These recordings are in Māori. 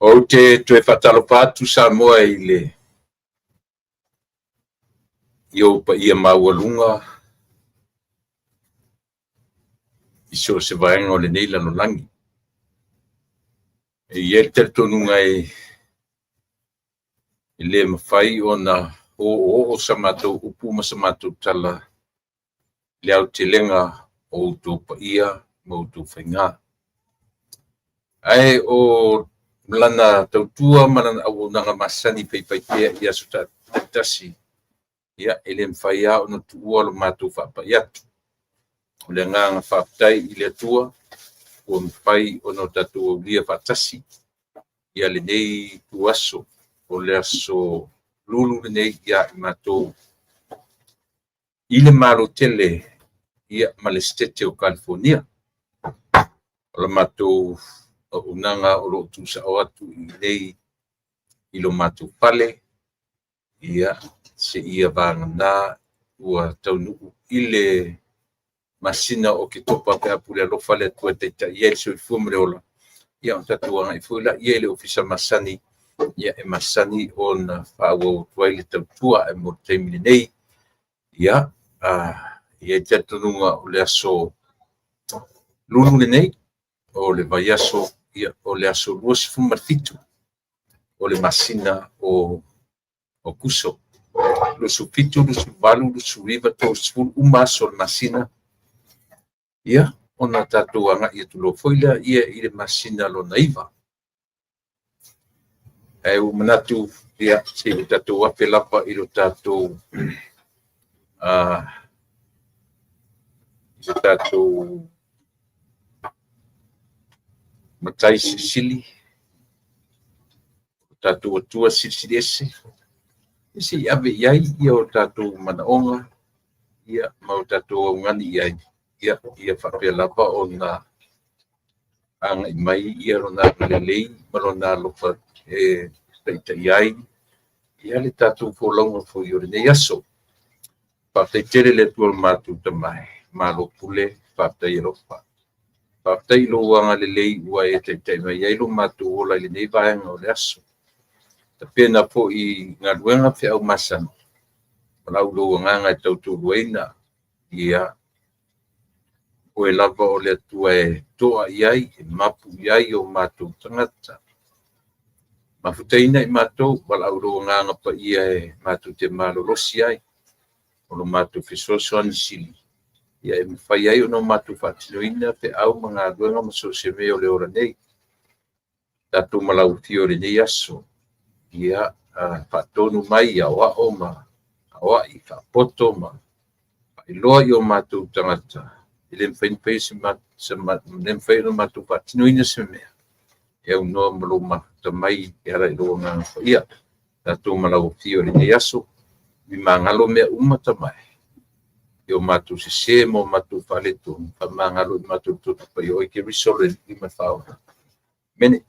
O te tue whatalopatu Samoa i le Io pa ia maualunga i so se vaenga o le nei lano langi. E ia te tonunga i le mawhai o na o sa mātou upuma sa mātou tala le au te lenga o utu pa ia ma utu whainga. Ai o lana tautua mana au nanga masani peipaitea ia suta tasi. Ia ele mwhai au no tuua lo mātou whapai atu. O le nganga whaptai i le tua, o mwhai o no tatua ulia whatasi. Ia le nei tuaso, o le aso lulu le nei ia i mātou. I le maro tele, ia ma le stete o California. O le mātou o unanga o lo tusa o atu i nei i lo mātou pale. Ia se ia vangana ua taunuu i le masina o ke topa pe apule alofa le atua teita ia le soifua ma le ola. Ia on tatuanga i fuila ia le ofisa masani, ia e masani o na whaua tuai le tautua e mo teimile nei. Ia, ia te atununga o le aso lulu le nei, o le vai aso, ia o le aso luosi fumarfitu, o le masina o kuso. Lusu pitu, lusu valu, lusu riva, to sful umaso le masina. Ia, ona tatuanga ia tulo foila, ia i le masina lo naiva. E u manatu, ia, se i tatu wape lapa i lo tatu, i lo tatu matai sili, tatu atua sili ese. Isi ave iai ia o tātou manaonga, ia mau tātou ngani iai, ia whapea lapa o nā anga i mai, ia ro nā lelei, maro nā lopa e teita iai, ia le tātou wholaunga fo i ore nei aso. Whapea tere le tuol mātou tamai, mālo pule, whapea i ropa. Whapea i lo wanga lelei ua e teita i mai, ia ilo mātou ola i le nei vaenga o le aso. Pena po i ngā ruenga whi au masana. Palau lo nganga e tautu ruena. Ia o e lava o le atua e toa iai, e mapu iai o mātou tangata. Mafuteina i mātou, palau lo nganga pa ia e mātou te malolosi ai. O lo mātou fisoso anisili. Ia e mwhai ai o no mātou whatinoina whi au mga ruenga maso se me o le ora nei. Tātou malau fio le nei aso. Ia whatonu mai a wao ma, a wa i whapoto ma, i loa i o mātou tangata. I le mwhainwhai se mwhainwhai no mātou whatinoina se mea. E au noa malo mata mai e ara i loa ngā whaia. Tātou malau fio le nei aso, mi mangalo mea umata mai. I o mātou se mo mātou whaleto, pa mangalo i mātou tutupa i oike risore i ma whaona. Mene.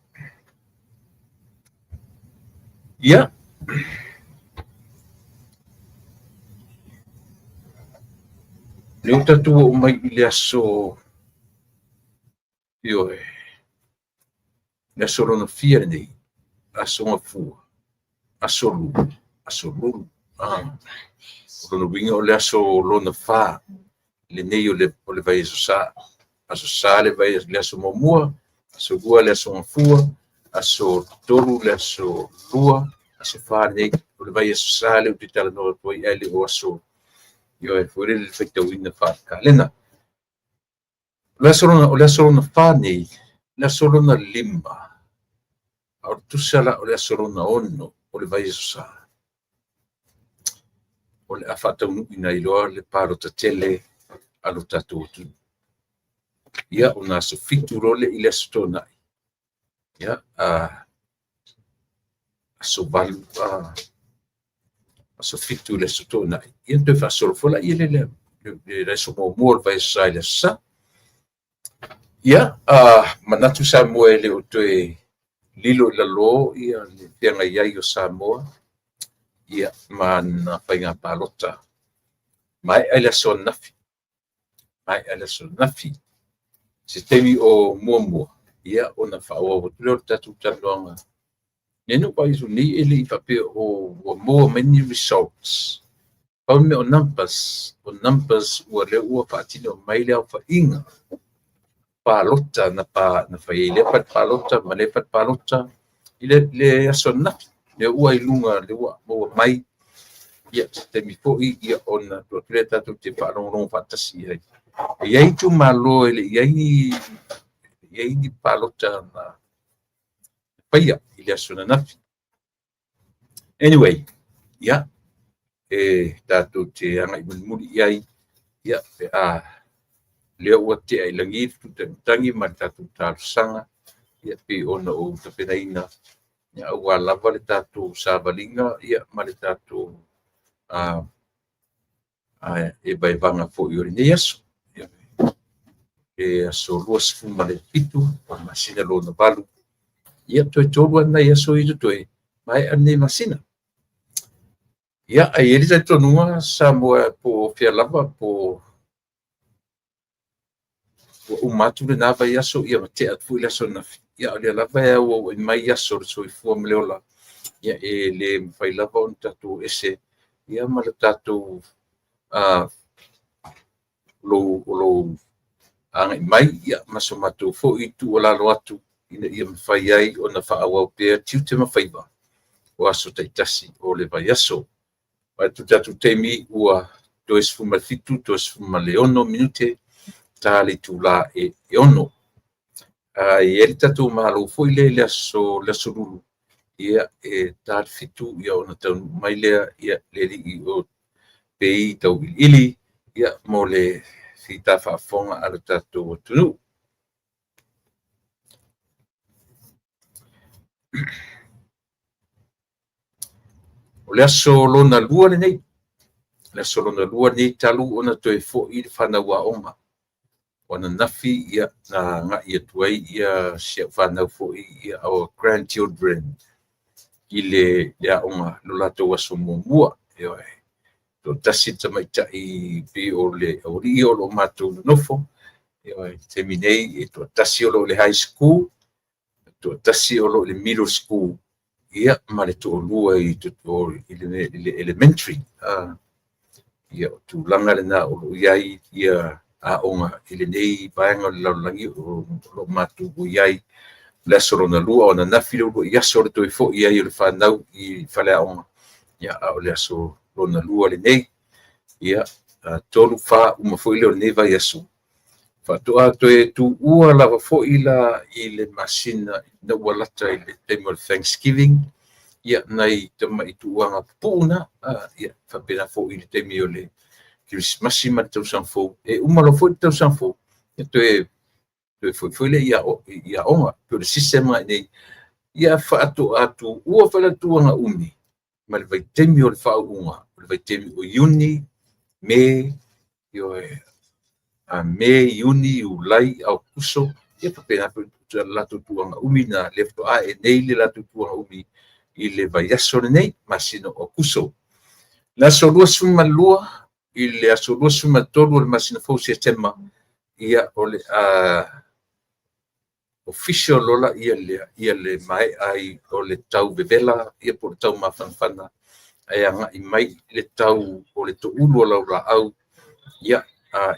Ia. Leo tatua o mai i le aso io e le aso rona fia nei, aso nga fua, aso lulu, rona winga o le aso lona fa, le nei o le vai aso sa le vai le aso mamua, aso gua le aso nga fua, aso tolu le aso lua, aso fa nei o le vai aso sa le o te tala no toi ele o aso io e fuori le fekta wina fa kalena. Le aso rona fa nei, le aso rona lima, au tusala o le aso rona ono o le vai aso sa. O le afata ina iloa le paro tatele alo tatu tu. Ia o na aso fitu role i le aso tona. Ia, aso valu, aso fitu le aso tona. Ia te fa solo fola ia le aso mo vai sa le sa. Ia, manatu Samoa le o te lilo la lo ia le tenga iai o Samoa. Ia, mana whainga palota. Mai ele aso nafi. Mai ele aso nafi. Se temi o mua. Ia, o na whaoa o tūleo tatu tanoanga Nenu pa isu ni ele I fape o more many results. Pau me o numbers ua le ua faatino mai le au fainga. Palota na fa ile pat palota ma le pat palota le asona le ua ilunga le ua mo mai ia te mi po ia ona to treta to te fa no fatasi ai. Ia tu malo ele ia ni palota na paia ile asona na. Anyway, ia tatu te anga muri ia ia leo ua te ai langi tangi ma tatu sanga ia pe ona o te penaina ia ua lava le tatu savalinga ia ma le tatu e vai vanga fo i ne yeso e aso luas fuma le pitu o masina lo na valu ia toi tolu na yeso I toi mai ane masina ia ai ele ta tonua sa moa po fia lava po umatu le nava yaso ia te atu le so na ia le lava ia o mai yaso so I fu mleola ia e le fai lava on tatu ese ia ma le tatu lo anga mai ia masomatu fo I tu ola lo atu ina ia fai ai ona fa awa pe tiu te mafaiva o aso taitasi o le vai yaso pa tu tatu temi ua dois fuma fitu dois fuma leono minute tali tula e ono ia tatu malo foi le aso lulu ia tal fitu ia ona tau mai le ia le I o pei tau ili ia mo le fita fa fonga ala tatu tunu o le aso lona lua le nei le aso lona lua nei talu ona toi fo I fana wa oma ona nafi ia na nga ia tuai ia sia fana fo ia our grandchildren ile ya onga lulato waso mua yo to tasita mai I bi ole ori o lo matu nofo yo terminate to tasi o lo le high school to tasi o lo le middle school ia ma le to lua I to ile elementary ia tu langa le na o iai ia a onga ile nei baenga le langi o lo matu iai le solo na lua ona na filo ia solo to fo ia le fa nau I fale onga ia o le so lo na lua le nei ia tolu fa uma fo ile nei vai aso fa to ato e tu ua lava fo ila ile masina na wala tai le time of Thanksgiving ia nai te mai tu anga puna ia fa pena fo ile te mi ole Christmas ma tau sanfo e uma lo fo tau sanfo e foi le ia onga pe le sistema nei ia fa atu ua fa tu anga umi ma le vai temi o le fa unga le vai temi o uni me yo a me uni ulai au kuso ia pa pena la tu anga umi na lefto a e nei le la tu anga umi I le vai aso nei masino o kuso la so lua suma lua I le aso lua suma tolu le masino fo sistema ia ole official lola ia le mai ai o le tau bevela ia po le tau mafanfana ai anga I mai le tau o le to ulu la au ia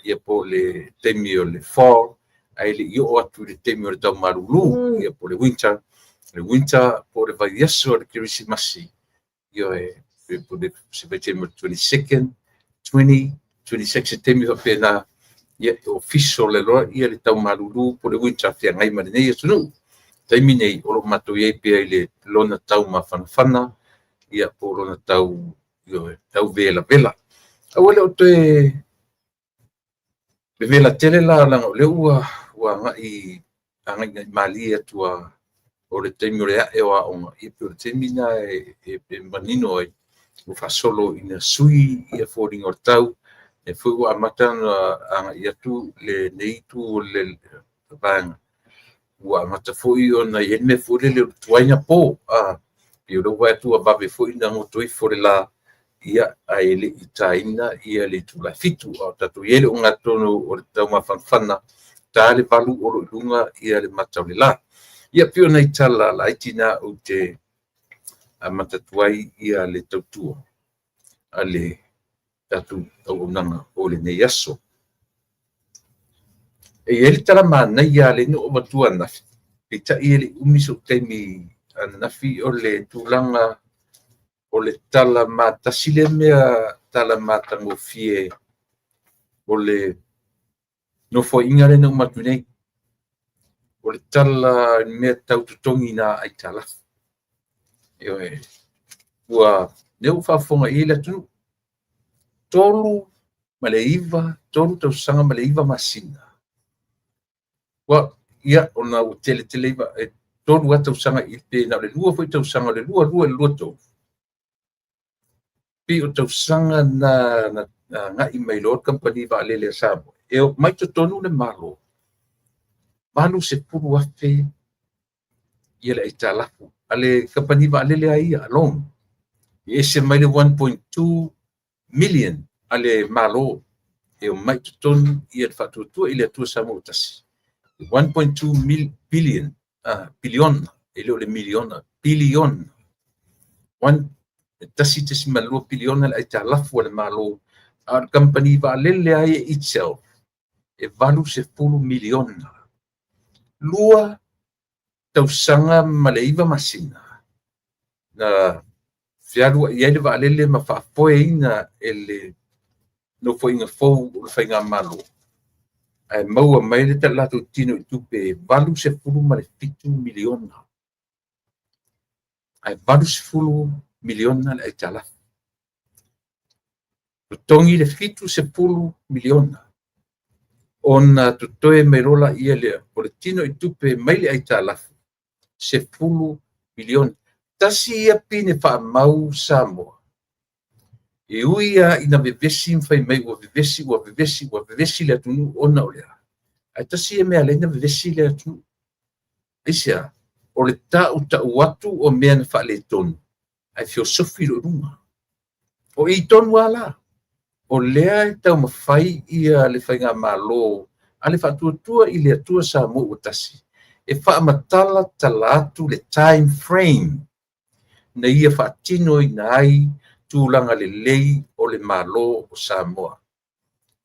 ia po le temi o le fall ai le io atu le temi o le tau marulu ia po le winter po le vai yeso le Christmasi io po le September 22nd 26 temi o pena ia official le loa ia le tau marulu po le winter fia ngai ma nei sunu taimi nei o lo mato ia pe le lona tau mafanfana ia po lona tau tau vela awale o te vela tele la le ua ngai ngai malia tua o le taimi o le e wa onga I pe o le taimi na e manino ai o fa solo ina sui ia falling o tau e foi o amata anga ia tu le nei tu le bang o amata foi ona ia me foi le tuaina po e o wa tu ba be foi na mo toi for la ia a ele itaina ia le tu la fitu o tatu ele unga tono o tau mafanfana tale valu o lunga ia le mata le la ia pio na itala la itina o te a matatuai ia le tautua a le tatu auaunaga o lenei aso e ele tala manai ia le no matua nafi pitaʻi e le umi so taimi anafi o le tulaga o le tala matasi le mea tala matagofie o le nofoiʻiga le no matu nei o le tala mea tautotogi na aitalafu e ua leu faafogaʻi le atunuu tolu ma le iva tolu tausaga ma le iva masina ua ia ona ua teletele iva e tolu a tausaga i pena o le lua foi tausaga o le lua e le lua tolu pe o tausaga na gaʻi mai loa kampani vaalele a Samoa e o mai totonu le malo malu sepulu afe ia le aitalafu a le kampani vaalele aia alone e ese mai le 1.2 million a le malo e o mai totonu ia le faatuatua i le atua Samoa tasi 1.2 billion biliona e leo le miliona biliona tasi tasi malua biliona le aitalafu a le malo a le kampani vaalele aia itself e valu sepulu miliona lua tausaga ma le iva masina na fealu ia le vaalele ma faapoeina e le nofoiga fou o le faiga malo ae maua mai le talatou tino i tupe valu sepulu ma le fitu miliona ae valu sepulu miliona le aitalafu totogi le fitu sepulu miliona ona totoe mai lola ia lea o le tino i tupe mai le aitalafu sepulu miliona tasi ia pine faamau Samoa e ui ia ina vevesi mafai mai ua vevesi le atunuu ona o lea ae tasi e mea leina vevesi le atunuu isia o le taʻutaʻu atu o mea na faaletonu ae feosofi lo luga o i tonu ala o lea e taumafai ia le faiga malo a le faatuatua i le atua Samoa ua tasi e faamatala tala atu le time frame na ia faatino ina ai tulaga lelei o le malo o Samoa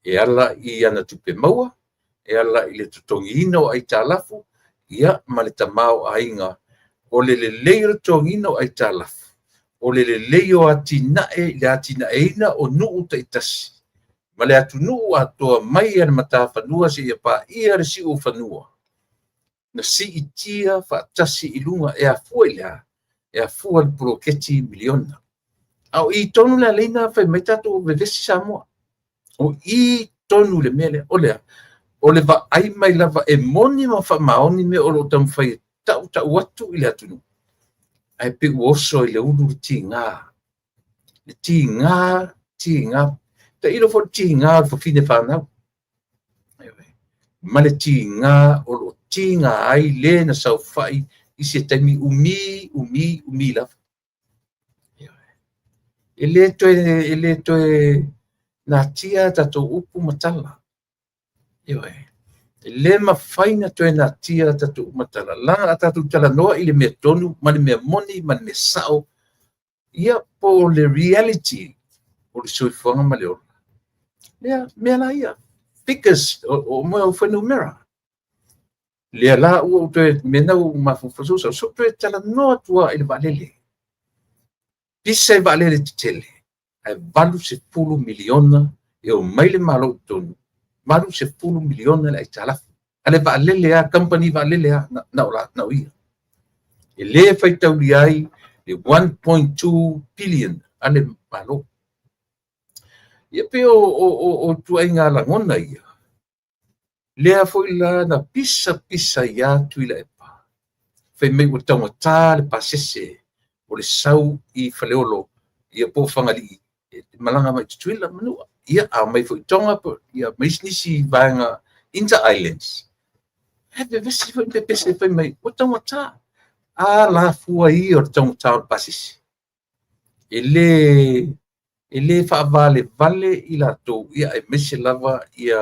e ala i ana tupe maua e ala i le totogiina o aitalafu ia ma le tamao aiga o le lelei o le togiina o aitalafu o le lelei o atinaʻe le atinaʻeina o nuu taʻitasi ma le atunuu atoa mai a le matafanua seʻia paia le siʻu fanua na siʻitia faatasi i luga e afua i lea e afua le poloketi miliona au i tonu le aleina fai mai tatou vevesi Samoa o i tonu le mea lea o le vaai mai lava e moni ma faamaoni me o loo taumafai taʻutaʻu atu i le atunuu ae pe ua oso i le ulu le tigā taʻilo foʻi le tigā o le fafine fanau ma le tigā o loo tiga ai lē na saufaʻi i se taimi umi lava e lē toe natia tatou upu matala e lē mafai na toe natia tatou upu matala laga a tatou talanoa i le mea tonu ma le mea moni ma le mea saʻo ia po le reality o le soifoaga ma le ola lea mea la ia figures o moe au whanumera lea la ua toe menau mafufasosa so toe talanoa tua i le vaalele pisa i vaalele tetele ae valu sepulu miliona e o mai le malo tonu valu sepulu miliona le aitalafu a le vaalele a company vaalele a na o ia e lē faitauli ai le 1.2 billion a le malo ia pe o tuaiga alagona ia lea foʻi la na pisa ia atu i la epa fai mai ua taugatā le pasese o le sau i faleolo ia po fagalii malaga mai tutuila manua ia a mai foʻi toga ia maisnisi vaega Inter Islands e vevesi foʻi pepese fai mai ua taugatā a lafua ia o le taugatā o le pasese e lē faavalevale i latou ia e mese lava ia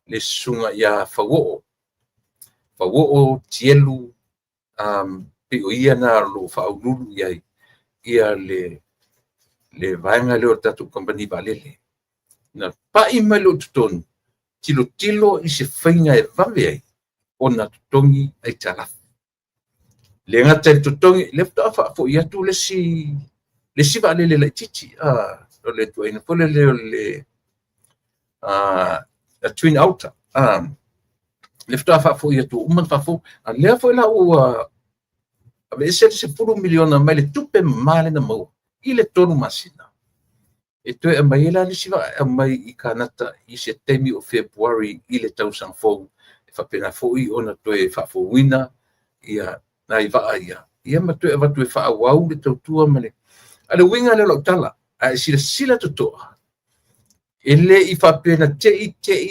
le susuga ia fauoo tielu pe o ia na loo faaululu i ai ia le vaenga leo tatu company valele na pai mai lo tutonu tilo i se whainga e vave ai o na tutongi ai talafu le ngata i tutongi le whaafa fo ia tu le si valele la titi o le tuaina pole leo le a twin outer le whaafa fo ia tu uman fafo a lea fo ila ua ave se pulu miliona mai le tupe male na mau i le tonu masina e toe a mai la le siva a mai i kanata i se temi o February i le tau sang fou e whapena fo i ona toe whafo wina ia nai vaa ia ma toe watu e wha wau le tau tua male ale winga le lau tala a sila tutoa e le i whapena te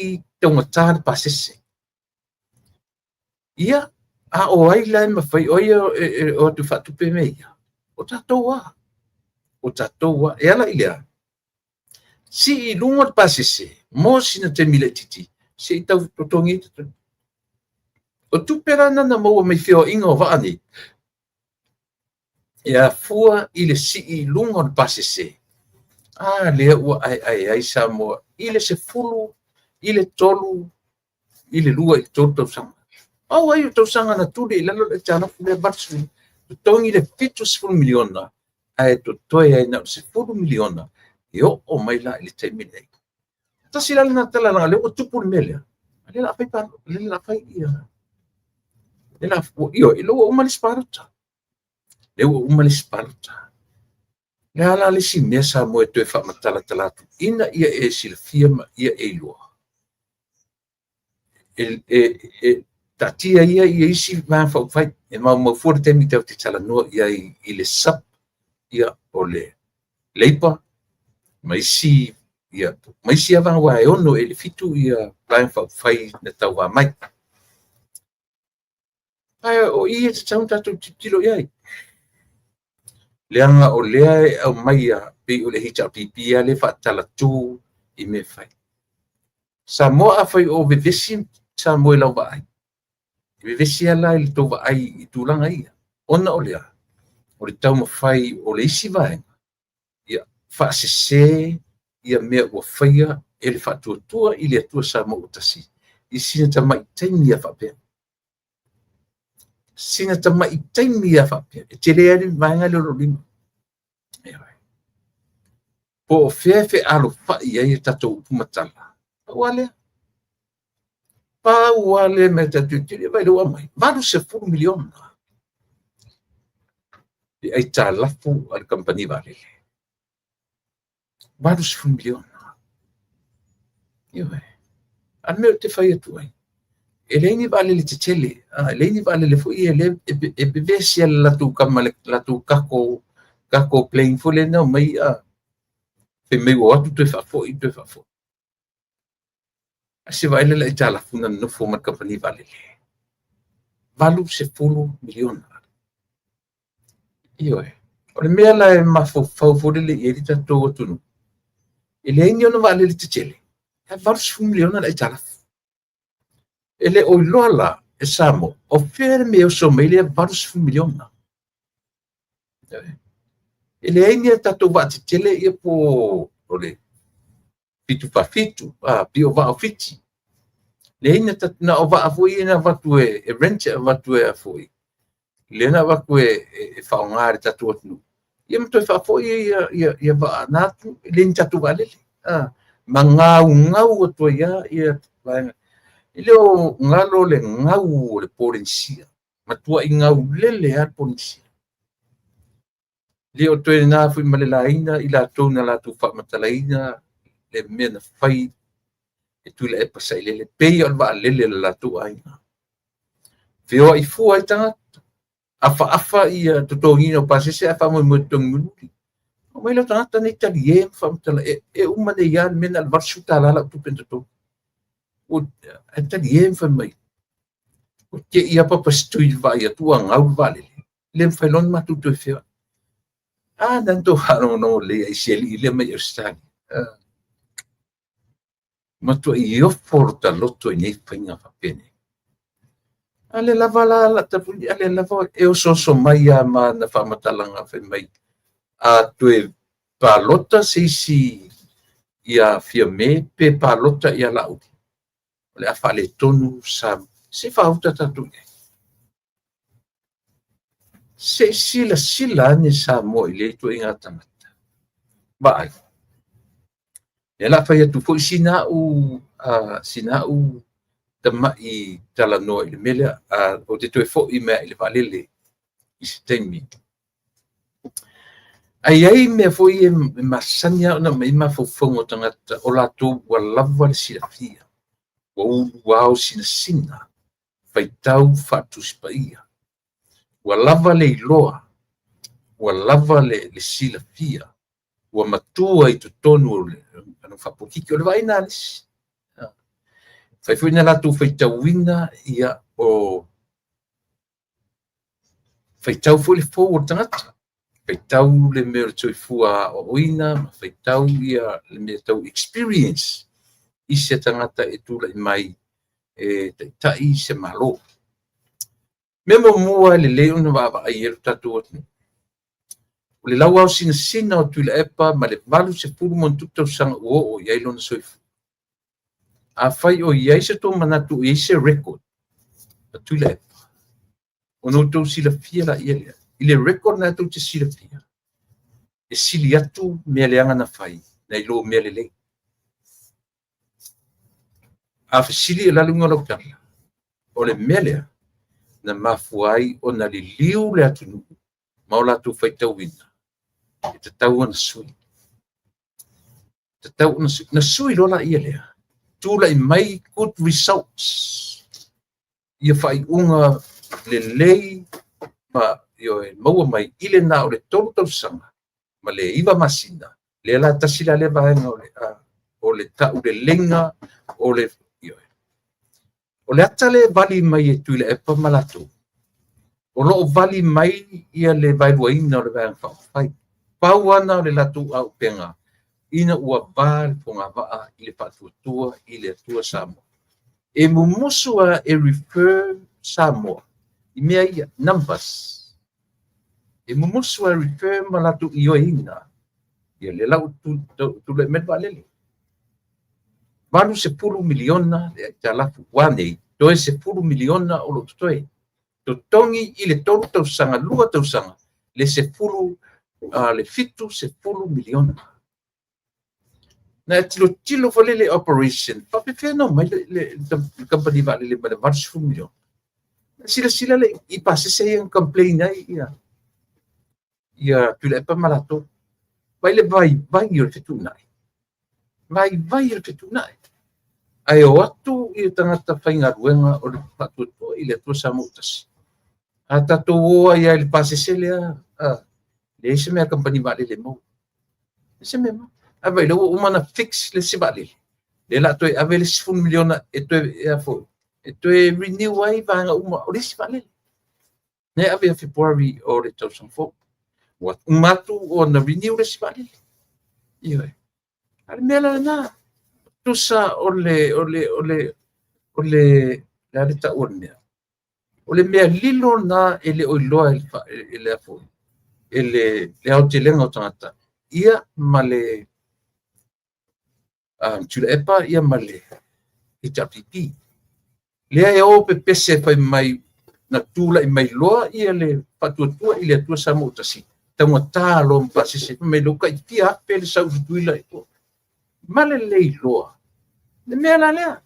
i taungatana pasese ia a o ai lai ma fai oia o tu fatu pe meia o tatoa e ala ilea si i lunga pasese mo sina te mile titi si i tau totongi o tu perana na mo me fio ingo vaani ia fua i le si i lunga pasese le ua ai sa mo i le se fulu i le tolu i le lua i tolu tau sanga au ai tau sanga na tuli i lalo le tana fu le batsu tongi le fitu sifuru miliona ai to toi ai na sifuru miliona yo o mai la le te mile ta sila na tala na le o tupu mele le la fai pa le la fai ia le la io lo o mali sparta le o mali sparta le ala le si mesa mo e to fa matala talatu ina ia e silfia ma ia e lo tatia ia isi va fa fai e ma for te mi te tala no ia i le sap ia o le leipa mai si ava wa e ono e le fitu ia plan fa fai na tau wa mai ai o ia te tau tatu tilo ia leanga o lea au mai a pe o le hita pipi le fa tala tu i me fai sa mo a fai o vevesi sa mo e lau wa ai vevesi ala i to wa ai i tulanga ia ona o lea o le tau mawhai o le isi vaenga ia whaasese ia mea ua whaia e le whaatuatua i le atua sa mo utasi i sina ta mai taimi a whapea sina ta mai taimi a whapea e te lea ni vaenga le rolima po o fefe alo whai ai e tato upumatala pa wale me tatu tiri vai lo mai varu se fu miliona di ai talafu al company vale varu se fu miliona io al meu te fai tu ai eleni vale le tele eleni vale le fu ele e bevesi la tu kamale la tu kako playing for le no mai pe me wo tu fa fo se vai le talafu na no fu ma company vale valu se fu miliona io o le mea la e mafau le e rita tō tunu. E le ingi ono vale le te tele. E varus fu miliona la e talafu. E le o iloa la e samo. O fere me o so meile e varus fu miliona. E le ingi e tato va te tele e po o le fitu pa fitu. Pio va o fiti. Le ingi e tato na o va a fui e na vatu e rente a vatu e a fui. Le na vaku e whaongare tatu atunu. Ia mto e whafoi ia va natu, le ni tatu valele. Ma ngau atua ia vaenga. I leo ngalo le ngau o le porensia. Ma tua i ngau lele a porensia. Leo toe na fui ma le laina, i la tau na la tu whamatalaina, le mena whai, e tu le e pasai lele. Pei al va lele la tu aina. Feo i fua i tangata. Afa ia totongina o pasese afa mo tongi o mai la tata ni taliem fam tala e uma de yan men al varsu tala la tu pento o taliem fam mai o ke ia pa pastui vai a tua ngau vale lem failon ma tu tu fe dan to haro no le ai seli le mai stani ma tu io porta lotto nei penga fa pene ale lava la tapu ale lava e o so mai ma na fa matalanga fe mai a toe palota seisi ia fiame pe palota ia lau. Le afale tonu sa se fauta tatu. Se sila ni sa mo ile to ingatan. Ba. Ela fa tu foi sinau tama i talanoa i le mele o te toe fo i mea i le valele i se teimi. Ai mea fo i masanya o na mai mawhawhongo tangata o lato wa lava le silafia. Wa ulu wao sina faitau fatu spaia. Wa lava le iloa. Wa lava le silafia. Wa matua i tutonu o le anu whapukiki o le vaina alisi. Fai na latu faitauina ia o faitau fo le fo tangata. Faitau le mea toi fua o oina, faitau ia le mea tau experience i se tangata e tula i mai e tai se malo. Memo mua le leo na wava ai eru tatu atinu. O le lau au sina o tuila epa ma le valu se puru mon tuktau sanga uo o iailo na soifu. A fai o iai se tō manatu i se record a tuila epa. O no tō sila fia la ia lea. I le record na tō te sila fia. E sili atu mea leanga na fai. Na ilo mea le lei. A fa sili e lalunga lau tala. O le mea lea. Na mafuai o na li liu le atunu. Maula tō fai tauina. E te tau na sui. Te tau na sui lola ia lea. Tula i mai good results. Ia fai unga le lei ma yo e maua mai ile na o le tolu tau sanga. Ma le iwa masina. Le la tasila le vaenga o le tau le lenga o le o le atale vali mai e tuile epa malatu. O lo vali mai ia le vailuaina o le vaenga fai. Pau ana o le latu au penga. Ina ua bal ponga waa i le patuatua i le atua Samoa. E mumusua e refer Samoa. I mea ia, numbers. E mumusua e refer malatu i oina. Ia le lau tu le medwa lele. Malu se pulu miliona, le talafu wane, toe se pulu miliona o lo tutoe. Totongi i le tolu tau sanga, lua tau sanga, le se pulu, le fitu se pulu miliona. Na tilo fo le operation pa pe no mai le company va le varsu fu million sila le I passe se un complain ai ia tu le pa malato vai il fetunai vai il fetunai ai o atu I tangata fainga ruenga o le patu I le to samutas ata to o ia il passe se le se me company va le mo se me Ave lo umana fix le sibali. Le la toi ave le 1 miliona e toi e fo. E toi renew ai vanga uma o le sibali. Ne ave February o le tau fo. What umatu o na renew le sibali. Io. Al mela na. Tu sa o le la rita orne. O le mea lilo na ele o loa ele fo. Ele le au te lenga o tangata. Ia male tula epa ia male I tapipi. Lea e o pe pese fai mai na tula I mai loa ia le patuatua I le atua Samoa tasi. Taunga tā lo mpasi se mai loka I tia ape le sau tuila I po. Male lei loa. Le mea la lea.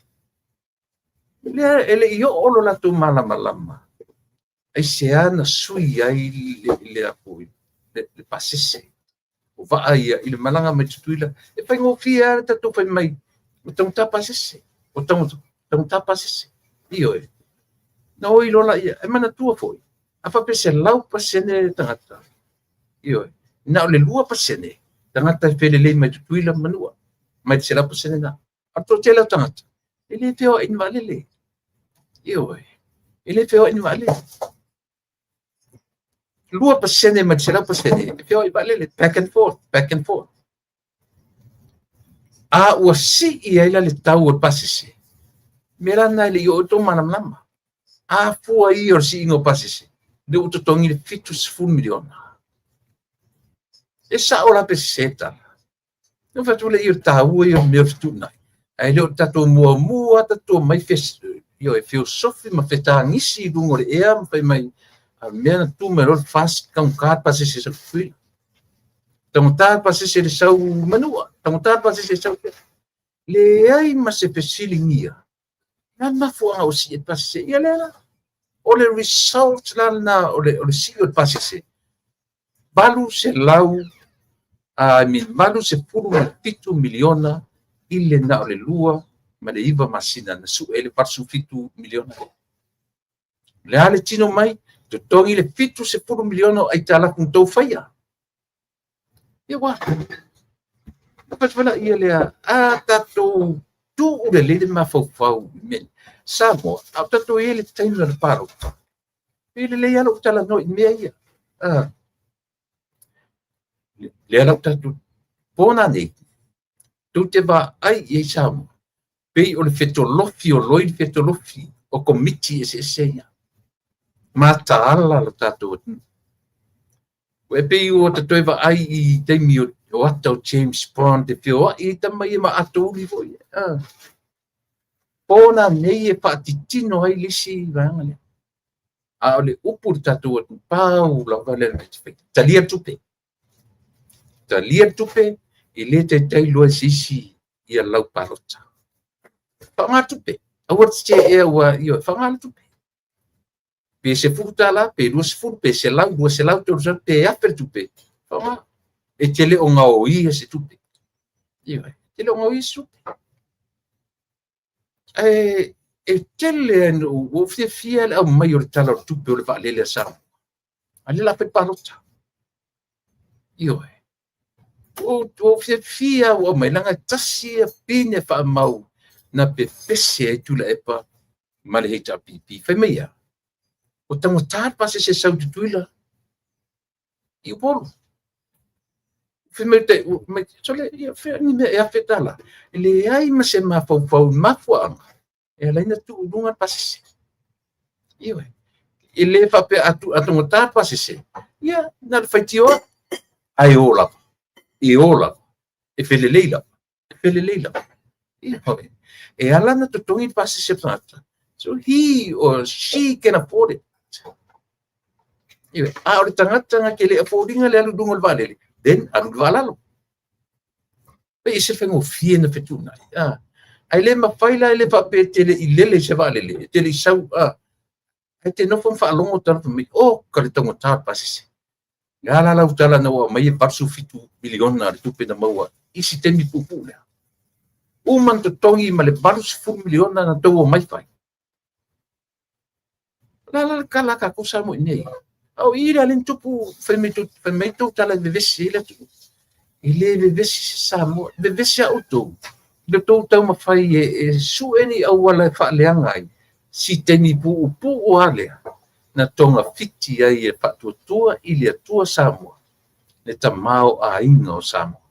Lea ele I o olo la tu malama. Ai se ana sui ai le apo le pasese. O va ia I le malanga mai tuila e fai ngofia ta to fai mai o tau tapa sese o tau tapa sese io e no I lola ia e mana tua foi a fa pese lau pasene tangata io e na le lua pasene tangata fele le mai tuila manua mai se la pasene na a to tela tangata ele feo in valele io e ele feo in valele Lua pasene ma tsela pasene fio I valele back and forth a o si I ila le tau o pasese mera na le yo to manam a fu ai o si ngo pasese de o tongi le fitus fu miliona e sa ora peseta no fa tule ir ta u e me ftuna ai lo tato mua tato mai fes io e filosofi ma feta ngisi lungo le ea mai a mena tu me lo fas kan ka pa se fui tamutar pa se sau manua tamutar pa se sau le ai ma se pesilingia na ma fu au si pa se ia le o le result na o le sio pa se balu se lau a mi balu se puru pitu miliona ile na o le lua ma le iva masina na su ele parsu fitu miliona le ale tino mai to tongi le fitu se puru miliona ai tala kun tau faia ia wa pas wala ia le a tato tu le le ma fau men samo a tato ele taino na paro ele le ia lo tala no me ia le ala tato pona nei tu te va ai e samo pe o le fetolofi o loi fetolofi o komiti se ia mata ala lo tato e pe o tato va ai i te mi o ato James Bond te fio i tamai ma ato li foi pona nei e patitino ai lisi vangale a le upur tato pau la vale talia tupe i le te tailo sisi ia lau palota fa tupe a wat che e wa io fa tupe pe se furtala pe dos fur pe se lau to pe aper tupe fa e tele o nga o i se tupe io tele o nga o i su e tele no o fia o maior tala tupe o le va le sa ale la pe palota io o fia o mai langa tasi pine fa mau na pe pese tu la epa male heta pipi fa meia o tango tar pa se sau tuila i bolo fe me te me sole ia fe ni me e fetala le ai ma se ma fau ma fua e la ina tu lunga pa se io ele fa pe atu tar pa se ia na faitio ai ola e fele leila e ala na totongi pasi se plata so he or she can afford it a ora tangata ke le affording le alu dungo vale then alu valalo pe se fengo fie na fetuna ai le mafaila le pape tele ilele se vale le tele sau ai te no fon fa longo tanto me o ka le tongo ta pasi se gala la utala na wa mai parsu fitu miliona tu pe na maua isi temi pupula o man to tongi ma le parsu fu miliona na to mai fai la kala ka kusa mo nei au ira len tupu femeto tala de vesile ile de vesi samo de vesi auto de to tau ma fai e su eni au wala fa leangai si temi pu o ale na tonga fiti ai e patuatua ili atua Samoa le tamao a inga o Samoa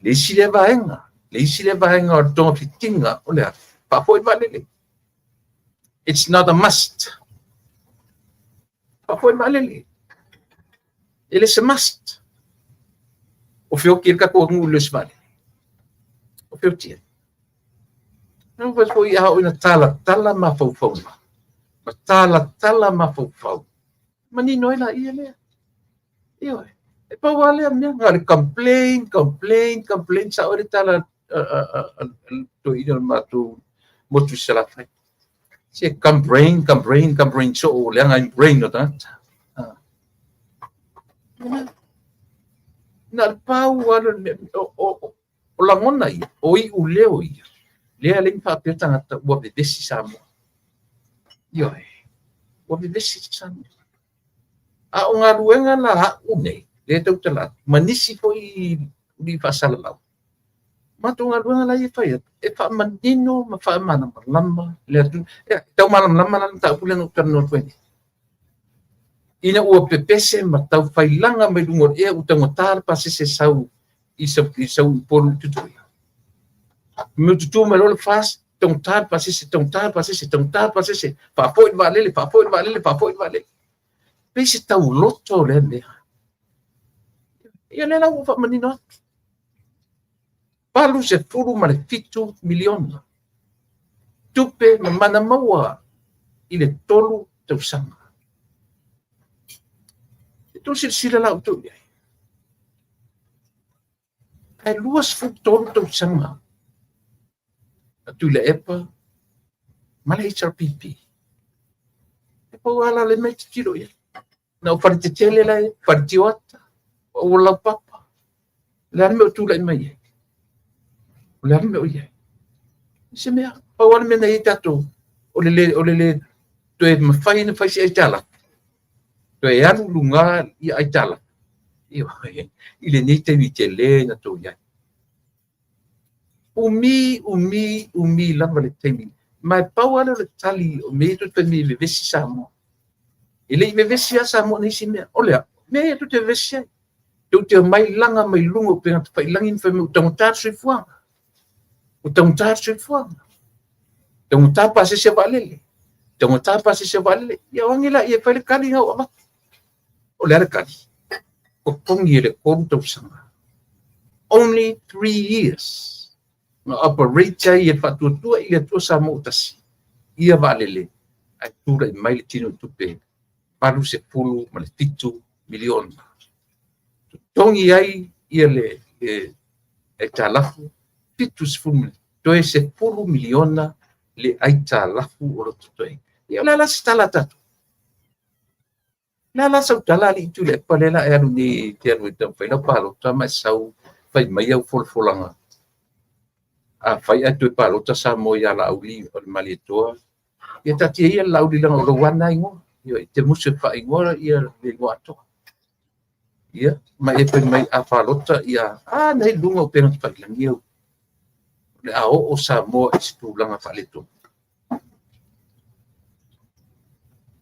le isi le vaenga o tonga fitinga o lea papoi valele it's not a must papoi valele ele se must o fio kirka ko ngulo svale o fio tia não vai foi a ina tala ma fau tala ma fau mani noi la ia le io e pa wale a minha ngale complain sa ora tala to ina matu motu sala fai se complain so le ngai brain no ta na pa wale o la ngona ia o i uleo ia le alin fa petanga ta wa be desi Samoa io wa be desi Samoa a unga ruenga la une le tau tala manisi foi di fasala ma tu unga ruenga la ia fa e fa mandino ma fa mana lama le tu tau malam lama la ta pula no tan no tweni ina o pepese ma tau failanga me lungo e u tau tar pa se sau isa polu tutu me tu me lo faz tontar pasese pa foi valele pese tau loto le ia le lau fa manino atu. Palu se furu ma le 7 miliona. Tupe ma mana maua i le tolu tausanga. E tu sila lau tu iai. Ai luas fu tolu tausanga. Atu le epa ma le HRPP. Epa wala le mai tiro iai. Na o faritele la faritiota o la papa. Le arme tu la mai. Le arme o iai. Se mea, pa wala me nei tato o le to e mawhai na whai si aitala. To e anu lunga i aitala. I le nei te wite le na to iai. Umi lava le teimi. Mai pau ala le tali o me to te mi le vesi sa mo. I le me vesi sa mo nei si mea. O lea, mea to te vesi ai. To te mai langa mai lungo pe ngata whai langin whai me utangotar sui fuanga. Utangotar sui fuanga. Utangotar pa se valele. Utangotar pa se valele. Ia wangila ia whai le kali ngau ama. O lea le kali. O kongi le koru tau sanga. Only 3 years. Nga operate ia whatuatua ia tua sa mo utasi. Ia valele. Ai tura i mai le tino tupe. Palu se pulu ma le 7 miliona. Tongi ai ia le e talafu 7 toe se pulu miliona le ai talafu o lo tutoi. Ia la si tala tatu. La sa utala li tu le palela e anu ni te anu te whaina palo ta mai sau whai mai au folfolanga. A whai atu e palo ta sa mo ia la auli o le mali toa. Ia tati ia la auli langa o lo wana ingo. Ia te musu whai ingora ia le ingo atoa. Ia, mai e pe mai a whalota ia, nei lunga o pena whai langi au. Le a o sa mo e sipu langa whaleto.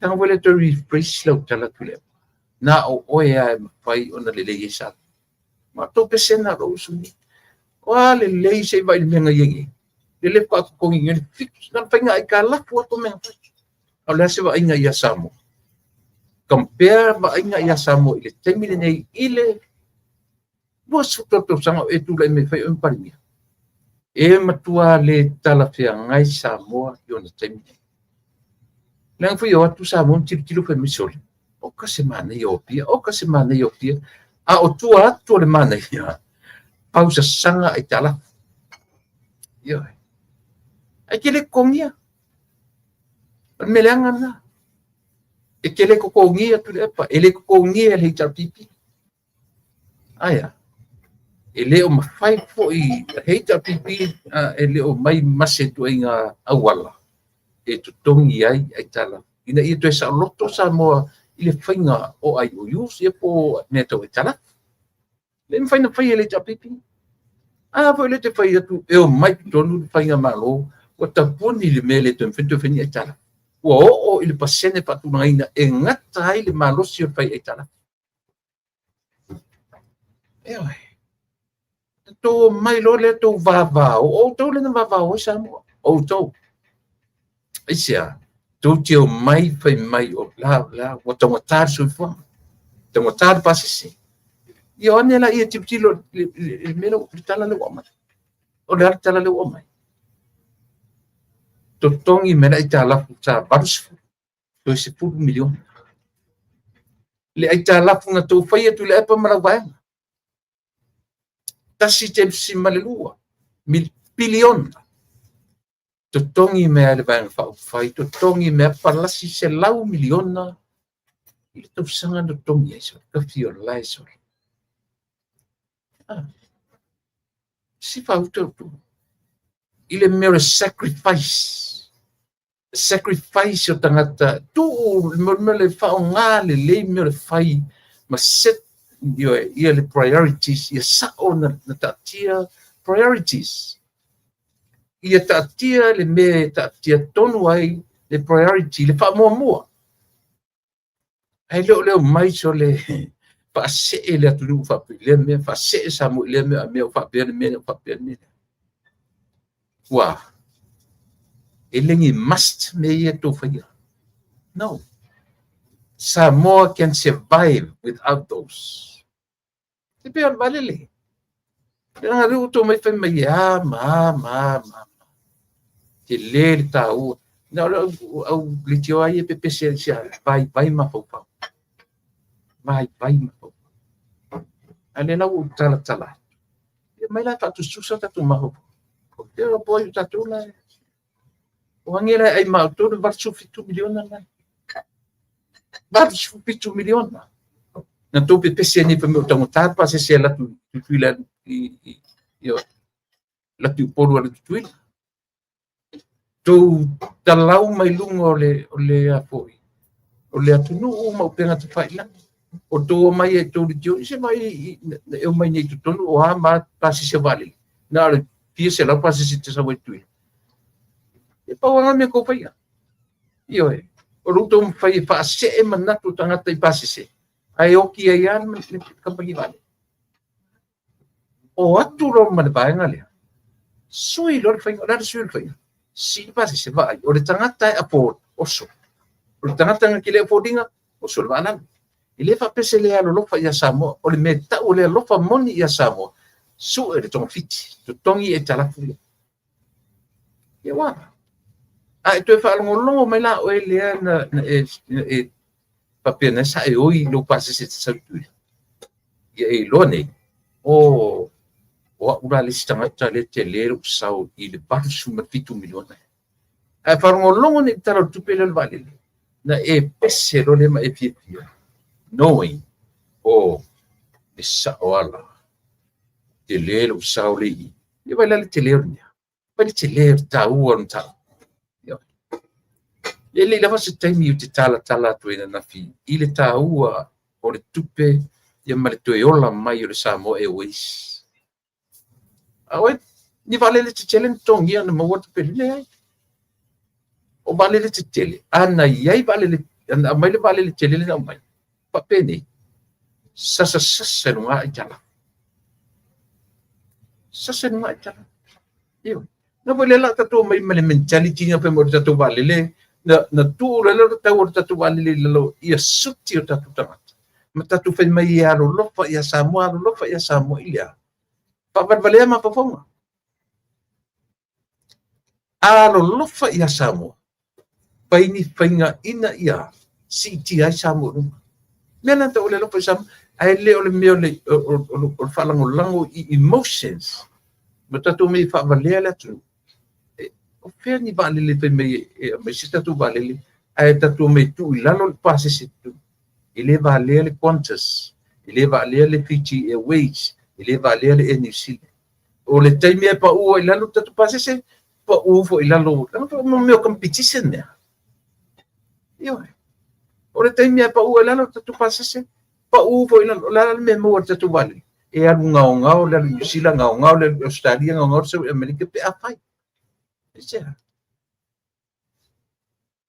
Tanga wale to refresh lau tala tule. Na o oe a whai o na le lei e sa. Ma to pesena ro usuni. Wa le lei se vai le menga yengi. Le le kwa kongi ngeni fix. Na whai nga i ka lafu ato menga whai. Au lea se wa inga ia samo. Compare ba inga ia samo ile temile nei ile bos toto sanga e tu le me fai un parimia e matua le tala fia ngai Samoa yo na temile lang fu yo atu Samoa tilo fe misol o ka semana yo pia a o tua tu le mana ia pausa sanga ai tala yo ai kele kongia melanga na e kele ko ngia tu le pa ele ko ngia le HRPP aya ele o mafai fo i HRPP ele o mai mase tu inga awala e tu tongi ai tala ina i tu sa loto sa mo ile fainga o ai o use e po neto e tala le faina fai ele HRPP po ele te fai tu e o mai tonu fainga malo o tapuni le mele tu fento fini e tala o il pasene patunaina e ngata ai le malosi o fai etala. To mai lo le to vava o to le vava o samo o to. Isia to tio mai fai mai o la o to motar su fo. To motar pasisi. Io nella ia tiptilo il meno tala le uomo. O le tala le uomo. Totongi mena ita lafu sa barus to se 10 milion le ita lafu na to fai tu le pa marawa tasi te si malelua bilion totongi me le bang fai totongi me palasi se lau miliona ile to sanga no tongi eso ka fio la eso si fa auto ile mere sacrifice o tangata tu me le fa nga le me le fai ma set yo ia le priorities ia sa ona na tatia priorities ia tatia le me tatia tonu ai le priority le fa mo ai le mai so le fa se le atu fa le me fa se sa mo le me fa me wa elengi must me ye to faya. No. Samoa can survive without those. te pe al valele nga ru to mai fa mai ma te le tau na au litio ai pe pe se vai ma fo vai ma fo ane na u tala mai la fa tu susa ta tu ma fo te ro poi ta tu la o angela ai ma tu va su fitu miliona na va su fitu miliona na to pe se ni pe mo tamo ta pa se la tu la io la tu polu la tu tu talau mai lunga o le apoi o le atunu o ma penga te fai la o to mai e to dio se mai e mai nei tu tonu o ha ma pasi se vale na le pia se la pasi se te sa wai tu e pa wanga me ko fai io e o ruto fai fa se e manatu tanga te pasi se ai o ki ai an ka pagi vale o atu ro ma ba ngale sui lo fai la sui fai si pasi se vai o le tangata e apo oso o le tangata nga kile fodinga oso le vana ile fa pese le alo lofa ia samo o le meta o le lofa moni ia samo su e le tong fiti to tongi e tala fu ia wa a to fa longo mai la o le na e papena sa e oi lo pasi se sa tu ia e lo ne o ura le stanga tale te le usau i le baru suma fitu miliona a farongolongo ne tala tupele le vale na e pese lo le ma e pia knowing le saoala te le usau le i vai le te le vai te le tau on tau ele lava se taimi u te tala tu ina na fi i le tau o le tupe ia ma le toe ola mai o le Samoa Airways awe ni vale le tele tongi ana mo te pele ai o vale le tele ana iai vale le ana mai le vale le tele le mai pa pene sasa no ai tala sasa no ai tala io no vale la tatu mai le mentality nga pe mo tatu vale le na tu le tatu vale le lo ia suti o tatu tangata ma tatu fe mai ia lo lofa ia Samoa ilia pa vale ma pa fonga alo lofa ia Samoa paini fainga ina ia siti ai Samoa mena te ole lofa Samoa ai le ole me ole o falango lango emotions ma tatu me fa vale la tu o fe ni vale le pe me si tatu vale le ai tatu me tu lalo pase se tu ele vale le Qantas ele vale le Fiji Airways ele vale le New Zealand o le taimi pa u lalo tatu pase se pa u fo lalo no me competition ne io o le taimi pa u lalo tatu pase se pa u fo lalo me mo tatu vale e alu ngao le New Zealand ngao le Australia ngao se America pe afai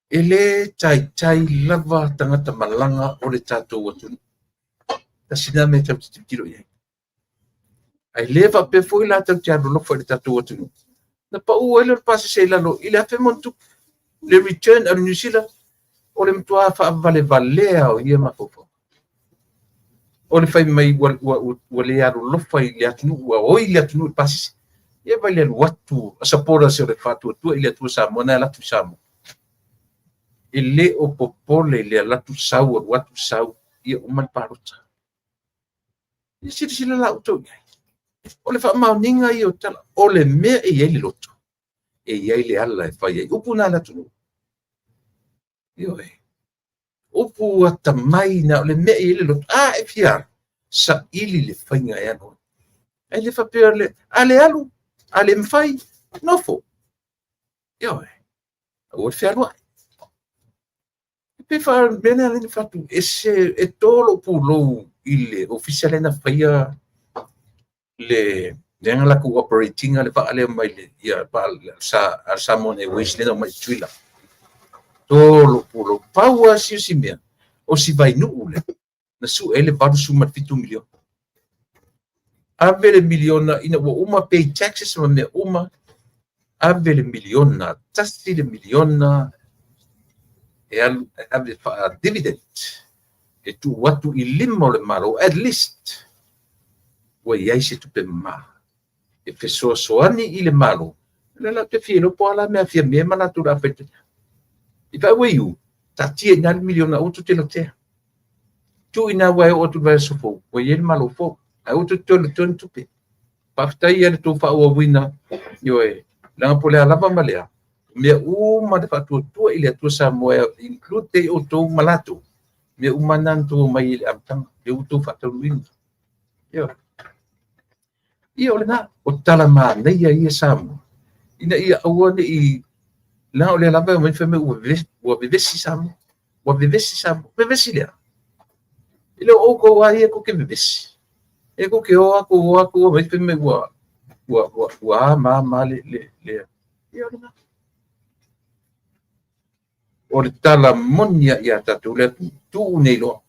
ele tai lava tangata malanga o le tatou atu tasina me tau tiro ia ai leva pe foi la tau tiaro lo foi le tatou atu na pa u ele pase se lalo ile afe montu le return a New Zealand o le mtua fa vale o ia mafofo o le fai mai wa le aro lo fai le atu o ile atu pase ia vai le watu sapora se le fatu tu ile tu sa mona la tu samo ele o popole le la tu sau o watu sau ia o man parota sila la auto o le fa mauninga i o tala o le me e ele loto e ele ala e fai e upu na la tu io e upu ata mai na o le me e ele loto e fiar sa ili le fainga e ano e le fa per le ale alu ale mfai nofo io e o fiar wa pe fa bene ale fatu ese e tolo pulo ile ufficiale na faia le denga la cooperating ale fa ale mai le ia pa sa mone wis le mai tuila tolo pulo paua si mea o si vai nu ule na su ele va su mat fitu milion avele miliona ina wa uma pay taxes ma me uma avele miliona tasti le miliona e ave fa dividend e tu watu i limo le malo at least ua iai se tupe mamā e fesoasoani i le malo le la te fie lo po ala mea fia mea mana tu la fete i fa we you tatia na miliona o tu te lotea tu ina wa o tu va sofo o ye malo fo a o tu tu tupe pa fta ia le tu fa o wina yo e la po le ala ba malea me uma de fatu tu ile tu sa mo include o tu malato me uma nan tu mai amtang e o tu fatu win yo io le na o tala ma nei ia sam ina ia awone i la o le lava me feme o vivesi sam vivesi le ile o ko wa ia ko ke vivesi e ko ke o ko me feme wa ma le io le na o le tala monia ia tatu le tu nei lo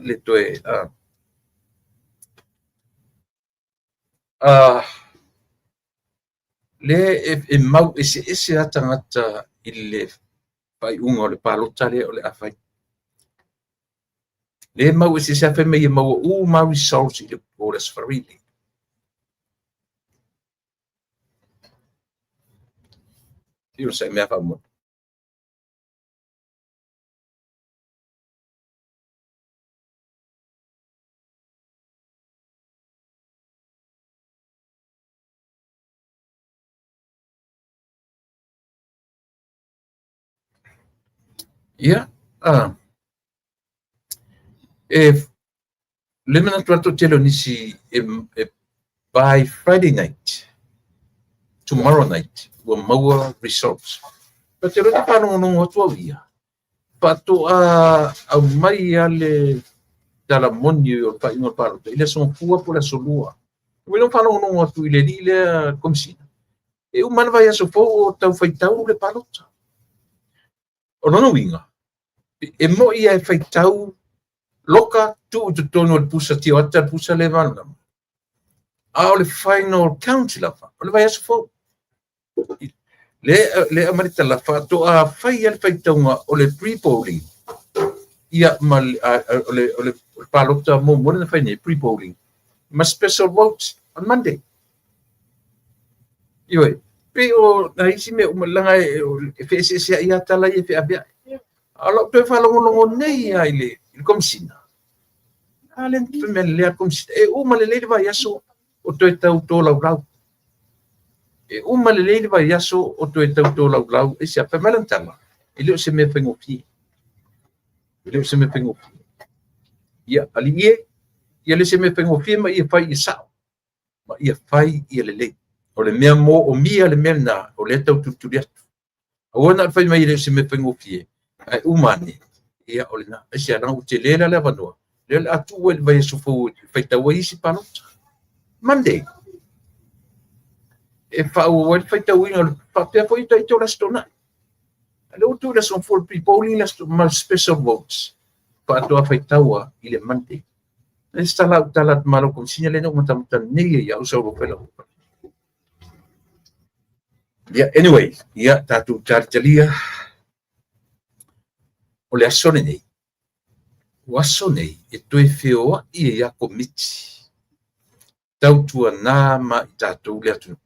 le toe le e mau ese atangata ile pai unga o le palota le o le afai le mau ese se afe me i mau mau results i le o le sfarili io sai me afa mo ia le mena tuato telo nisi by Friday night tomorrow night will more results but te rota pano no tua via pato a mai ale dalla monio o pa ingo paro ile son fua por la solua we non pano no tu ile ile komsina e o man vai aso fo tau faitau le palota o no winga e mo ia faitau loka tu tono le pusa ti o ta pusa le vana a le final count la fa o vai aso fo le amarita la fa to a fai al faitonga o le pre-polling ia mal o le palota mo na fai ne pre-polling ma special votes on Monday ioi pero na isi me umalanga e fese se ia tala e fe abia alo to fa lo nei ai le komsina ale me le komsina e uma le vai aso o to tau to lau e uma le vai aso o to tau lau e se fa malantala ele se me fengo fi ia ali ia le se me fengo fi ma ia fai sa ma ia fai ia le o le mea mo o mia le mea na o le tau tuturi atu ona fai mai le se me fengo fi ai umane ia o le na e se ana o te lela le vanua le atu el vai so fo fai tau isi palota Monday e fa o el fai tau ina fa pe foi tai to la stona le o tu la son for people in la special votes pa to fai tau ile Monday esta la tala malo con señale no mata nei ya usa o pelo yeah anyway ya tatu tartalia o le asone nei o asone e toi feo i ia komiti tau tua na ma tatu le atu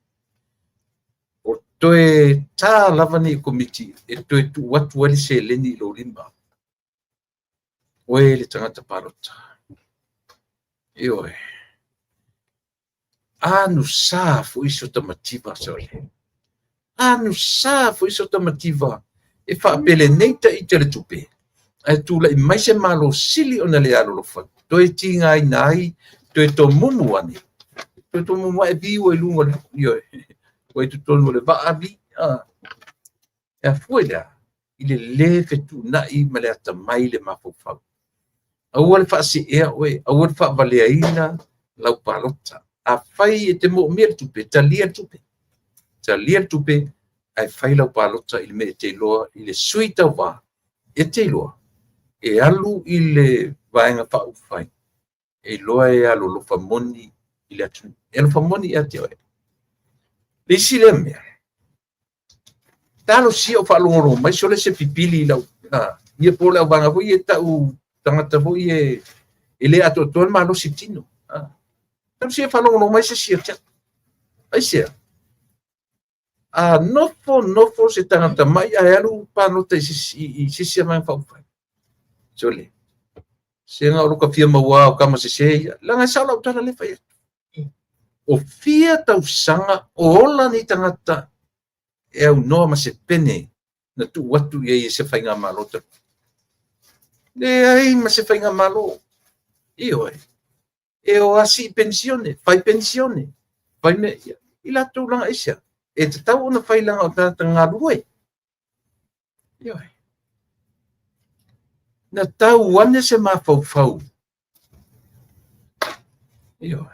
o toi ta lavani komiti e toi tu watu wali se leni lo limba o le tangata parota io anu sa fu iso tamativa sole anu sa fu iso tamativa e fa peleneita i tele tupe ai tu la mai se malo sili ona le alo lo fa to e tinga ai nai to e to mumu ani to mumu e bi o lungo io o tu tono le va abi e fuera ile le fe tu na i male ata mai le mafu fa awal fa si e o awal fa valeina lau palota a fai e te mo mer tupe talia tupe ai fai lau palota il me te loa ile suita va e te loa e alu ile vaenga fa u fai e loa e alu lo famoni ile atu e lo famoni ate o le sileme talo si o fa longo mai sole se pipili lau ia po lau vanga vo ia tau tangata vo ia ele ato ton malo sitino Tapi siya falong no mai siya chat. Ai siya. Nofo se tangata mai alu pano te siya mai fa. Sole. Siya nga uruka fia mawa kama siya. Langa sala utala le fa. O fia tau sanga ola ni tangata e au noa ma se pene na tu watu ye se fainga malo te. Le ai ma se fainga malo. Io e o asi pensione, fai pensione. Fai me ila tu lang asia. E te tau na fai lang o tanga ruwe. Io na tau wane se ma fau. Io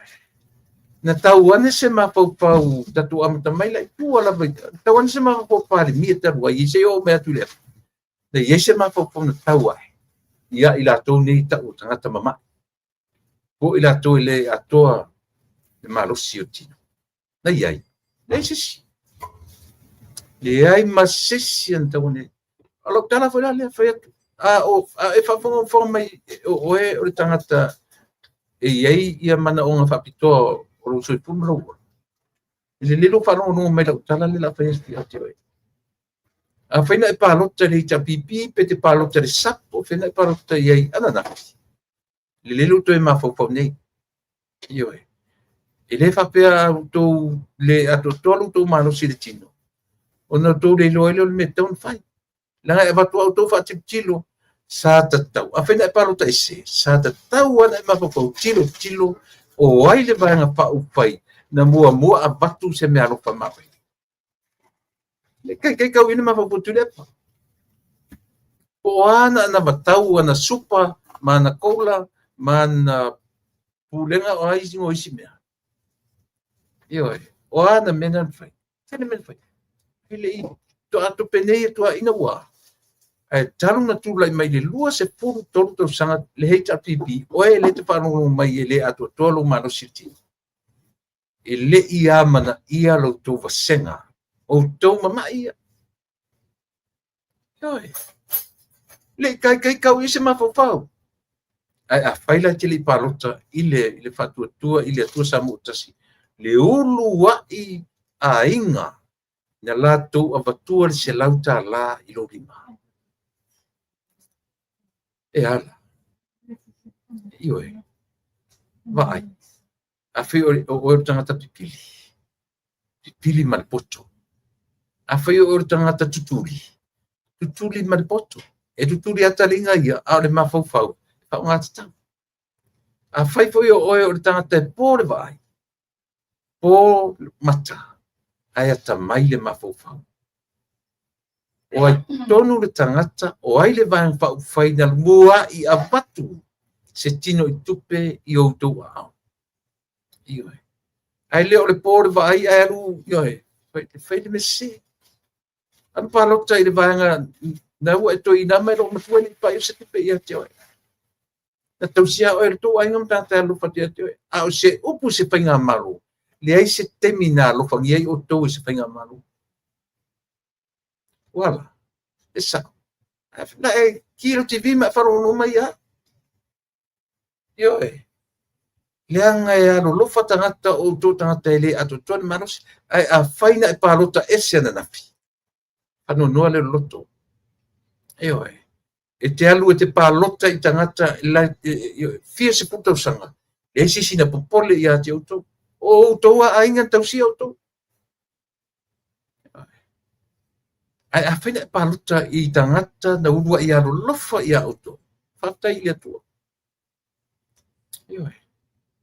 na tau ane se ma fau tatu amata mai lai pu ala vai tau ane se ma fau pari mi taru ai se o me atu le na ye se ma fau na tau ai ia ila to ni tau tangata mama ko ila to le atoa le malosi o tino na iai le sisi le ai masisi antau ne alo tala foi le foi e fa fo mai o le tangata e iai ia mana o nga fapito o so pumro le lelo fa no me la tala le la festi ati oi a fina e palota le pipi pe te palota le sapo fina e palota iai ana le lelo to e mafo nei io e le fa pe to le ato tolu to malo si le tino ona to le lo le meton fai la e va to fa tilo sa tatau a fina e palota ese sa tatau ana e mafo tilo o ai le vai nga pa upai na mua a batu se me alofa mawe le kai kau ina mafaputu le pa o ana na batau ana supa mana kola mana pulenga o ai singo isi mea io o ana menan fai tene men fai ile i to ato penei to ina wa ai talu na tu lai mai le lua se puru tolu sanga le HRPP o e le te panu mai le ato tolu mano siti ele ia mana ia lo tu vasenga o tu mama ia oi le kai kau ise ma fofau ai a faila tili parota ile fatu tua ile tua samu tasi le ulu wa I a inga na la tu avatua se lauta la ilo lima e ala oi vai a fi o tangata pipili malpoto a fi o tangata tutuli malpoto e tutuli atalinga ia a le mafau fa ngata a fai foi o tangata por vai po mata ai ata mai le mafau o ai tonu le tangata o ai le vai fai na mua I avatu se tino I tupe I o tu a io ai leo le por vai ai alu io fai le mesi an palo tai le vai na o to ina me lo mo ni pa se te ia te na tau sia o to ai ngam tata lu fatia te a se upu se penga malu le ai se termina lo fangi ai o to se penga malu wala esa na e kilo TV ma faro no mai ya io le anga e lo fa tangata o to tangata ele ato to manos ai a faina e palota ese na nafi ano no le loto io e te alu e te palota I tangata la fia se puto sanga e sisi na popole ia te auto o to a inga tau si auto ai a faina e palota I tangata na urua ia lo lofa ia auto fata ia tu io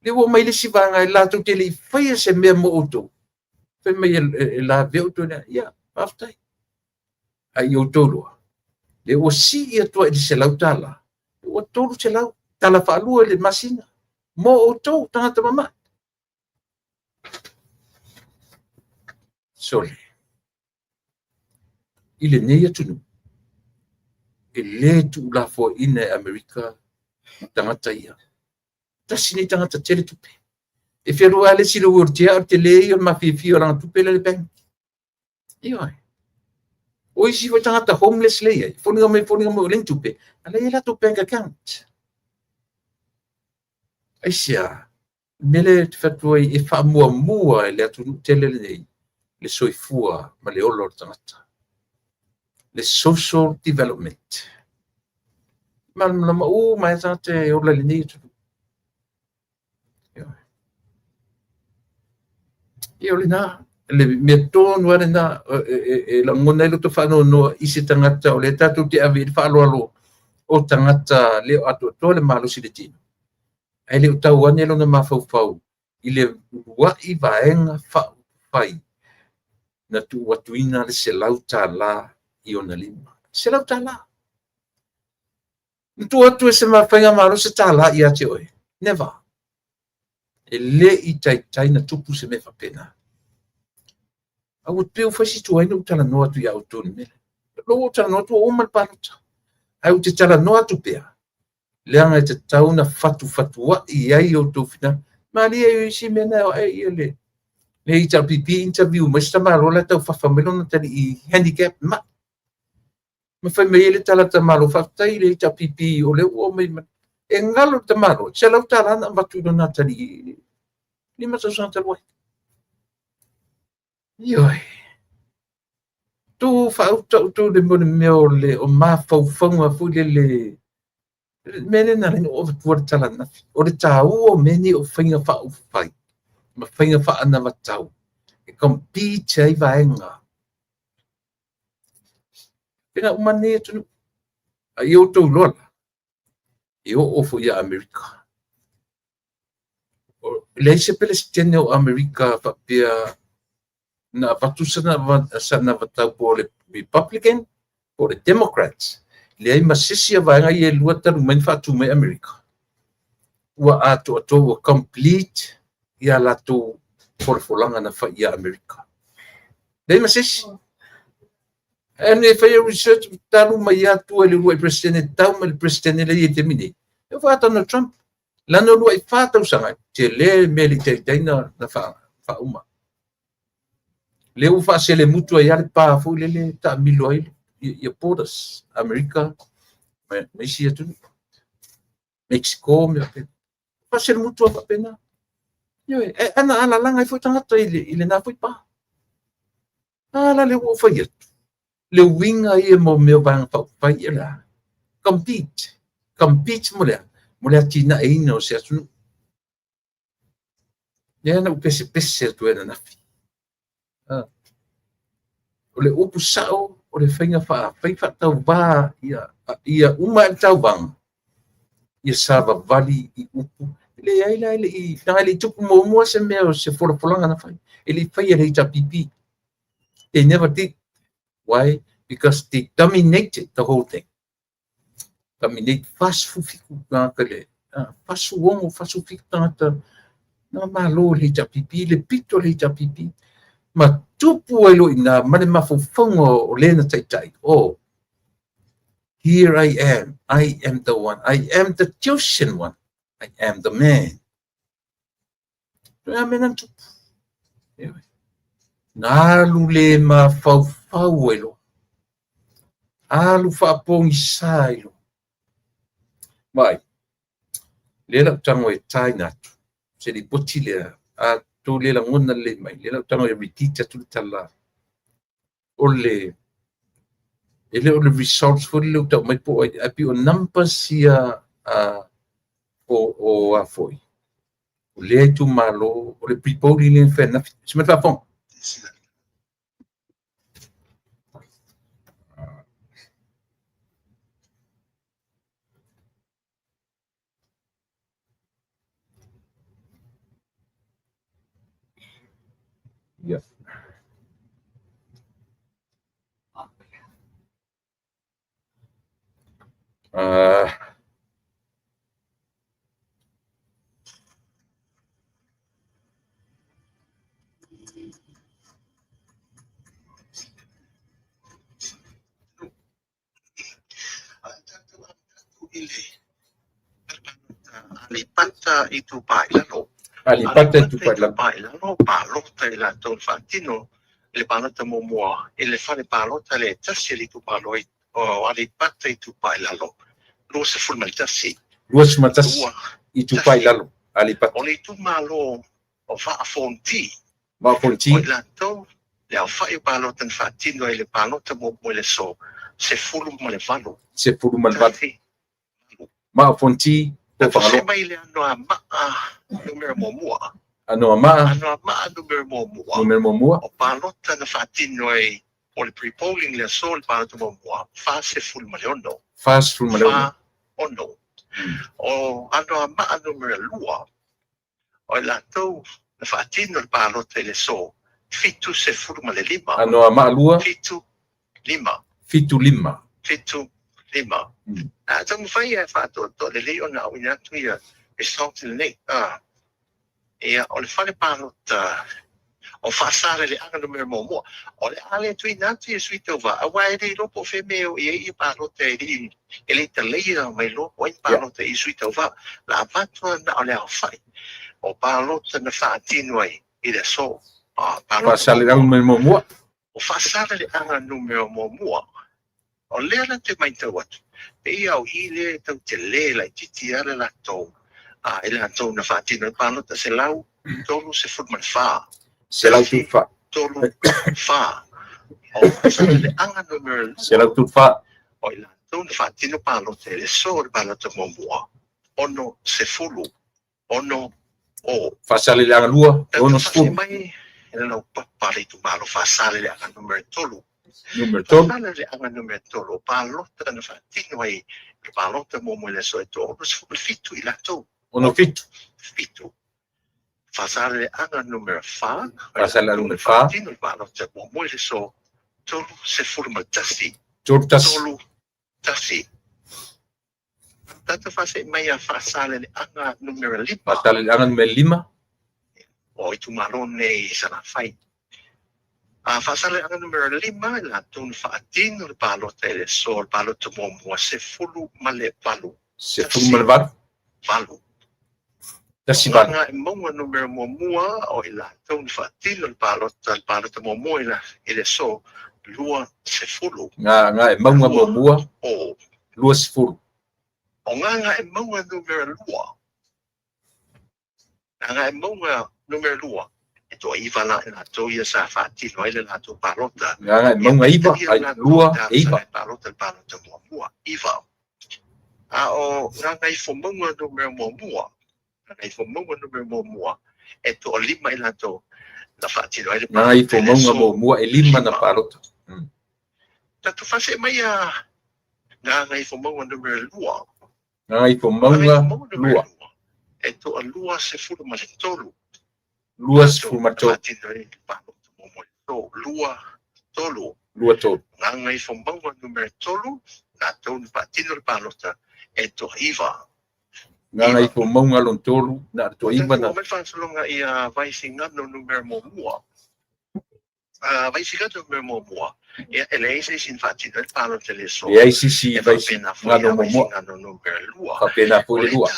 le wo mai le sivanga I la tu te le fai se me mo auto fai mai la ve auto na ia fata ai auto lo le o si ia to I se lautala o tolu se lau tala fa lu le masina mo auto tangata mama sole ile nei atunu ele tu la fo in America tangata ia tasini tangata tele tupe e feru ale si lo urtia te le io ma fi ora tupe le pen io o si foi tangata homeless le foni mo len tupe ala ela tupe account aisia mele te fatua e whamuamua le atu tele nei, le soifua ma le olo tangata. Le social development. Ma mai tangata e ola le nei tu. E ole na, le me tonu ane na, la ngona ilo to whanau no isi tangata o le tatu te avi whaalo alo o tangata leo atu tole malo si le tino. Ai leo tau ane lo na mawhau i le wai vaenga whai na tu watuina le se lau tā la i ona lima. Se lau tā la. Tu atu e se mawhainga malo se tā la i ate oe. Never. E le i tai na tupu se me whapena. Au teo whaisi tu aina utala noa tu iau tōni mele. Lo utala noa tu o man panota. Au te tala noa tu pea. Leanga te tau na fatu wa i ai o tō whina. Mali e isi mena o ai le. Le i tau pipi interview. Ma sta maro la tau whawhamelo na tali i handicap. Ma whai mei le tala ta maro whaftai le i tau pipi o le ua mei. E ngalo ta maro. Se lau tala na watu ino na tali i. Lima tau santa luai. Ioi. Tu whautau tu le mone meo le o mawhauwhaunga fu le mene na ringo o tuar tala nafi. O le tau o meni o whainga whai. Ma whainga wha ana watau. E compete ai vaenga. Pena umane e tunu. A i o tau lola. I o ofo ia Amerika. Le se pele se tene o Amerika whapia na patusana sana vatau po le Republican po le Democrats. Le ai masisi vaenga i e lua taru main whatu mai Amerika. Ua ato wa complete ia lato forfolanga na wha ia Amerika. Le ai masisi. E whai research taru mai atu e le lua i presidente tau ma le presidente le i te mini. E whata na Trump. Lana lua i whātau sanga. Te le mele te teina na wha uma. Le ufa se le mutu ai ale pa fu le ta milo ai ia borders America me sia tu Mexico me fa se le mutu pa pena yo ana langa i fu tanga ile na fu pa ala le ufa ia le winga ia mo me bang pa ia la compete mo le tina e no se tu ya na pese tu era na o le upu sao o le whainga wha tau wā ia uma e tau wang ia sava vali i upu le aila i nanga le tupu mua se mea o se whorapolanga na whai e le whai e reita pipi they never did. Why? Because they dominated the whole thing. Dominate fast fufiku ngakale fasu wongo fasu fiktata na malo le pipi le pito le pipi ma tupu ai lo ina mane mafufongo o lena taitai. Oh, here I am the one, I am the chosen one, I am the man. Menan tupu. Nalu le mafau ai lo. Alu whaapongi sa ai lo. Mai, le la tango e tai natu, se li poti le a to le la ngona le mai, le la tango e ritita tu tala. Ole results for le tau mai po ai pi o numbers ia o a foi. O le tu malo, o le pripoli le fe na se me fa fon. Yeah. Alipata itu bailano. Alipata itu bailano palota la ton fatino le panata momoa e le fare palota le tassi li tu paloi o alipata itu bailano. Lo se forma tassi. Luas matas itu bailano. Alipat. O le tu malo o whaafonti. Mafonti. O la tau, le au whai palota na whaatino e le palota mo le so, se fulu ma le valo. Se furu malvat. Tasi. Mafonti. Na Ko to se whangalo. mai le anoa maa numero mo mua. Ano ama. Anoa maa numero mo mua. Numero momua. O palota na whaatino e o le pre-polling le so le palota mo mua. Wha se fulu ma le ono. Fast furu maleo. Wha ono. O anoa maa numero lua. O la tau na whaatino le palota le so. Fitu se fulu ma le lima. Ano ama lua. Fitu lima. Fitu lima. Fitu lima. Tamu whai e whātua to le leo na au ina tu ia e sauti le nei. Ia o le whare pānota o whaasare le anga numero mo mua. O le ale tu ina tu ia sui tau wā. A wai rei lopo whemeo ia i pānota e ri e le ta leia mai lopo i pānota i sui tau wā. La avatua na o le au whai. O pānota na whaatino ai i le so. Pasale ang numero momua. O whaasare le anga numero mo mua. O lea na te mai tau atu. Pe ia au i le tau te le lai titi ala la tau. E la tau na whaatino i pānota se lau. Tolu se futman wha. Se lau tu fa. Tolu wha. O whaasare le anga numero Se lau tu fa. o i la tau na whaatino pānota e le so le pānota mo mua. Ono se fulu. Ono o. Pasale ang lua. Ono Tatu furu. mai. E la papare tu malo whaasare le anga numero tolu. Numero tolu. Pasale le anga numero tolu. Pālota na whaatino ai. Le pālota mo mo le so e tō. Ono se fulu fitu i la tau. Ono fitu. Fitu. Pasale le anga numero fa. Pasale ang numero fa. Tino i pālota mo mo le so. Tolu se fulu ma tasi. Jortas. Tolu tasi. Tata fase mai a pasale le anga numero lima. Pasale ang numero lima. O i tu malone i sana fai. Pasale anga numero lima la tun faatino le palota e le so le palota mo mua se fulu ma le valu. Se furu malvat. Valu. Tasi ban. Nga e monga numero mo mua o i la tun faatino le palota mo mua i le so lua se fulu. Nga e maunga momua. O Lua se furu. o nga e monga numero lua. Nga e monga numero lua. E to iwa la e la to ia sa faatino ai le la to palota. Nga e maunga iwa. Ai lua e iwa. Palota mo mua. Iwa. O nga i fomonga numero mo mua. Nga i fomonga numero mo mua. E to o lima i la to na faatino ai le Nga i fomonga momua e lima na palota. Tatu fase mai a nga i fomonga numero lua. Nga i fomonga lua. E to a lua se fulu ma le tolu. Lua se furu mato. Faatino ai le palota mo mua. To lua tolu. Lua tolu. Nga i fomonga numero tolu. Na tonu faatino le palota. E to iwa. Nga i fomonga lon tolu. Na to iwa na. Mai whansalonga i a vaisingano numero mo mua. Vaisingano numero mo mua. E le eise sin faatino le palota le so. E ai sisi vai si. Nga no momua. Vaisingano numero lua. Ka pena po le lua.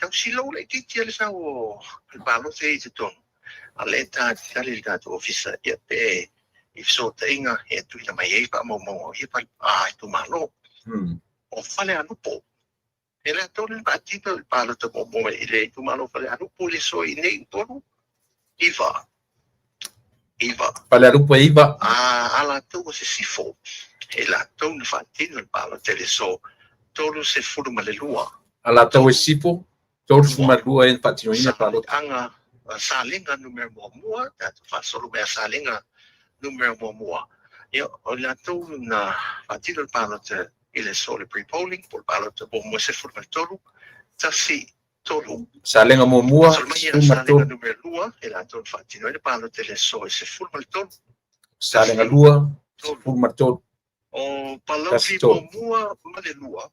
Tau silo le titi ale sa o le palota e te tonu. A le ta tali le tatu ofisa ia pe i so te inga e tuina mai e pa mo i pa a tu malo. O fale anupo. E le atole le patita le palota mo i le tu malo fale anupo le so i nei tonu. Iva. Pale rupa iwa. Ala tau se sifo. E la tau na fatino le palota le so. Tolu se furu ma le lua. Ala tau e sipo. Tolu furu ma lua e patino ina palota. Anga salinga numero mo mua. Tatu fasolo mea salinga numero mo mua. O la tau na fatino le palota il so le pre-polling por palota mo mua se furu ma le tolu. Tasi tolu. Salenga momua. Solmaya salinga numero lua. E la tau fatino le palota le so se furu ma le tolu. Salenga lua. Furu ma tolu. O palauri mo mua ma le lua.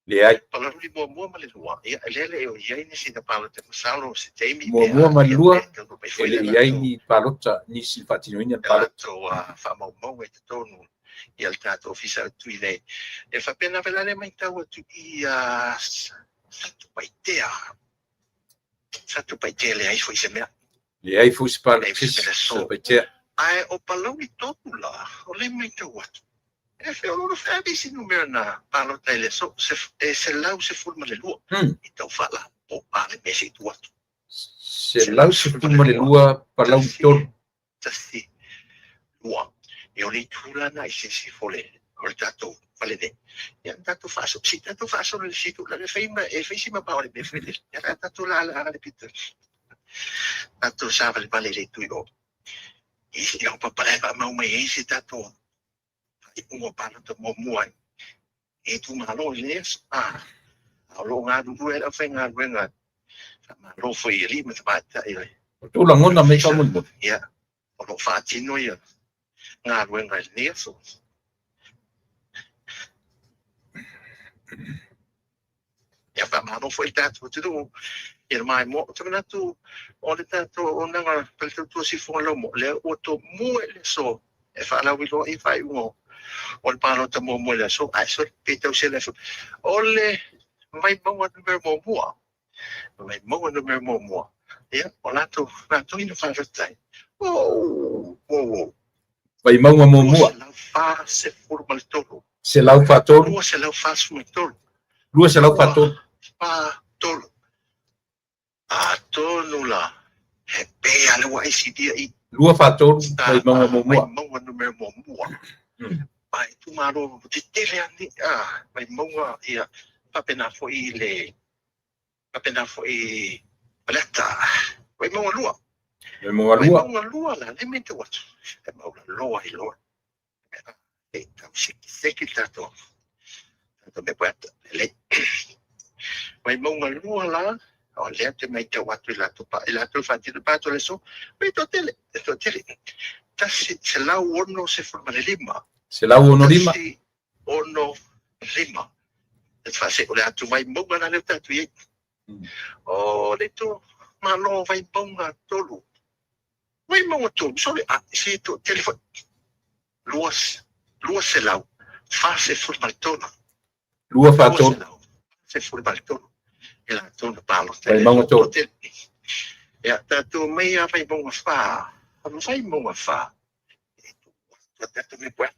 Le ai. Palauri mo mua ma le lua. Ia lele o iai ni sina palota masalo se teimi. Momua ma lua. Ele iai ni palota ni si patino ina palota. To whamau e te tonu i al tato ofisa tui nei. E whapena velare mai tau atu i satu paitea. Satu paitea le ai foi se mea. Le ai fu si palota. Ai o palauri totu la. O le mai tau atu. E fe o loro whabi si numero na palota ele so. Se lau se fulma le lua. I tau whala. o ale mesi tua Se lau se tuma le lua palau tolu. tasi lua e o le tula na i se fole o le tatou fale ne ia tatou faso si tatou faso le situ la le feima e feisima pa o le befele ia tatou la le pita tatou sa le pale le tuio e si o papale pa mau mai e si tatou i ungo palo te mo muai e tu malo le a lo nga du e la fenga wenga ma lo foi ri me ta e Tu langona me ka mun. ia o lo fa tino ia nga wenga le so ia pa ma lo foi tatou tu e mai mo tu na tu o le tatou o nga pel tu si fo lo mo le o to mo le so e fa la wi lo i fai uo o le palo te mo le so ai so pe tau se le so o le mai mo o numero mo mo mai mo o numero mo mo ia o la tu ina fa tai o Vai mau mo mua. la fa se forma tolo Se lau fa tolu. lua se la fa su tolo Lua se lau fa tolu. pa tolo a tolo la he pe ale wa isi dia i Lua fa tolu. Vai mau mo mua. mai mo numero mo mo ai tu maro te tele ani mai mo ia pa pena foi le paleta vai mo lua Vai mau lua. Mai mau lua la, le mente watu. E mau la loa i loa. E tau seki tato. Tato me pueta. Le. Mai mau lua la, o lea te mai te watu i lato pa. I lato fati le pato le so. Mai to tele. To tele. Tasi se lau ono se forma le lima. Se lau ono lima. Tasi ono lima. E fase o le atu mai mau na le tatu i. O le to malo vai bonga tolu. Mai mau tu, sorry, si tu telefone. Luas se lau. Fase forma tono. Lua fa tolu. Se forma tono. E la tono palo. Vai mau tolu. E tu mai vai bonga fa. Não vai bonga fa. Tu me puet.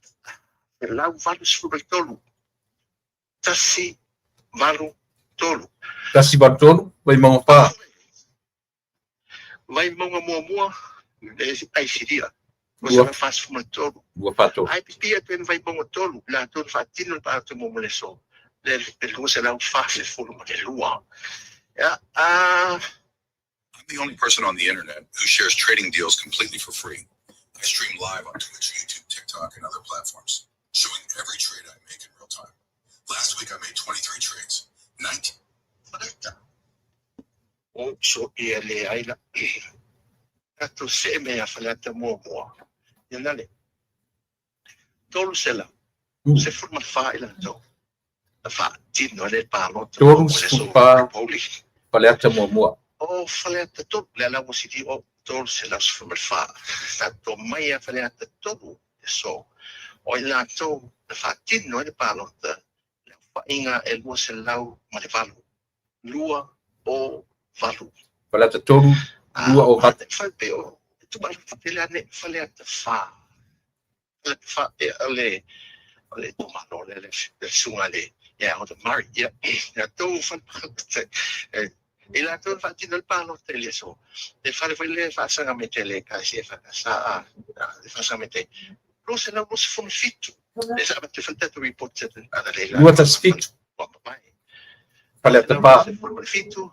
E lau valu forma tolo. Tasi valu tolo. Tasi va tolu. Vai mau fa. Vai bonga mua. Ai sidia. Lua. Você faz forma tolo. Lua fa tolu. Ai pia tu vai bonga tolo. La tu fatino para tu mo le so. Le lua se lau fase forma de lua. I'm the only person on the internet who shares trading deals completely for free. I stream live on Twitch, YouTube, TikTok, and other platforms, showing every trade I make in real time. Last week I made 23 trades, 19. O so ia le aila. Tato se mea falata mua. Ia le. Tolu se lau. Se forma fa ila to. Fa tino le palo. Tolu se fa. Paleta mo mua. O falata to le la musiti o tolu se lau se forma fa. Tato mai a falata tolu. So o ila to fa tino le palo. Le fa inga e lua se lau ma le valu. Lua o valu. Paleta tolu. Lua o valu. Fa pe o. Tu ba fa le ane falata fa. Fa le tu malo le sunga le ya o de mari ya tu fa e la tu fa tino il palo te le so le fa le fa sanga metele ka si fa sa le fa sanga mete lo se no si fun fitu le sa te fa te report ada le Lua tas fitu. Paleta pa. Fitu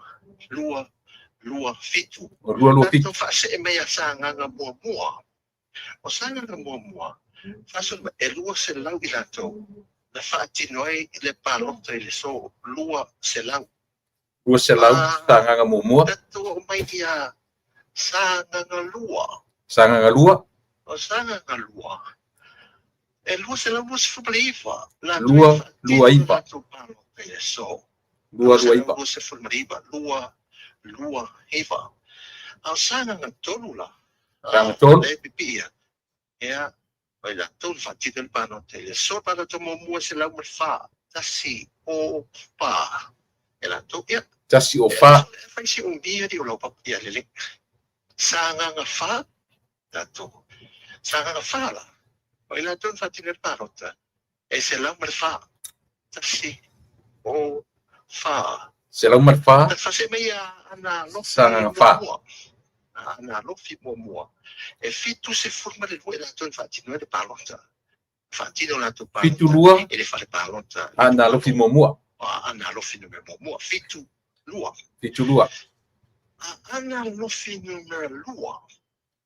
lua fitu Lua fitu. fa se me ya sanga mua o sanga mua faso e lua se lau i lato na faatino ai i le palota i le so lua se lau Lua se lau. Sanga mo mua. tato o mai ia sanga lua Sanga lua. o sanga lua e lua se lau se fumaliva Lua ipa. palota i le so Lua ipa. lua se fumaliva lua ipa au sanga tolula Sanga tolu. e pipia ia Vai la tol fatti del pano te so para to mo mo se la fa tasi o pa e la to ia Tasi o fa. fai si un dia di lo pa ia le sanga nga fa la to sanga nga fa la vai la tol fatti del pano te e se la fa tasi o fa Se lau malfa, Fase mai ana lofi Sa fa. mua. Ana lofi mua. E fitu se forma le lua lato fatino le palota. Fatino lato palota. fitu lua, E le fare palota. ana lofi momua, Ana lofi numero mua. Fitu lua. fitu lua. Ana lofi numero lua.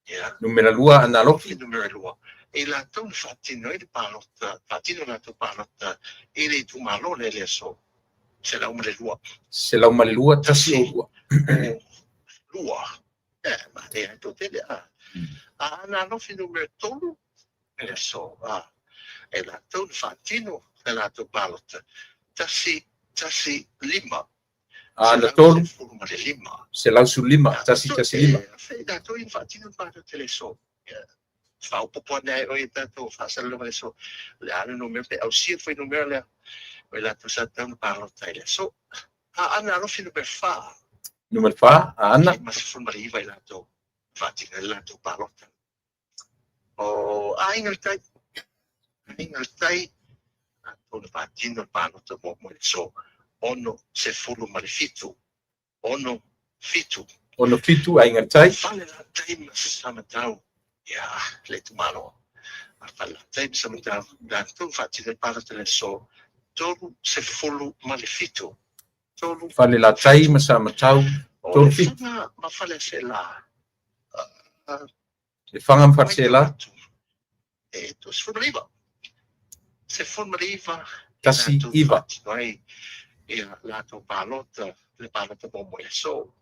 Yeah. Numera lua, ana lofi. Numero lua. E lato fatino le palota. Fatino lato palota. E le tu malone le so. Se la umre lua. Se lau male lua, tasi o lua. Lua. Ma e to tele ana lofi numero tolu. E so e la ton fatino e la to palota. Tasi lima. Ana tolu, Forma de lima. se lau su lima, tasi lima. Fe da to fatino pato tele so. Fa un po' ne o tanto fa salo le so. Le ana numero pe au si foi numero le. E la to sa ton palota ele so. Ana lofi numero fa. Numero fa, ana. Ma si forma de iva e la to fatino e la to palota. O in realtà on fatino palota mo so. Ono se fulu malefitu. Ono fitu. Ono fitu, a ingatai. Fale la time sama tau. Ya, le tu malo. Fale la time sama tau. Dan tu fatino palota le so. Tolu se fulu malefitu. Tolu. Fale la tai, masama tau, tolu fitu. Ma fale se la. E whangam whatsela, E tu se forma iva. Se forma iva. tasi iva. Noi la to palota, le palota bomo e so.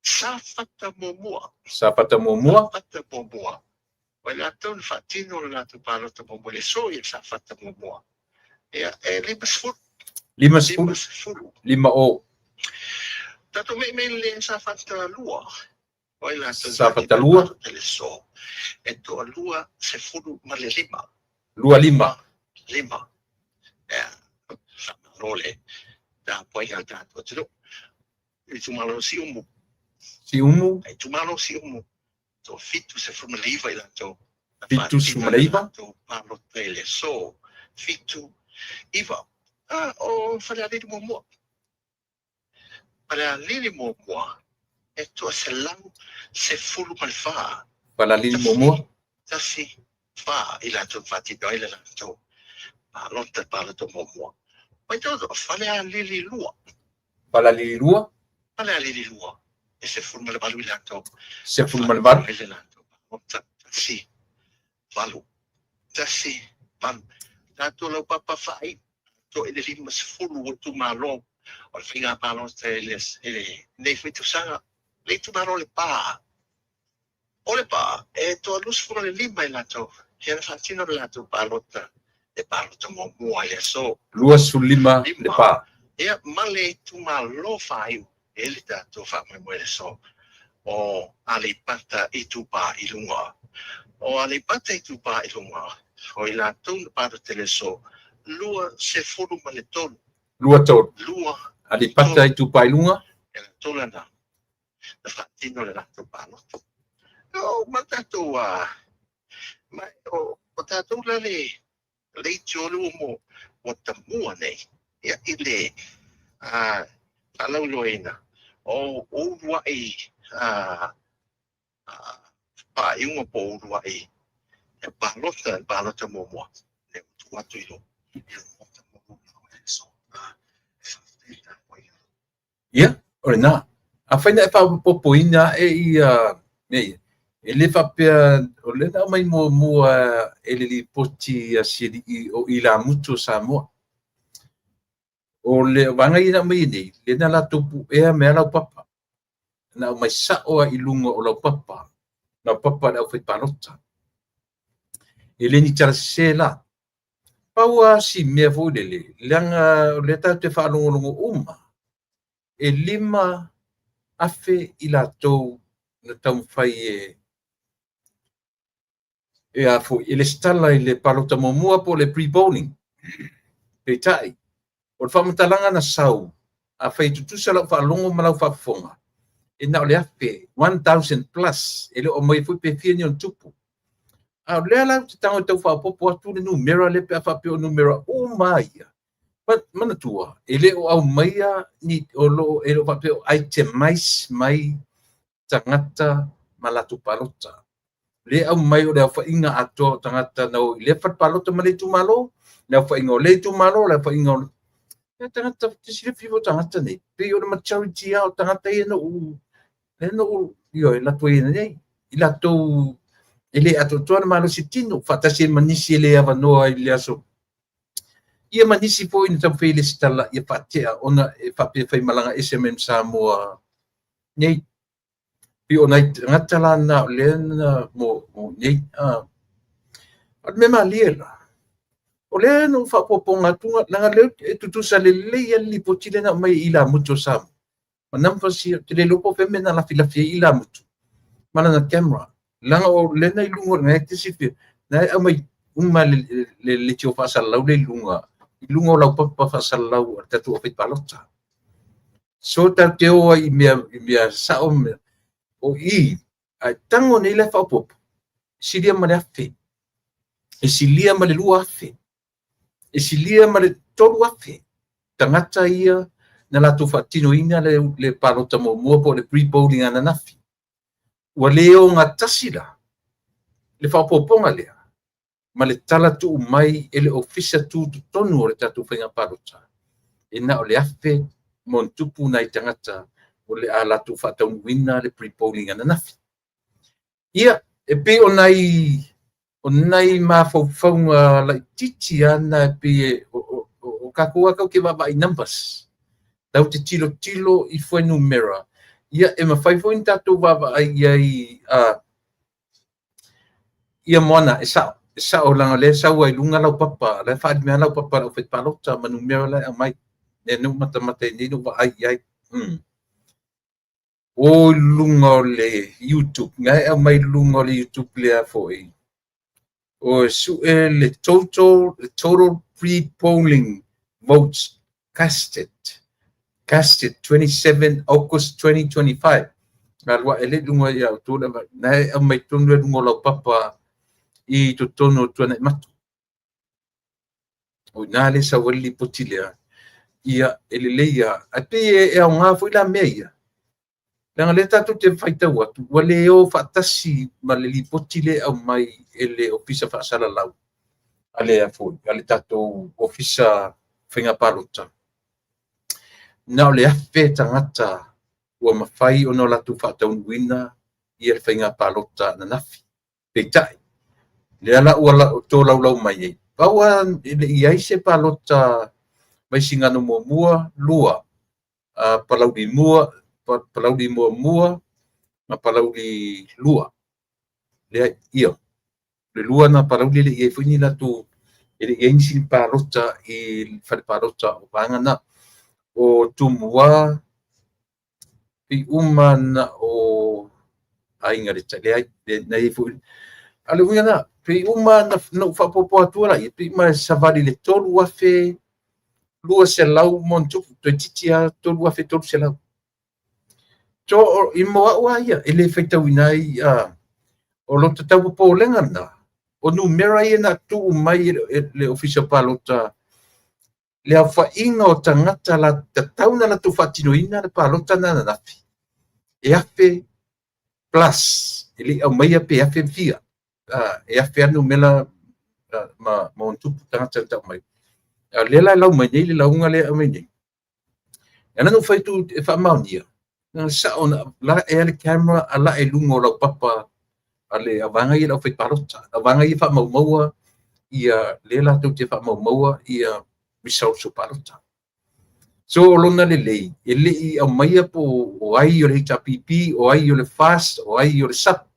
Sa fatta momua. Sa pata momua, Fatta momua. O la to fatino la to palota bomo e so e sa fatta momua. E lima lima sepuluh, sfulu. lima o. Tato me le sa fatta lua. O la to Sa fatta lua. le so. E to lua se fulu ma le lima. Lua lima, Lima. Sama role. Da poi al dato. E tu malo si umu. si umu, E tu malo si umu. To fitu se forma liva il to. fitu sumaleiva, Parlo tele so. Fitu iva. O fare lì mo. Fare lì mo. E tu se lang se fulu mal fa. pala lili momua, Tasi fa il to fatti do il to. Parlo to mo. Poi todo fare lì lua. pala lili lua, Fare lì lua. E se forma le valu il to. se fulmalvar, Sì, valu. Sì, valu. Tanto lo papa fai, to e lì mas fulu tu malo. O finga palo teles e nei fitu sanga, le tu malo le pa. O le pa, e to lus fulu le lima il lato. E la facino il lato palota. E palota mo muoia so. lua su lima, le pa. E ma le tu malo fai. E li dato fa me muore so. O alipata itupa ilunga. O alipata itupa ilunga. O ilatun para teleso. Lua se furu maletol. Lua tau, Lua adipata itu pailunga, e la tolana. La fatino le lato palo. O matato ma o tato la le cholu mo o tamua nei. Ya ile alau loena. O uruai pa iunga po uruai e palota momoa ne utuatu ilo ia, ore nā. A whaina e whapopoina e e le whapea, o le nā mai mua e le li poti a siri o i la mutu sa mua. O le wanga i na mai nei, le nā la tupu ea mea lau papa. Na mai sao a ilunga o lau papa. Lau papa lau whai parota. E le ni tara se la. Paua si mea fo le leanga le tau te whanongonongo uma. E lima afe i la tau na tau whai e a fo i le stala i le parota momua po le pre-bowling. Pe tai. O le whamatalanga na sau. A whai tutusa lau whalongo ma lau whafonga. E na o le afe 1,000 plus. E le o mai fui pe whiani on tupu. A lea lau te tango tau whapopo atu le numera le pe a whapeo numera o maia. mana tua ele o au maia ni o lo ele o papel itemais mai tangata malatu palota le au mai o le fa inga ato tangata no le fa palota male tu malo le fa inga le tu malo le fa inga le tangata tisile fivo tangata nei pe o ma charity o tangata e no io la tua nei ila to ele ato to malo sitino fatasi manisi ele avanoa ile aso ia manisi po in tam fele stala ia patia ona e pape fai malanga SMM Samoa nei pi ona ngatala na lena mo nei at me maliela o le no fa poponga tunga langa le tutu sale le ia li potile na mai ila mucho sam manam fa si te le lopo pe mena la fila fi ila mucho mana na camera langa o le na lungo na te si na mai le tio fa sala le lungo lau papa fa salau tatu o fit palota so ta te o I mea sa o I ai tango nei le fa pop silia ma le afe e silia ma le lua afe e silia ma le tolu afe tangata ia na la tu fatino ina le palota mo po le pre-bowling ana nafi wa leo ngatasila le fa poponga lea ma le tala tu mai ele ofisa tu tonu o le tatu whainga palota. E na o le afe mon tupu nai tangata o le ala tu whatau wina le pre-polling ana nafi. Ia, e pe o nai ma whauwhaunga lai titi ana e pe o kakua kau ke wawa I numbers. Tau te tilo I fwe numera. Ia, e ma whaifoin tatu wawa ia moana e sao. Sa o langa le sa wai lunga lau papa le fa me lau papa o fet palota manu me la mai e no mata ni no ai o lunga le YouTube ngai mai lunga le YouTube le foi o su le total pre-polling votes casted 27 August 2025 galwa ele lunga ya to na mai tonu lunga lau papa I tono tuana matu. O nale sa wali potilea. Ia eleleia. Ape e au ngā fui la mea. Langa le tatu te whaita watu. Wale o whatasi ma le li potile au mai ele ofisa whaasala lau. Ale a fui. Ale tatu ofisa whinga palota. Nau le afe tangata ua mawhai o no latu whaataunuina I le whinga palota na nafi. Peitai. Le ala ua tō lau mai e. Paua I se palota mai singano mua lua. Palauri mua, ma palauri lua. Le ia. Le lua na palauri le ia fwini la tu. Ele insi palota I whare palota o pangana. O tumua I umana o ainga le tale. Le ia fwini. Ale uia na. Pe uma no whapopo atua la, pe ma savali le tolu afe, lua se lau montu, to titia tolu afe tolu se lau. So, I moa ua ia, ele whaitau inai, o lo te tau po lenga na, o numera ia na tu mai le official palota, le au whainga o tangata la, te tauna la tu whatino ina le palota na nafi. E afe plus, ele au mai ape afe via. E afe anu mela ma ontupu tangata tau mai. Lela lau mai nei, le launga le mai nei. Ana no whaitu e whamaunia. Sa ona, la e ale camera, ala e lungo lau papa, ale avanga I lau whaipalota. Avanga I whamaumaua, ia lela tau te whamaumaua, ia misausu palota. So lona le lei, e lei au maia po o ai o le HRPP, o ai o le FAST, o ai o le SAP.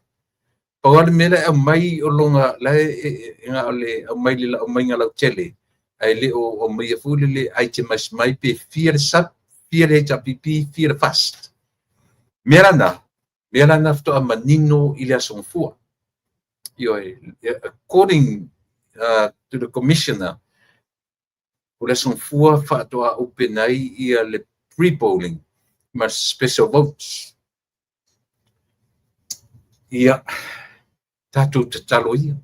Pawale mele au mai o longa la nga ole au mai le au mai nga lau tele ai le o mai fu le ai te mai pe fear sap fear HPP fear fast merana fto a manino ile asonfua yo according to the commissioner o le asonfua fa to a open ai ia le pre-polling mas special votes ia tatu talo ia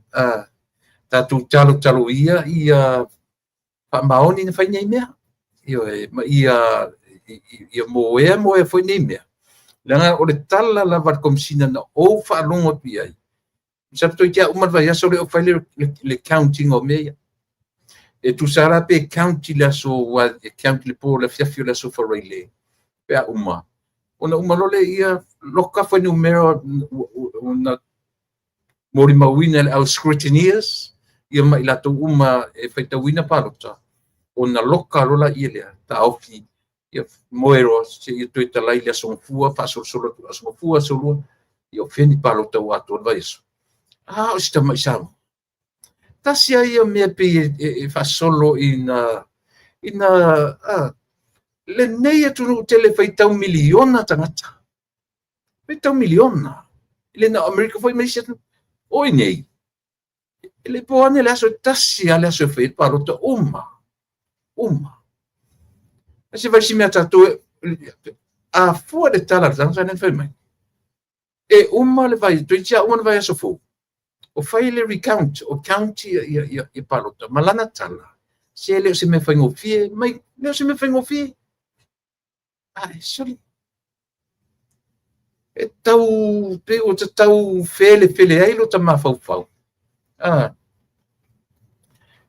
tatu talo ia ia pa maoni na fai nei mea ma ia moe foi nei mea. Langa o le tala lava komsina na o whaalonga pi ai. Sa toi kia umat vai aso le o whaile le counting o mea. E tu sara pe county la so wa county le po la fiafio la so whareile. Pea uma. Ona uma lole ia loka foi numero una mori mawina le au scrutineers. Ia mai lato uma e whaitawina palota. Ona loka rola ia lea. Ta auki. Ia moero se ia toi talai le asongfua, whaasolo asongfua solua. Ia whini palota o ato vai eso. O sita mai sao. Tasia ia mea pe e whaasolo ina le nei atu tele whaitau miliona tangata. Whaitau miliona. Ile na Amerika foi mai siatu. Oi nei. Ile poane le aso tasia le aso whait palota uma. Se vai se mea tatu a fua de tala tanga nem foi mai. E uma le vai, tu ia uma vai aso fu. O fai le recount, o county ia palota, malana tala. Se ele se me fai ngofie, mai leo se me fai ngofie. Sorry. E tau, pe o te tau fele ai lo ta mafau.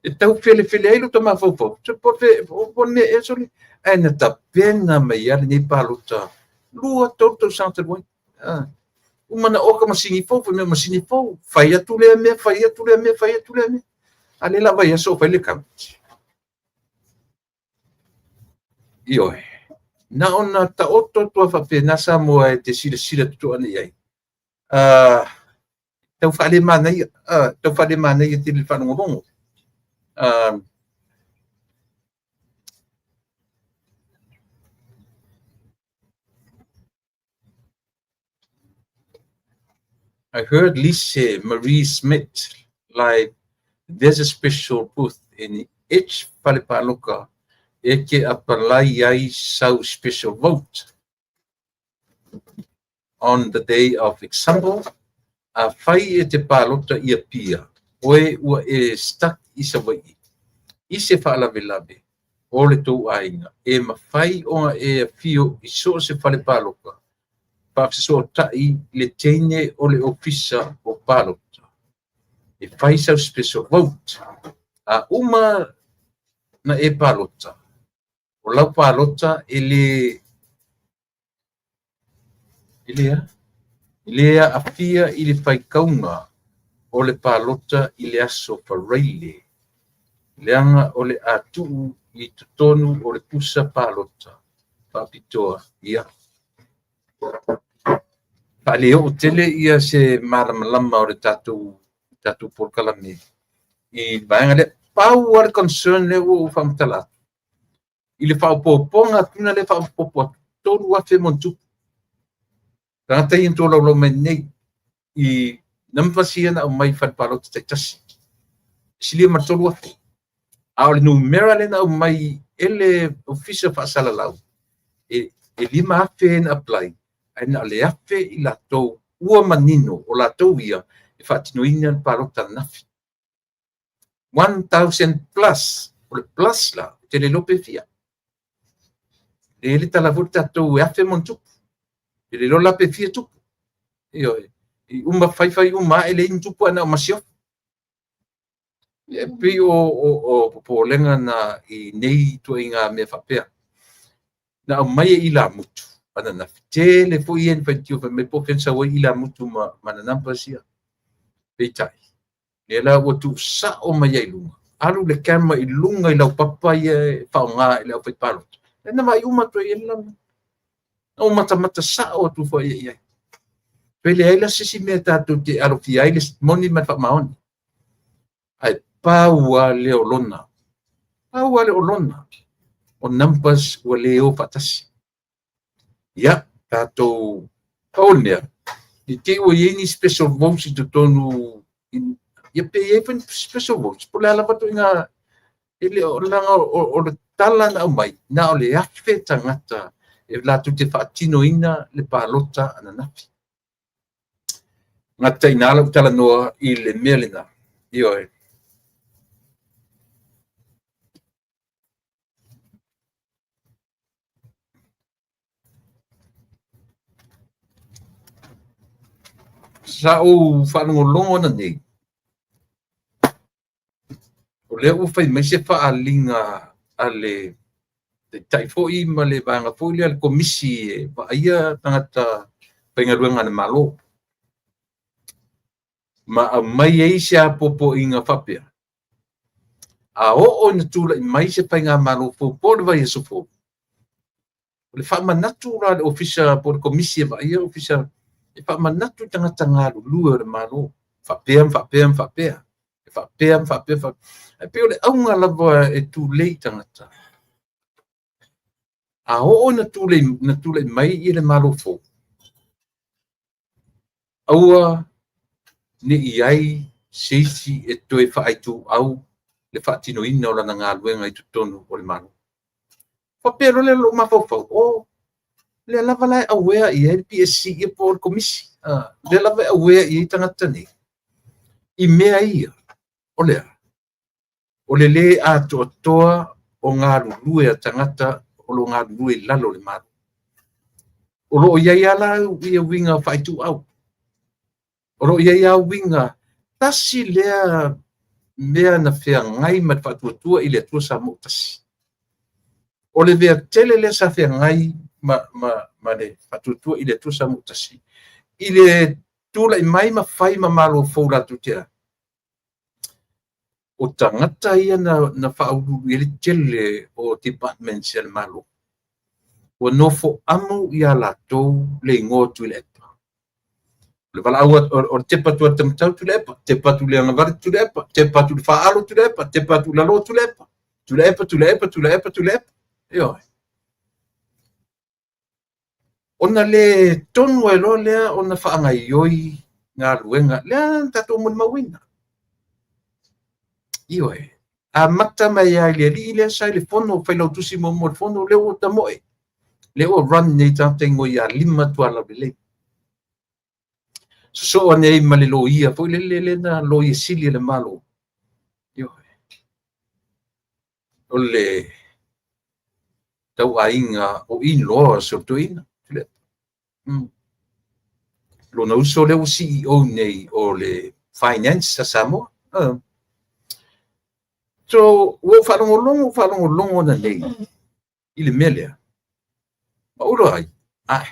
E tau fele ai lo ta mafau. Se pone e sorry. Aina ta pena mai ale ni palota. Lua toto santa boi. Umana oka masini fo, me masini fo. Fai atu le me. Ale la vai aso fai le count. Ioe. Na ona ta oto tua fa pena sa mo e te sila tu ana ai. Tau fa le mana ia te le fa ngobongo. I heard Lise Marie Smith like there's a special booth in each Palipaloka eke apalai ai sau special vote on the day of example a fai e te palota ia pia oe ua e stak isa wai ise faalavelave o le tou ainga e mawhai o e fio i so se Palipaloka so tai le teine o le ofisa o palota. E fai sau special vote. A uma na e palota. O lau palota ele a fia i le fai kaunga o le palota i le aso whareile. Leanga o le atu i tutonu o le pusa palota. Papitoa ia. Pale o tele ia se malamalama o le tatu porkalame. I vaenga le pau al concern le o whamtala. I le whaupoponga tuna le whaupopo tonu a whe montu. Rangata i ento lau menei i nampasi ana o mai whanpalota te tasi. Silia martolu a whe. A o le numera le na o mai ele ofisa whaasala lau. E lima a whe na apply. Aina le afe i latou ua manino o latou ia e whaatinoina le palota nafi. 1,000 plus, o le plus la, te le lope fia. Le talavut tatou e afe mon tupu. Te le lo lape fia tupu. I uma whaiwhai uma e le in tupu ana o masio. E pi o popolenga na i nei tua inga me whapea. Na o mai e ila mutu. Ana na tele fo ien fa tio fa me po pensa o ila mutu mana nampa sia peitai le la o tu sa o mai lunga alu le kama i lunga i lau papa ia fa nga i lau palo e na mai uma to ia o mata sa o tu fo ia pele ai la sisi me tatu te alo fi ai le moni ma fa maoni ai paua le olona o nampas o le o fatasi ya tato olnea i te o ieni special votes i tonu ia pe even special votes po le ala pato inga ele o langa o le tala na mai na o le afe tangata e la tu te fatino ina le palota ana nafi ngata ina la tala noa i le melina io e. sa o whanongolongo na nei. O lea ua whai mai se whaalinga ale te taifo I ma le vanga fōi le komisi e whaia tangata pengaruanga na malo. Ma mai ei se a popo inga whapea. A o na tūla I mai se whainga malo fō pōre vai e sofo. Le whamanatu la le ofisa po le komisi e whaia ofisa e whamanatu tangata ngāru lua le malo. Whapea. E peo le aunga lava e tūlei tangata. A o na tūlei mai I le malo fō. Aua ne iai seisi e toe whaaitu au le whaatino ina o lana ngā luenga I tutonu o le malo. Whapero le lo mawhawhau o le lava lai awea I e PSC I po le komisi. Le lava awea I tangata nei. I mea ia o lea. O le a toa o ngā lulue a tangata o lo ngā lulue lalo le malo. O lo iai ala ia winga whaaitu au. O lo iai au winga tasi lea mea na whea ngai mat whaatuatua I le atua sa mo tasi. O le vea tele le sa whea ngai ma le whaatuatua I le atua sa mo tasi. I le tūla I mai ma whai ma malo fōra tutea. O tangata ia na whauru I le tele o department se le malo. O nofo amu I a latou le ingotu I le epa. Le wala aua o te patu a tamtau tu le epa, te patu le angawari tu le epa, te patu le whaalo tu le epa, te patu lalo tu le epa. Tu le epa. Io. Ona le tonu e lo lea ona whaangai ioi ngā ruenga. Lea tato mun mawina. Io e. A mata mai ai le li le sai le fono whailau tusi mo le fono leo o tamoe. Leo run nei tantengo I a 5 tuala bele. So nei ma le lo ia foi le na lo ia sili le malo. Io e. O le tau ainga o in loa so tuina. Lo na uso le CEO nei o le finance sa Samoa. So, wo whalongolongo na nei. I le melea. Ma uro ai. Ai.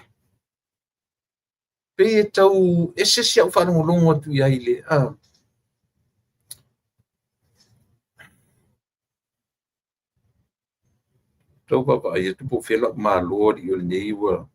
Pe e tau ese si au whalongolongo atu I ai le. Tau papa ai atu po whela ma lord I o le nei wa.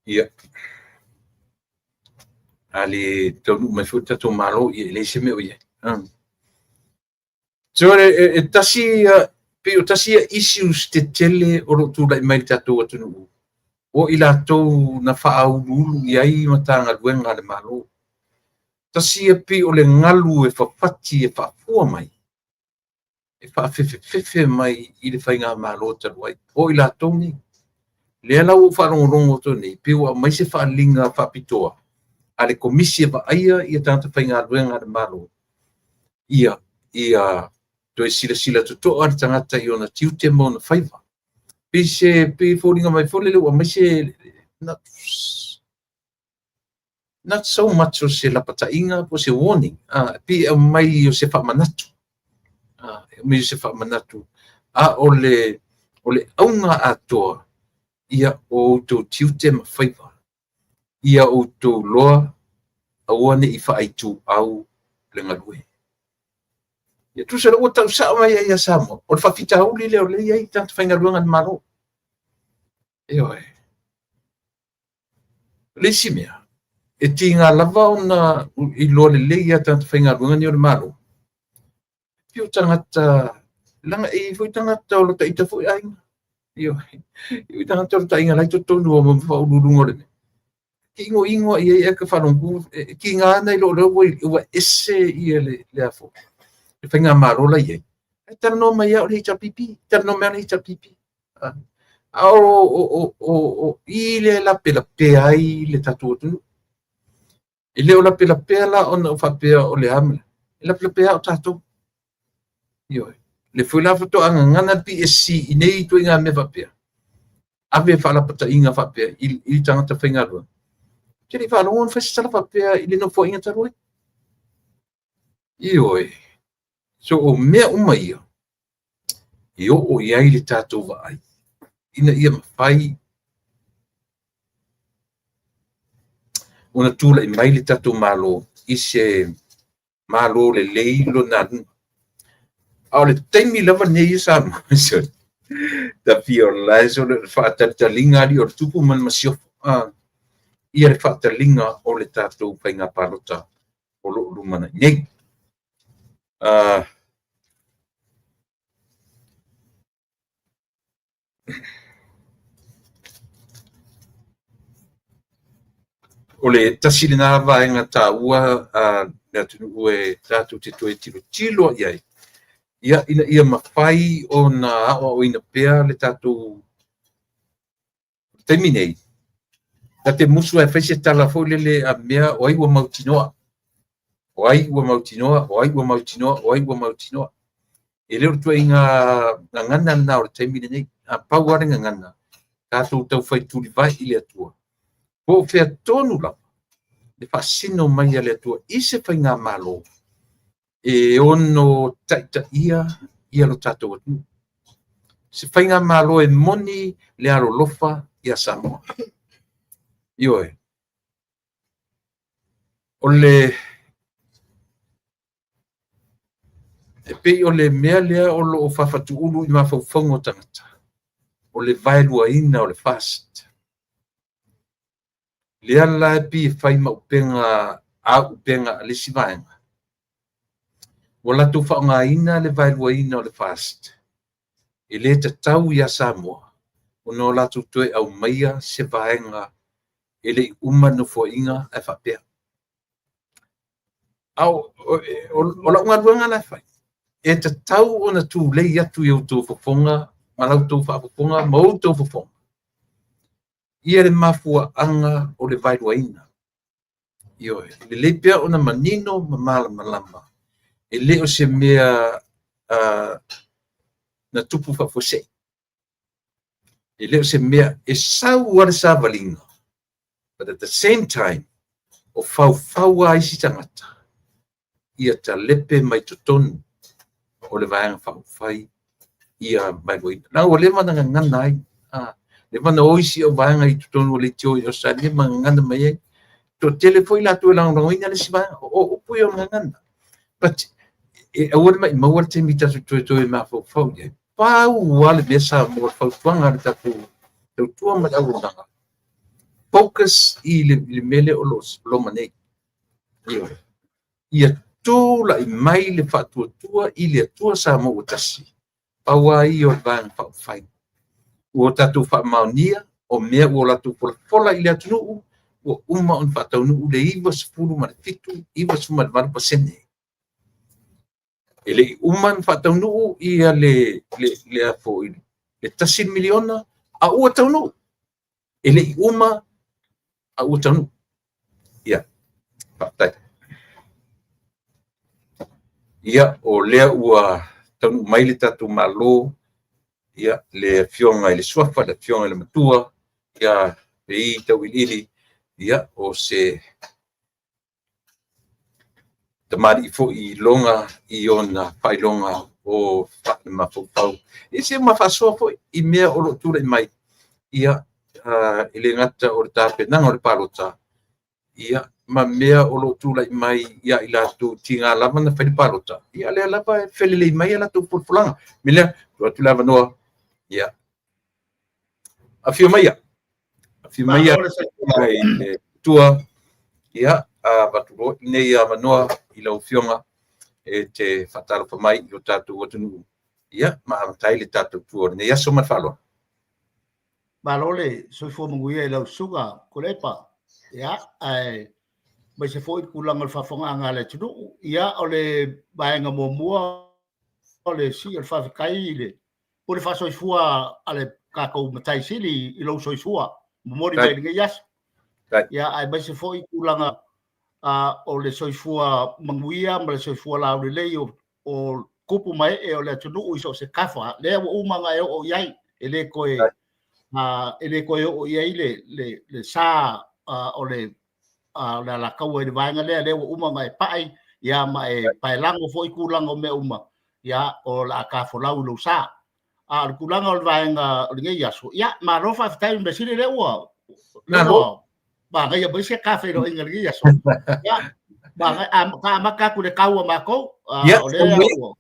Ia. Ali tonu mai futa to malo I le se me oye. So e tasi pe o tasi issues te tele o lo tu lai mai tato atu no. O I latou na whaau I ai matanga luenga le malo. Tasi pe o le ngalu e whapati e whapua mai. E whawhewhewhe mai I le whainga malo talu ai. O I latou ni. Le lau wharongorongo to nei, peo a mai se whaalinga whapitoa. A le komisi e whaia I a tanta whainga luenga le malo. Ia toi sila tutoa le tangata I ona tiute mo na whaiva. Pe whoringa mai wholeleu a mai se not so much o se lapatainga po se warning. Pe a mai o se whamanatu. Mai o se whamanatu. O le aunga atoa. Ia o tō tiute ma whaiva. Ia o tō loa awane I whaaitu au le ngalue. Ia tūsara o tau sao mai ia Samoa. O le whawhita hauli leo le iai tanta whaingaruanga ni maro. Io lesi mea e tinga lava ona I loa lele ia tanta whaingaruanga ni o le malo. Pio tangata langa e foi tangata o lo taita foi ainga. Io tangata o lo tainga lai to tonu o mo fa ulurungo le. Ingo ia ka whanongu ki ngā nei lo ua ese ia le afo. Le whainga marola ia. E tara no mai au le hita pipi. Tara no mea le hita pipi. I le lape ai le tatu o tunu. I leo lape la ona o whapea o le amela. I lape o tatu. Io le foi la foto anga ngana PSC I nei tu inga me whapea. Ave whalapata inga whapea I tangata whaingarua. Kiri whalongon whaisala whapea I le no fo inga taroi. Io so o mea umaia. Io o iai le tatu wa ai. Ina ia mawhai ona tula I mai le tatu malo I se malo le leilo nanu. Au le taimi lava nei sa so da fiola so le whaatatalinga li o tupu man masiofo. Ia le whaatalinga o le tatu whainga palota o lo lumana nei. O le tasilina vaenga taua na tunu e tatu te toe tilo iai. Ia mawhai o na o ina pea le tatu terminei. Na te musu e whaise tala fo le a mea o aiwa mautinoa. O aiwa mautinoa. E leo tua inga ngana na o le terminei nei. A pauare ngana. Tatu tau whai tuli vai I le atua. Po whea tonu la. Le fascino mai le atua. I se whai ngā malo. E ono taita ia lo tatu atu. Se whai ngā malo e moni le alo lofa ia Samoa. Io o le e pei o le mea lea o lo o whawhatu ulu I mawhauwhango tangata. O le vaelua ina o le fast. Lea la e pi whai maupenga le sivaenga. O la tu whaonga ina le vaelua ina o le fast. E le te tau ia Samoa. O no la tu tue au maia se vaenga e le umano fo inga e whapea. Au, o la unga ruanga la whai. E te tau o na tu lei atu I au tō whafonga, malau tō whafonga, mau tō whafonga. Ia le mafua anga o le vaelua ina. Io le lepea o na manino mamala malama. E le o se mea na tupu whafose. E le o se mea e sau wale sa valinga. But at the same time, o fau ai si tangata. Ia ta lepe mai totonu. O le vaenga whai ia vaelua ina. Nā o le mana ngana ai. Le mana oisi o vaenga I totonu o le tio I osa le mana ngana mai ai. To telefoi la tu lang ina le si vaenga. O pui o ngana. But e awal mai mawal te mita tu ma fau ia. Pau wale mesa mo fau tuanga le tatu. Tau tua ma au nanga. Focus I le mele o los lo manei. Ia tula I mai le whatuatua I le atua sa mo utasi. Paua I o vang whai. Ua tatu whamaunia o mea ua latu fola I le atunu ua uma on whataunu le iwa sifuru ma le fitu, iwa sifuru ma le maru pasene. E le uman whataunu ia le afo le tasin miliona a ua taunu. E le uma a ua taunu. Ia, whatai. Ia o lea ua taunu mai le tatu malo. Ia le fionga I le suafa, le fionga I le matua. Ia pei tau ili. Ia o se tamari fo I longa I ona whailonga o mawhau. I se mawhasoa fo I mea o lo tura I mai. Ia I le ngata o le tāpe nanga o le palota. Ia ma mea o lo tura I mai ia I latu tinga lava na whaile palota. Ia lea lava e whelele I mai ia latu pulpulanga. Milea, tua tu lava noa. Ia. afia mai ai tua ia baturo nei manoa I lau fionga te whatara pa mai I o tātou watunu ia maamatai le tātou tua nei aso matwhalo Malole soifua manguia I lau suga kulepa ia ai mai se foi kulanga le whawhanga le tunu ia o le vaenga mua o le si o le whawhikai le o le whasoifua a le kākou matai sili I lau soifua mori mai ngai yas ia ai mai se foi kulanga o le soifua manguia ma le soifua lau le lei o kupu mai o le tunu iso se kafa le o umanga o iai ele koe o iai le sa o le la kau e vaenga le o umanga e pai ia ma e pai lango foi kulanga me uma ia o la ka folau lo sa le kulanga o vaenga o ngai yaso ia ma rofa ftai me sile le o ba ngai ba se kafe ro ngai yaso ia ba ka maka ku le kau ma ko o le o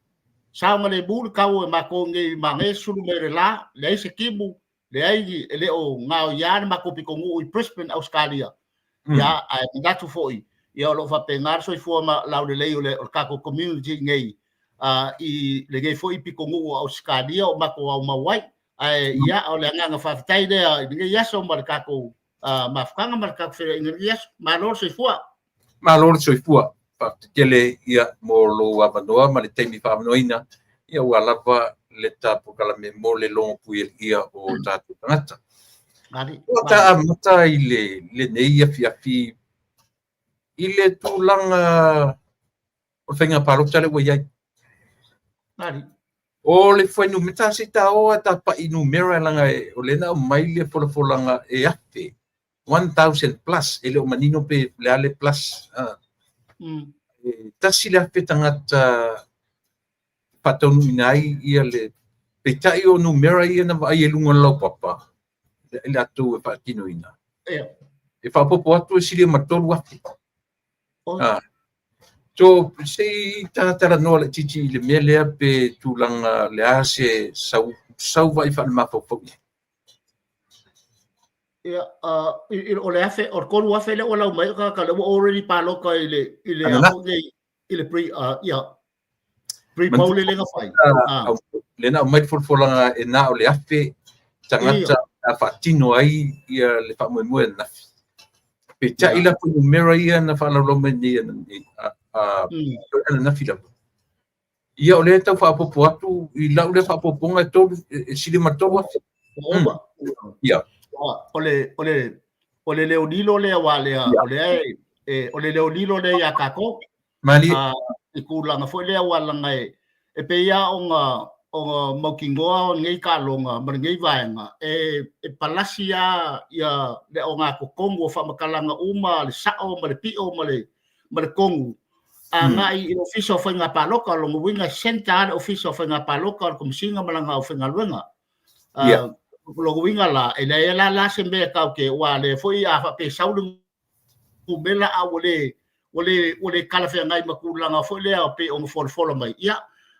sa ma le bul kau ma ko ngai ma ngai sulu me la le se kibu le ai le o ngao ya ma ko piko ngu I Brisbane Australia ya ai ngatu foi ia lo fa pengar so fo ma la le le o kako community ngai I le ngai foi piko ngu Australia o ma ko au mawai ai ia o le nga fa tai de ngai ya so ma kako ma fanga ma kako fe ngai ya ma lo so fo pa tele ia mo lo avanoa ma le taimi fa noina ia wa lava le tapu kala me mo le longo pui ia o tatu tangata. Wata amata I le nei afi I le tūlanga o whainga parota le waiai. O le whainu mita si ta o ta pa inu mera langa o le na o mai le folanga e afe. 1,000 plus ele o manino pe le ale plus. Tasi le afe tangata patonu inai ia le petai o numera ia na vai e lunga lau papa le atu e patino ina e whapopo atu e siri matolu afi so sei tātara noa le titi le mea lea pe tūlanga le ase sau vai whale mawhau o le afe o kolu afe le o lau mai ka le already paloka I le pre Pre-Pauli le ngafai. Le na mai folanga e na o le afe tangata a fatino ai ia le fa mo na. Pe ta ila pu numera ia na fa lo me ni na fila. Ia o le tau fa popo atu I la le fa poponga to sili matolo. Ia. O le leonilo le wale o le leonilo le ya kako. Mali I kulanga foi le walanga e pe ia o nga mokingoa ngai ka longa ma ngai vaenga e palasia ia le o nga ko kongo fa makalanga uma le sao ma le pio ma le kongo ngai I official fa nga paloka longa winga center official fa nga paloka ko msinga malanga o fenga luenga longa winga la e la sembe ka ke wa le foi a fa pe saulu kubela a ole kala fe ngai makulanga fo le pe o fo mai ia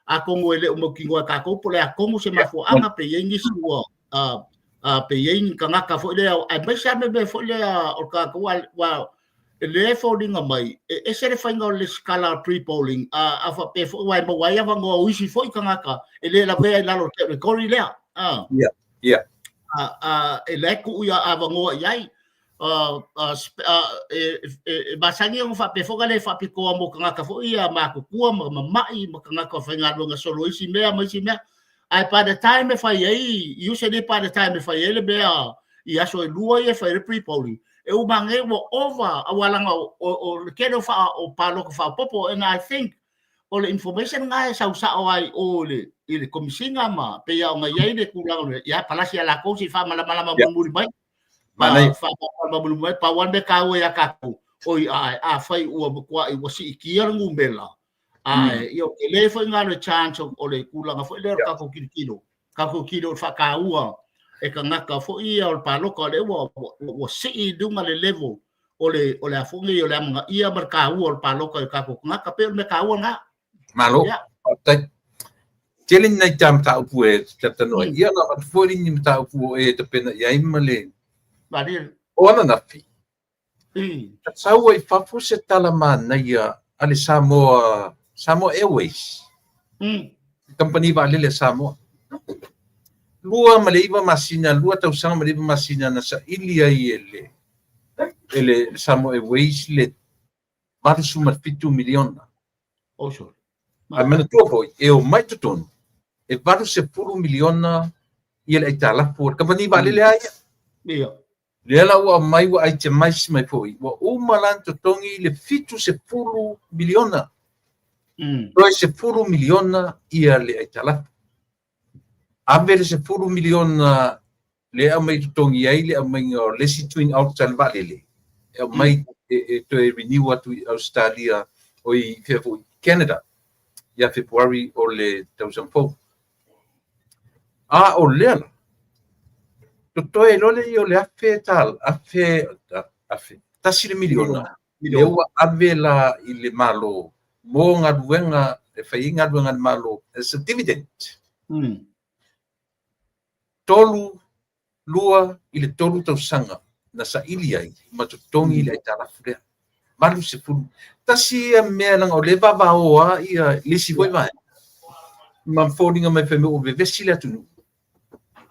a kongo ele o mokingo ka ko pole a kongo se mafo anga pe yengi suo pe yengi kanga ka fo le a be sa me fo le o ka ko wa le fo dinga mai e se le fainga le scala pre-polling a fa pe fo wa mo wa ya ngo uisi fo kanga ka ele la ve la lo te ko le ia ele ku ya avango yai basangi o fa pe foga le fa piko mo kanga ka fo ia ma ko kua ma mai ma kanga ka fa ngalo nga solo isi mea ai pa the time fa ye you said pa the time fa ye le bea ia so lua ye fa pre-polling e u mangi mo over awalanga o ke do fa o palo ko fa popo and I think all the information nga sa ai o le komisinga ma pe ia nga ye le kulang ya palasia la ko si fa mala muri mai Mana fa belum mai pawan be kawe ya kaku oi a fai ua kwa I wasi ikia ngumbela ai yo ele foi ngalo chance o le kulanga foi le kako kilo fa kaua e kanga fo ia o palo ko le wo si dunga le level o le afungi o le anga ia marka o palo ko kako ngaka pe me kaua nga malo Telin na jam ta upu e tatano. Ia na matfori ni ta upu e te pena ia imale. Badir. Ona na fi. Sau ai fafu se talama na ia ale Samoa Airways. Company vale Samoa. Lua maleiva masina, lua tausanga maleiva masina na sa ilia i ele Samoa Airways le varusu marfitu miliona. Oso. A mena tua foi, e o mai tutonu. E varu se puru miliona i ele aitala por company vale le aia. Ia. Le ala ua mai ua aite mais mai foi. Ua umalan tutongi le fitu se puru miliona. Roi se puru miliona ia le aitala. Ave le se puru miliona le a mai tutongi ai le a mai le si twin out vale le. E a mai e renew atu i Australia o i fefo Canada. Ia February o le 2004. O le ala. Toe lole i o le afe tal, afe, tasi le miliona. Le ua ave la i le malo, mo ngā ruenga, e whai ngā ruenga malo, as a dividend. Tolu, lua, i le tolu tausanga, na sa ili ai, ma tutongi le aitarafu lea. Malu se pulu. Tasi a mea nanga o le vavaoa i a lisi voi vai. Ma fōringa mai whai me o vevesi le atunu.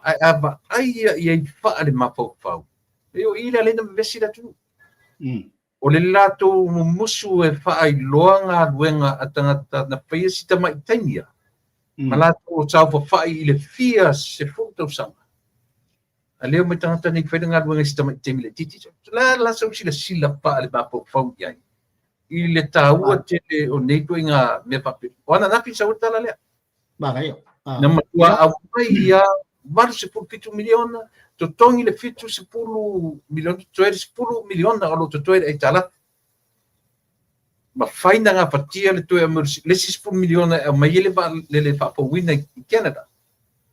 Ai ava ai fa ale mapau. E o ila le na vesi la tu. O le lato musu e fa ai loanga ruenga atangata na paia sita mai tania. Malato o tau fa ai le fia se foto sanga. Ale o tangata ni fa nga ruenga sita mai temi le titi. La so sila pa ale mapau ai. Ile taua tele o nei toinga me papi. Ona na pisa uta la le. Ba yo. Na matua au mai ya varu se pulu fitu miliona, totongi le fitu se pulu miliona, toe se pulu miliona alo toe e tala. Ma whaina ngā patia le toe amurisi, le se pulu miliona e mai ele le whapawina i Canada.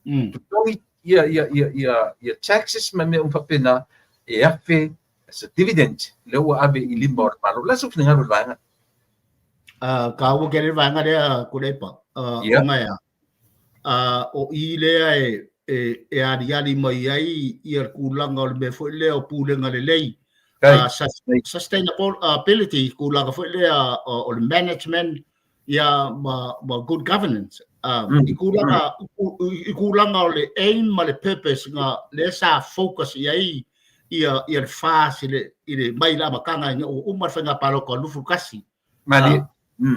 Totongi ia taxes ma me umpapena e afe as a dividend, le ua ave i lima ora malo. La suf ngaru vanga. Ka ua kere vanga rea kurepa. O ngaia. O i lea e ari mai ai i ar kulanga o le me foi leo pulenga le lei. Sustainability kulanga foi lea o le management ia ma good governance. I kulanga o le aim ma le purpose nga le sa focus i ai i ar fas i le mai la makanga o umar whenga paroko lufu kasi. Mali.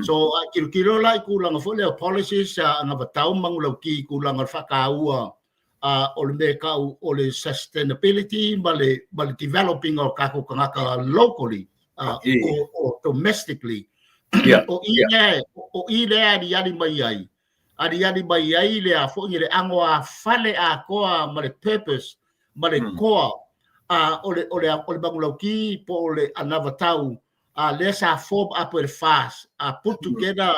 So kilo la i kulanga foi leo policies nga vatau mangulau ki kulanga whakaua o le meka o le sustainability ma le developing o kako kangaka locally or domestically. O ile ari mai ai. Ari mai ai le a fongi le ango a fale a koa ma le purpose ma le koa o le bangulau ki po le anavatau le sa form up with fast put together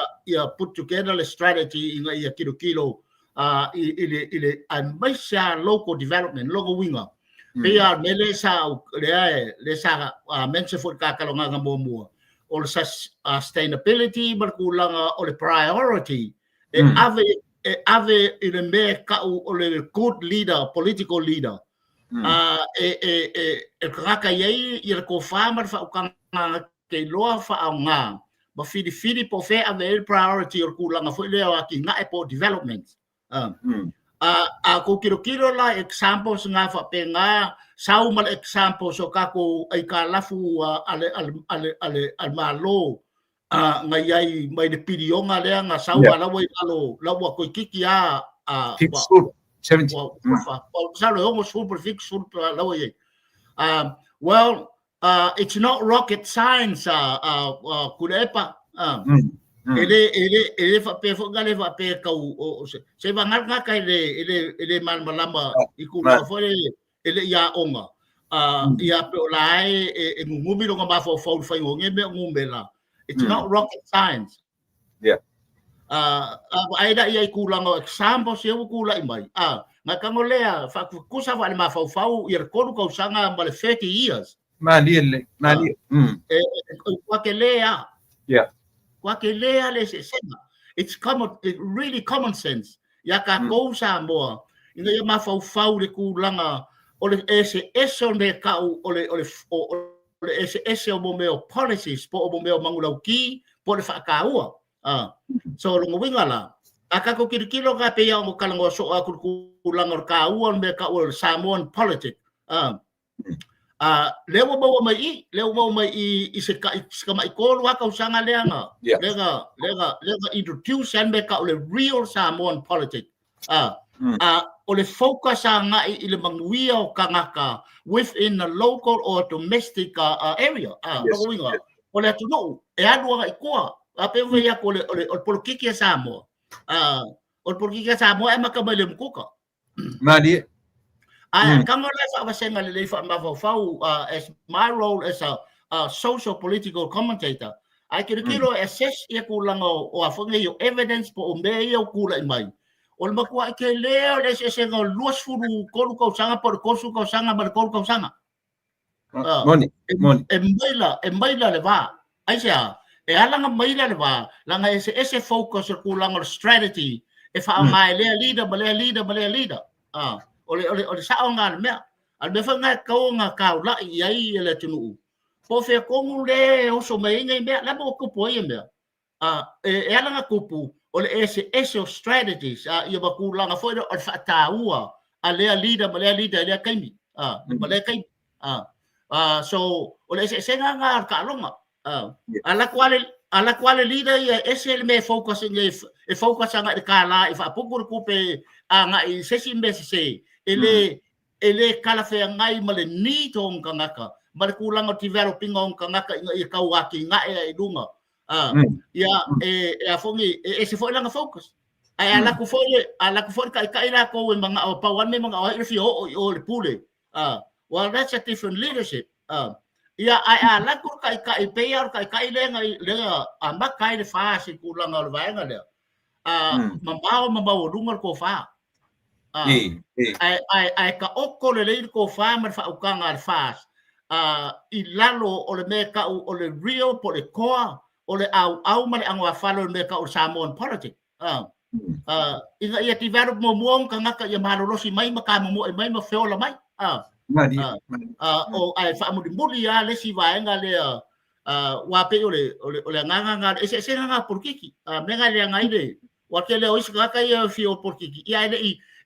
the strategy in a kilo ile mai sa local development local winga pia mele sa le sa mense for ka kalonga mo o le sustainability markulanga o le priority ave ile me ka o le good leader political leader kaka yai ir ko farmer fa ukanga ke loa fa nga ba fidi po fe ave priority or kulanga fo le aki nga po development ko kilo la examples nga fa pe nga sau mal examples so kako ai ka lafu al malo nga yai mai de pidionga le nga sau ala wai alo la wa ko kiki a 70 well it's not rocket science kulepa ele fa pe fo gale fa pe ka se va nga ka ele mal malamba ikula fo ele ya onga ya pe lai e ngumi lo nga fo fa ngome ngumela it's not rocket science aida ia kulanga example se kula mai nga kangolea fa kusa va ma fa ir koru ko sanga mal 30 years mali Wakelea le sema it's really common sense ia ka kou Samoa ina ia mafau le kulanga o le ese le kau o le ese o momeo policies po o momeo mangulauki po le whakaua. So longo wingala aka ko kirikilo ka pe ia o kalango so a kulanga o kaua me ka o Samoan politics. Leo mau mai i se ka mai ko wa ka usanga leanga lega introduce and make out the real Samoan politics o le focus nga i le manguia o kangaka within the local or domestic area o le tuno e anu nga ikoa a pe ve ya ko le politiki Samoa o politiki Samoa e makamai le mkuka Madi Kango le fa senga le fa mafau as my role as a social political commentator I can kilo assess e kulanga o afonga yo evidence po me yo kula mai o ma kwa ke leo le se ngo luas furu ko ko sanga por ko su ko sanga mar ko ko sanga moni e maila le va ai sia e alanga maila le va langa ese focus kulanga strategy e fa mai le leader ole sa nga me al me fa nga ko nga ka la ai le tunu po fe ko ngule o so me ngai me la mo ko po ye me e ala nga kupu ole ese strategies ia ba ku langa fo o fa taua ale leader le kaimi le kai so ole ese nga ka longa ala kwale leader ia ese me focus e focus nga ka la e fa pukur ku pe nga i sesi me se ele kala fe ngai male ni tong kangaka male kulang o developing ong kangaka i kawaki nga e dunga e afongi e se foi langa focus ai ala ku foi ka ila ko mga o pawan me mga o fi o le pule well that's a different leadership ia ai ala ku ka pe or ka le amba kai le fa se kulang o vai nga le mamao dunga ko fa ai ka oko le ko fa mar fa ukanga al fas i lalo o le meka o le real po le koa o le au male angwa falo le meka o Samoan politics inga ia develop mo muong kanga ka ia malolosi mai maka mo mai ma feola mai o ai fa mo dimuli ya le si vaenga le wa pe o le nganga ese nga porkiki menga le ngai le wa ke le o isa ka ia fi o porkiki ia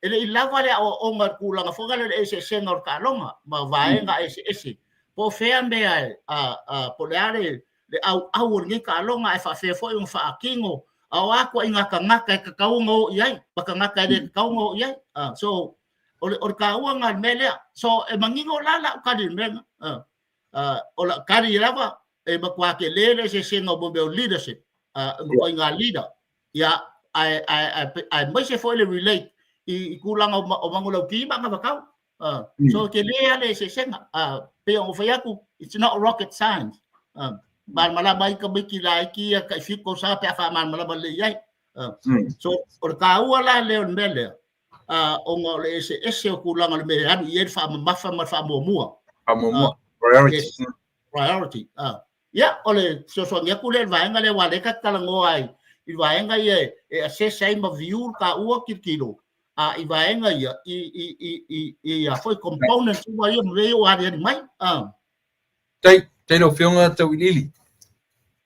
ele i lava le o nga kulanga fonga le ese senor ka longa ma vaenga ese po fea me po le ale le au ngi ka longa e fa fe foi un fa kingo au ako inga ka ngaka ka kaungo iai baka ngaka de kaungo iai so o ka uanga mele so e mangingo lala ka di men o la kari lava e bakwa ke le ese senor bombe leadership mo inga leader ya I mai se foi le relate i kulang o mangulau ki ba nga bakau so ke le se senga pe o fayaku it's not rocket science ban malabay ka bikilai ki ka fiko sa pe fa man malabay yai so or ka wala le mele o ngo le ese kulang le me anu yer fa mafa mo priority ya ole so ngia kule va nga le wale ka talango ai i va nga ye assess ma view ka u kirkilo i vaenga ia i foi component wa ia mreo ari mai tai no fionga tau lili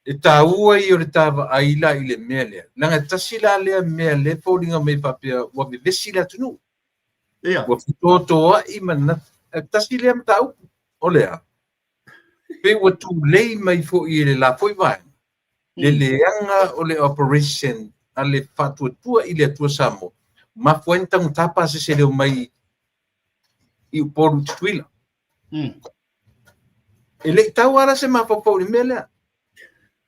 e taua i o le tava aila i le mele langa tasila le mele folinga me papia wa vesila tunu wa fitoto i mana tasila am tau olea pe wa tu lei mai fo i le la foi vai le leanga o le operation ale fatu tua i le tua samo ma fuenta un tapa se le mai i por twila ele tawara se ma popo ni mele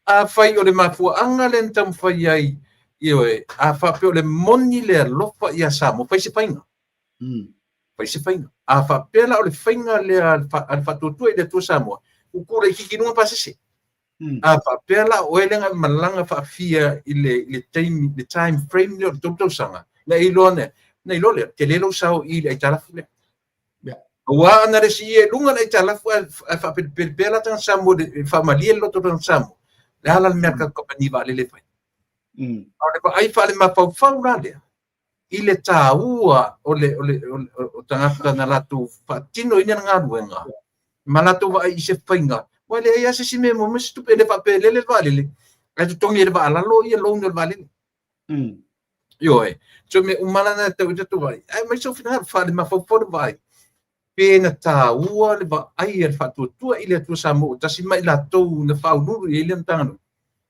a fai o le mafu anga le tam fai ai io a fa pe o le moni le lofa ia samo fai se painga a fa pe la o le fainga le al fa tu le tu samo u kure ki no pa se a fa pe la o ele nga malanga fa fia le time frame le to sanga na ilone te lelo sao i le tala fule wa na re si e lunga le tala fu fa per la tan samo de famiglia lo to tan samo la la merca compagnie va le fai ora ko ai fa le ma fa la le i le tāua o tangata na latu whatino ina ngā ruenga. Ma latu wa i se whainga. Wale ai ase si me mo me stupe le whapele le valele. Ai tu tongi le waalalo i lo le valele. Yo e. So me umala na tau i tatu vai. Ai mai so whina whale ma whapore vai. Pena tāua le wa ai e whatuatua i le atua sa mo. Tasi mai la tau na whaunuru i le mtangano.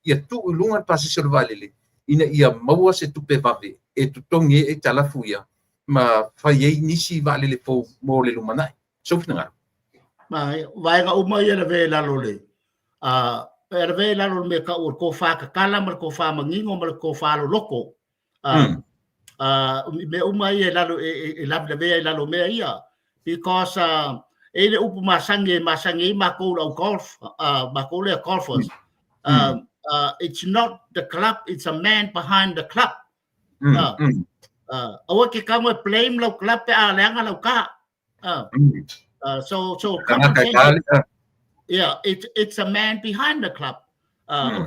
Ia tu ulunga pasi se le valele. Ina ia maua se tupe vave. E tutongi e talafu ia. Ma whai ei nisi valele po mo le lumanai. So whina ngā. Vai nga uma ia ve la lole. Ve la lole me ka ur ko fa ka kala mar ko fa mangingo mar ko fa lo loko. Me uma ia la lo e la ve la lo me ia because ele upu masangi ma ko lo golf ma ko le golfers. It's not the club, it's a man behind the club. Awa ke ka mo blame lo club pe a lenga lo ka. So yeah, it's a man behind the club.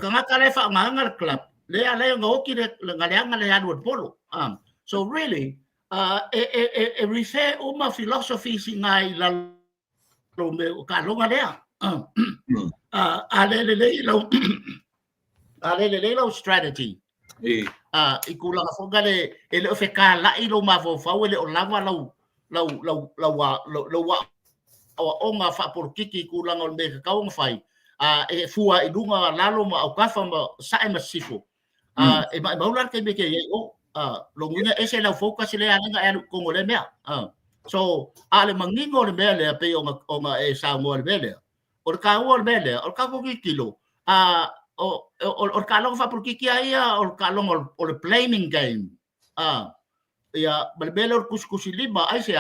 Club. So really, it refer uma philosophy singai la lo me ka longa lea. Ale lo strategy. Ikula ka fonga le ele fe ka la ilo ma fo fa ele o lava lo onga fa por kiki kulanga o me ka on fai e fua i dunga lalo ma au kafa ma sa ma sifu e ma ular ke me ke o lo ngunga ese la focus le anga e ko ngole me so ale mangingo le mele pe onga e sa mo le mele o ka ko kilo o ka lo fa por kiki ia o ka lo o le playing game ia bele o kuskusi liba ai se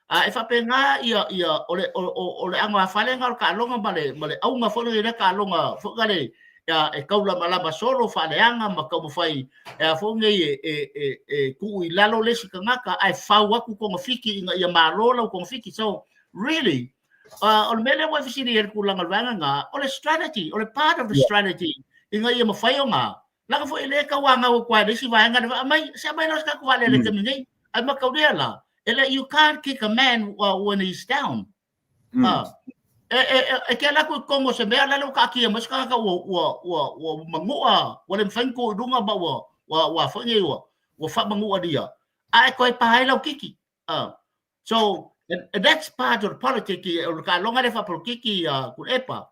e fa penga ia ole anga falenga ka longa male au nga folo ina ka longa fo gale ya e kaula malama solo fa leanga ma ka mo fai e fo nge ku i lalo le sikanga ai fa wa ku ko fiki ia malola ko fiki so really on mele wa fisi ni ku langa nga ole strategy ole part of the strategy inga ia mo fai nga la fo ile ka wa nga ko kwa desi wa nga mai sa mai nos ka ku le le kemi ai ma ka la. You can't kick a man when he's down. Kaya ko kongo se mea lalo ka kia mas ka wa mangua wa le mfanko dunga ba wa fange wa fa mangua dia. Ai ko pa hai lo kiki. So and that's part of politics ka longa le fa politiki ku epa.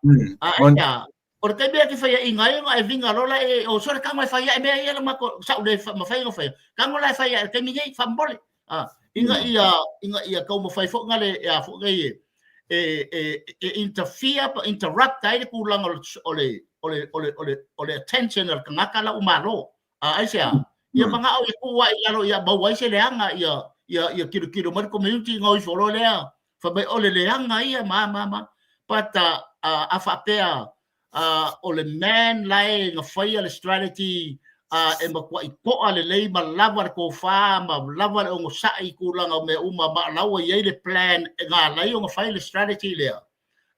Or ke be ki fa inga ai vinga lola o so ka mai fa ya me ya ma ko sa le ma fa ngo fa. Ka ngo la fa ya ke mi fa mbole. Inga ia kau mo fai fo ngale ya fo ngai interrupt ai ku lang ole attention al ngaka la umalo ai sia ia manga au ku wa ia ba wa se leanga ia kilo mar community ngoi folo lea fa be ole leanga ia ma pata afa pea ole man lai nga fai al strategy e ma kwa iko ale lei ma lava ko fa ma lava o sa I kulanga me uma ma lawa ye le plan nga lai o fa le strategy le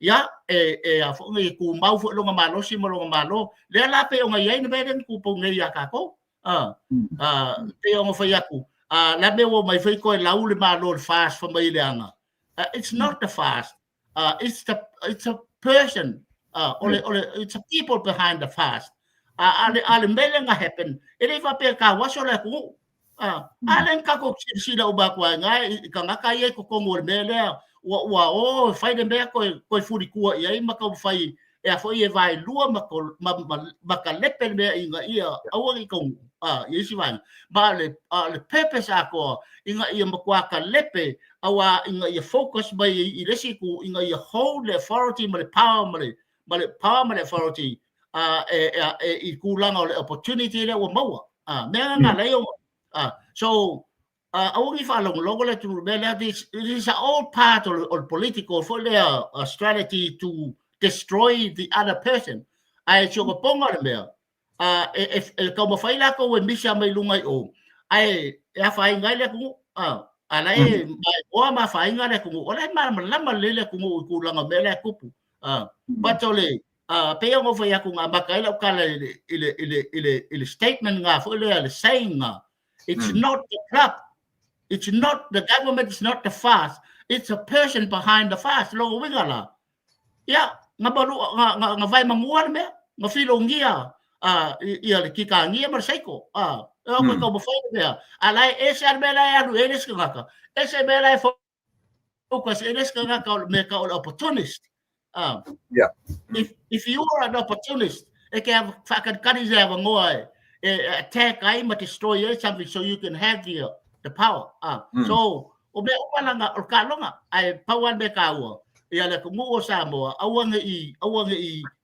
ya a fo ngi ku mau fo longa malo si mo longa malo le la pe o nga ye ne be ku po ngi ya ka ko pe o fa ya ku la be o mai fai ko la u le malo fast for mai le anga it's not the fast it's a person it's a people behind the fast ale mele nga happen ele fa pe ka waso la ku ale ka ko sila uba kwa nga ka nga ka ye ko ngol mele wa fai de be ko furi ku ia I maka fai e fo ye vai lua maka lepen be inga ia awa ko ye si vai ba le purpose ako inga ia makwa ka lepe awa inga ia focus by I resi ku inga ia hold the authority male power male authority I kulanga le opportunity le wa maua me nga leo so awi fa long le tu this is all part of political for their strategy to destroy the other person ai cho ko ponga le me if como fai la ko we misha mai lungai o ai ya fai ngai le ku ala o ma fai ngai le ku o le ma le ku kulanga me le kupu patole pe ngo fa ya ku nga ba kai la kala ile statement nga fo le saying nga It's not the club. It's not the government. It's not the fast. It's a person behind the fast. Lo wingala. Ya, ngabalu nga vai manguan me, nga filongia. Ia le kika ngia marseiko. Ko ko bo foi me. Alai ese bela ya lu eles ngaka. Ese bela focus eles ngaka me ka opportunist. Yeah. If you are an opportunist, it can fucking cut his ever more attack I destroy something so you can have the power. So obe opalanga orkalonga I power be kawo. Ia le kumu Samoa awange I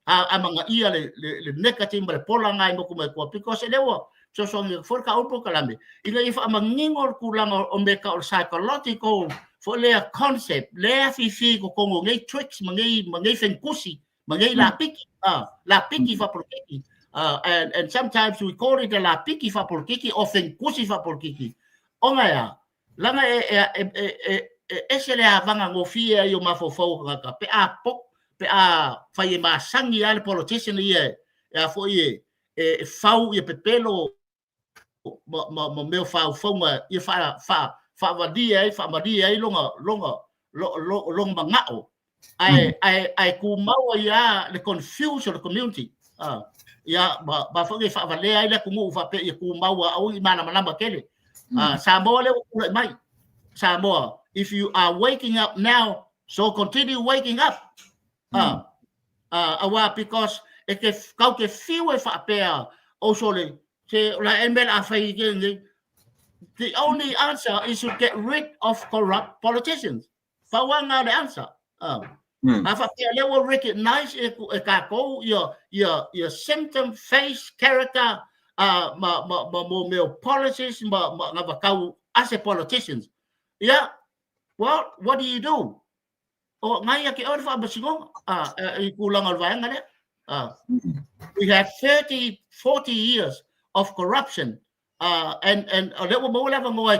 amanga ia le negative le polanga I mo ko because lewo so for ka upo kalame. Ina if amangingor kulang o meka or psychological for le concept le fifi ko kongo ngai tricks mangai fenkusi mangai la piki fa porkiki and sometimes we call it la piki fa porkiki or fenkusi fa porkiki onga langa ese le avanga ngofia yo mafofo ngaka pe a pok pe a fai masangi al politician ye ya fo ye fau ye pepelo mo meu fau fonga ye fa vadia longa ngao ai ku mau ya the confuse the community ya ba fo fa vale ai le ku mu fa pe ye ku mau au mana malamba kele Samoa le mai Samoa if you are waking up now so continue waking up because it ke kau ke fiwe fa pe also le se la embel afai ke the only answer is to get rid of corrupt politicians. Fawanga the answer. They will recognize your symptom, face, character, policies, as a politicians. Yeah. Well, what do you do? We have 40 years of corruption. And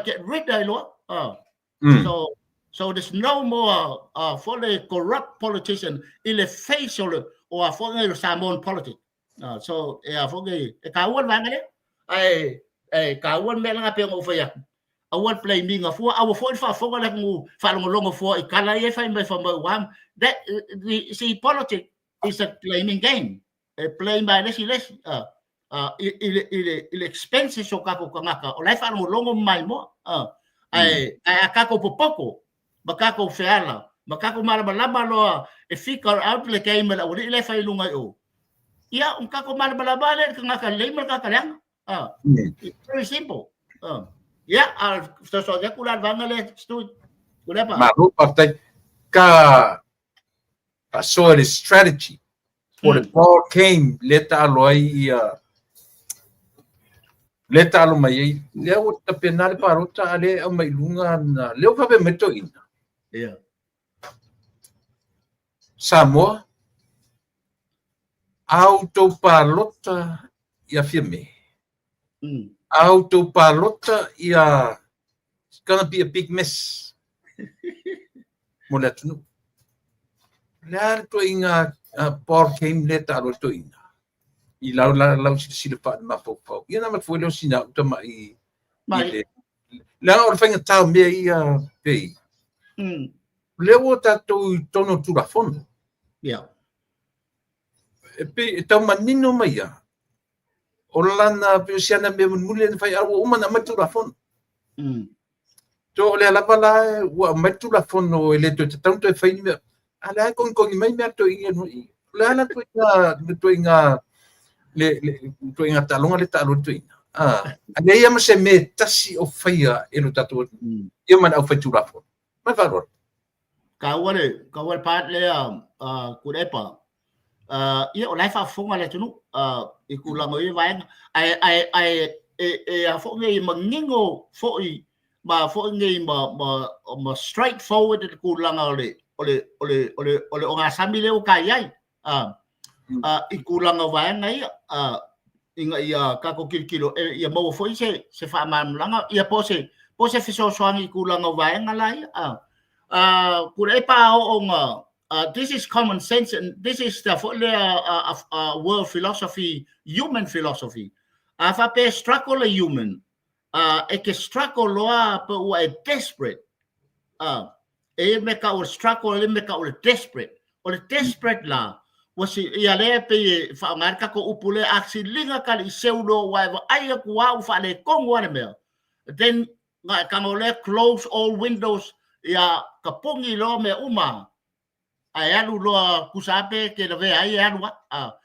get rid of so there's no more for the corrupt politician in the facial or for the Samoan politics. So for the kawan bangale I kawan melang apa over ya awal blaming of our for like mu falong long for ikala ye find by from one that see politics is a blaming game playing by less il expenses so kako kangaka o lai fa no longo mai mo ai akako popoko bakako feala bakako marbalaba lo e figure out le game la uri le fa ilunga o ia kako marbalaba le kangaka le marka lang very simple yeah so ya kulan bangale stu kulepa maru partai ka so the strategy for the ball came leta loi leta alo mai leo ta penale parota ale o mai lunga na leo fa be meto ina yeah Samoa autopilota ia firme autopilota ia it's gonna be a big mess moletunu la to inga por came leta alo to ina I lau sila pa ma po ia na foi lo sina to mai la or fenga tau me ia pe lewo ta to no tu la fondo yeah pe tau manino mai ia olana pe siana me mule fai au uma na matu la fondo to le la bala wa matu la fondo ele to tanto fai ni ala con mai me to ia no la to inga le inga talonga le talo tuina ane ia ma se me tasi o faia e no tatu ia man au fatura fo ma valor kawale pat le kurepa ia o lai fa fonga le tunu I kulango I vai ai a fo ngai mangingo fo I ma fo ngai ma straightforward kulanga ole o nga samile o kai I kulanga vai ngai inga ia kako kilo ia mo foi se fa man langa ia pose fiso soangi kulanga vai ngalai kurepa o this is common sense and this is the world philosophy human philosophy fa pe struggle a human e ke struggle loa pa ua e desperate. E me ka o struggle le me ka o desperate. O le desperate la wasi ia le pe fa marka ko upule aksi linga kali seulo wa ai ku wa fa le kongo ana me. Then nga ka le close all windows ia kapungi lo me uma. Ai alu lo kusape ke le ve ai alu.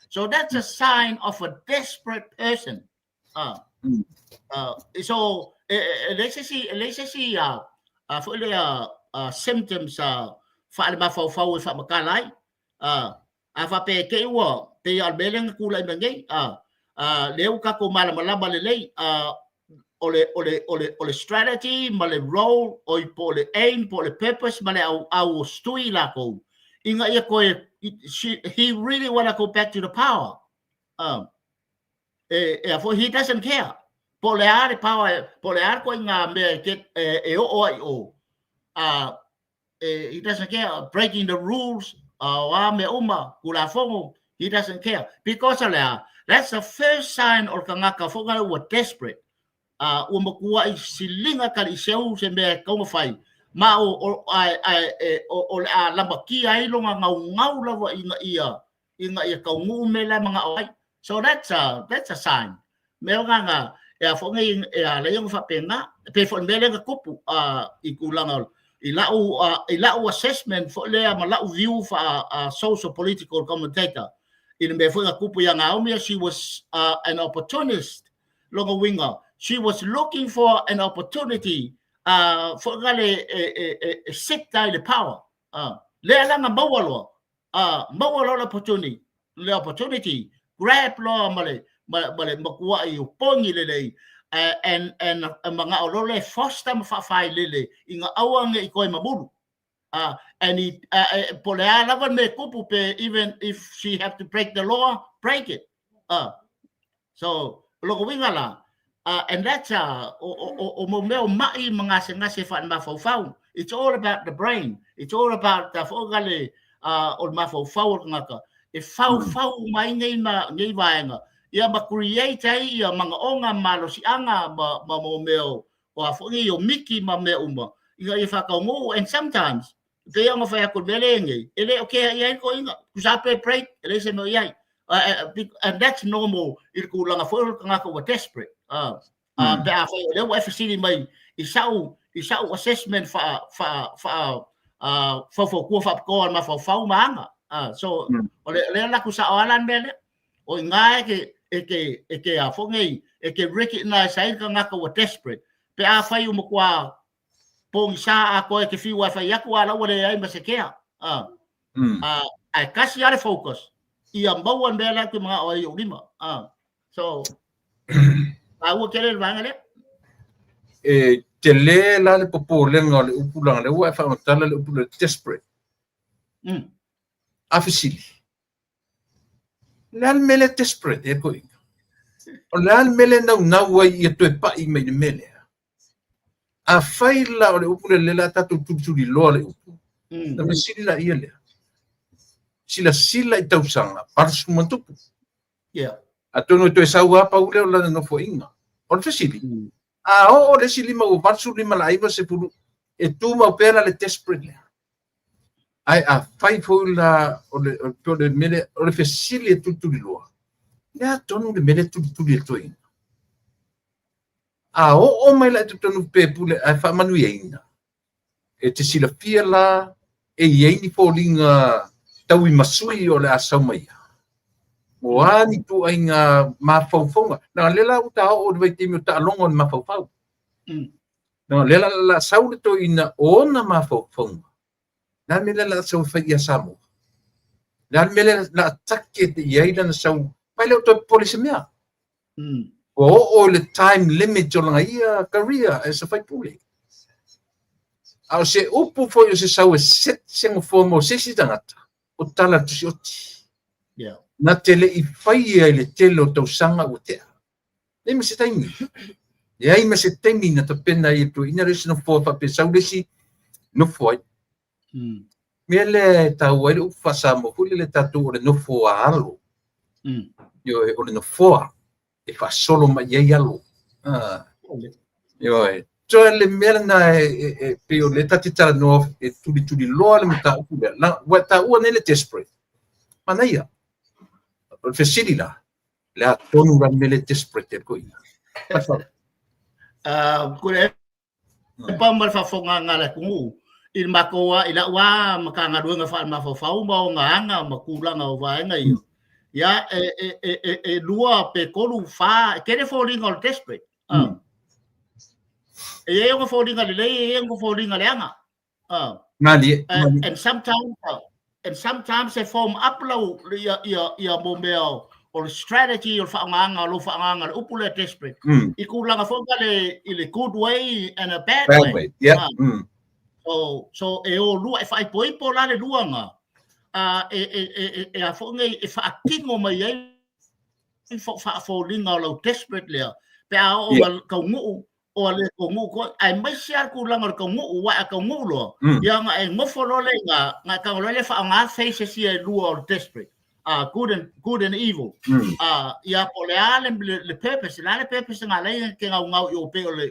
So that's a sign of a desperate person. So let's see for the symptoms fa le ma fa fa makalai fa pe ke wo pe al beleng kula ngai leu ka ko mala mala le ole strategy male role o po le aim po le purpose male au stui la ko inga ia ko he really want to go back to the power for he doesn't care po le are power po le ar ko inga me get he doesn't care breaking the rules wa me uma kula fongo he doesn't care because that's the first sign or kangaka fonga were desperate umakua I silinga kali seu se me ko fai ma o lambaki ai longa ngau lava inga ia ka ngu me la mga oi so that's a sign me nga fonga le yung fa pena pe fo me le kupu ikulanga ilau assessment for le malau view for social political commentator in me for kupu yang aumia she was an opportunist longa winga she was looking for an opportunity for gale sit down the power le langa bawalo le opportunity grab lo male makua I pongi le and mga olole foster mafafai lele inga awang ikoy mabulu and it polea lavan me kupu pe even if she have to break the law break it so logo wingala and that's o mo mai mga ngase fa mafau it's all about the brain it's all about the fogale o mafau ngaka if fau mai ngai vaenga ia ma create ai ia manga onga malo si anga ma mo meo o afongi o miki ma me uma ia ia fa kaungu and sometimes they anga fa ko belenge ele okay ia ko inga kusape pray ele se no ia and that's normal il ku langa fo nga ko desperate ba fa le wa facility mai isau assessment fa ko fa ko ma fa manga so le la ku sa alan bele o ngai ke a fongi ke recognize ai ka ngaka wa desperate pe a fai mo kwa pong sa a ko ke fi wa fa ya kwa la wa ai ma se ke ai kasi are focus I am bawan bela ke mga o yo lima so awu kele bangale te le la le popo le ngale upulanga le wa fa matala le upula desperate afisili Leal mele desperate e ko inga. O leal mele na wai e toe pa I mai mele. A faila o le upu le la tatu tuturi loa le upu. Na me sila ia lea. Sila I tausanga. Parsu mantupu. Yeah. A tono toe sau apa ule o lana no fo inga. O le sili. O le sili ma o parsu lima la iwa se pulu. E tu ma pera le desperate lea. Ai a fai foila o le mele o le fesili e tuturi loa. Lea tonu le mele tuturi e toi. O mai la tonu pe pule a fa manu ina. E te sila fia la e yeini folinga tau I masui o le asau mai. O ani tu ainga mafaufonga. Na lela uta o le timi uta alongo ni mafaufau. Na lela la saule to ina ona mafaufonga. Na mele la sau fai samu. Na mele la take te yaila na sau pai le to police mea. O le time limit o langa ia career as a fai pule. Au se upu foi o se sau e set sengo fomo sesi tangata. O tala tusi oti. Yeah. Na tele I fai ai le tele o tau sanga o tea. Ne me se taimi. E ai me se taimi na ta pena I tu ina resi no fo fa pe sau resi no foi. Mele tau ai u fasa mo huli le tatu o le no fo alo. Yo o le no fo e fa solo ma ye yalo. Yo so le merna pe o le tatita no e tuli loa le mata u la wata u ne le desperate mana ia o fesili la le atonu ra mele desperate ko ia kule pa mal fa fonga ngala kungu il makoa ila wa makanga duanga fa ma fa ma nganga makula nga wa nga iyo ya lua pe kolu fa kere falling all desperate e ngo falling ale le ngo falling ale anga ngani and sometimes they form upload ya momeo or strategy or whaanganga lo whaanganga upule desperate ikulanga fongale in a good way and a bad way yeah so e o lua e fai poi po la le luanga e a fonga e fa kingo mai ai fo linga lo desperate le pe a o ka ngu o le ko ngu ko ai mai sia kulanga ko ngu wa ka ngu lo ya nga e ngofo lo le nga ka lo le fa nga face sia lua desperate good and evil. Ya poleale le purpose, la le purpose nga le ke nga nga yo pe ole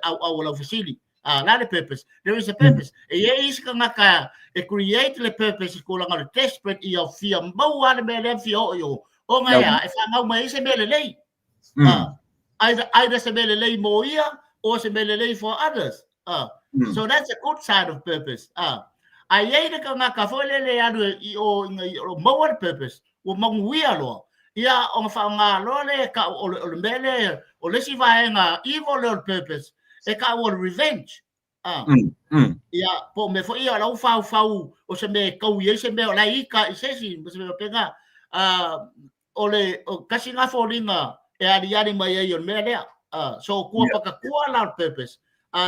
au facility. La le purpose. There is a purpose. E is ka nga ka e create le purpose ko nga le desperate i of fear mo wa le mele fio yo. O nga ya e fa nga mai se mele lei. Either se mele lei mo ia or se mele lei for others. So that's a good side of purpose. Ai ka nga ka fo le anu o mower purpose o manguia lo ia o fa nga lo le ka o mele o le si vai nga evil purpose e ka o revenge ia po me fo ia la fa o se me ka u se me la ika se si se me pega o le kasi nga fo linga e ari mai o mele so ko pa ka ko la purpose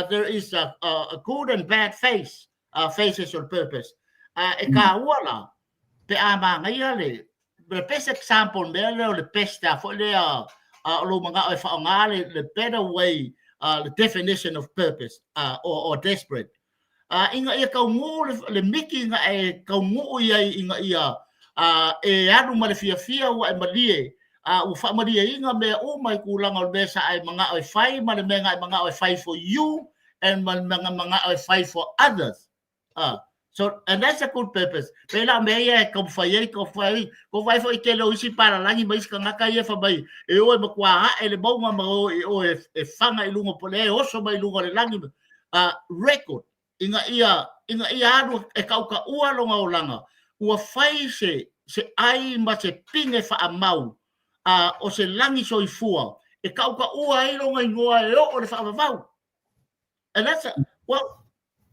there is a good and bad face faces your purpose. E ka wala pe ama ngai le the best example mele le best for le lo manga fa ngale the better way the definition of purpose or desperate. Inga ia ka ngu le miki nga e ka ngu ia inga ia e adu ma le fia wa e malie u fa malie inga me o mai kulanga le sa ai manga o fai ma le manga o fai for you and manga o fai for others. So and that's a good purpose. Pela meia ko fai fo ikelo isi para langi mais ka ngaka ia fa bai e o ma kwa ele bonga ma o e fanga i lungo pole o so mai lungo le langi record inga ia adu e kauka ua longa o langa ua fai se ai ma se pinge fa amau o se langi so i fua e kauka ua i longa ingoa e o le fa vau. And that's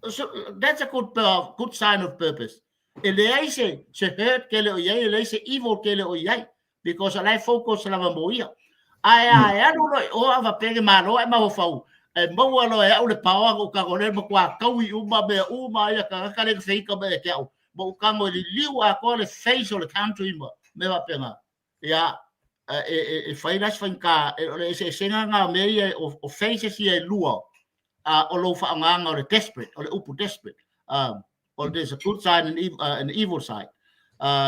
so that's a good sign of purpose. Ele se hurt kele o yai, ele se evil kele o yai, because I focus la moia. Ai anu o ava pege malo e ma fau. E mo lo e o le pawa o ka gole mo kwa kaui uma be uma ia ka le feika be ke au. Mo ka mo li liu a ko le face o le country me va pena. Ya e fai las fanka e se senga nga me o faces ia lua. O lo fa nganga o le desperate o le upu desperate or there's a good side and an evil side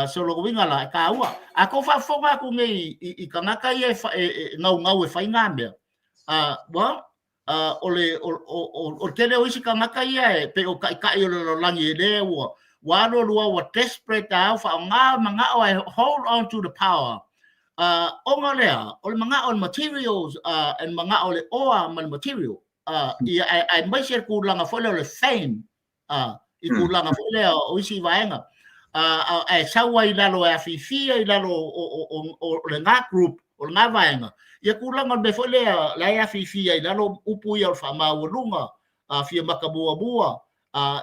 so lo winga la ka ua a ko fa fonga ku ngai i kanaka ia ngau e fa ngambe o tele o isi kanaka ia pe o kai o lo langi le wa lo desperate a fa manga o hold on to the power o ngalea o manga on materials and manga o le oa man material I mai ser ku langa fo le fame i ku langa fo le o isi vaenga ai sawa i lalo a fifia i lalo o le nga group o nga vaenga ia ku langa be fo le la a fifia i lalo upu ia fa ma lunga fia makabua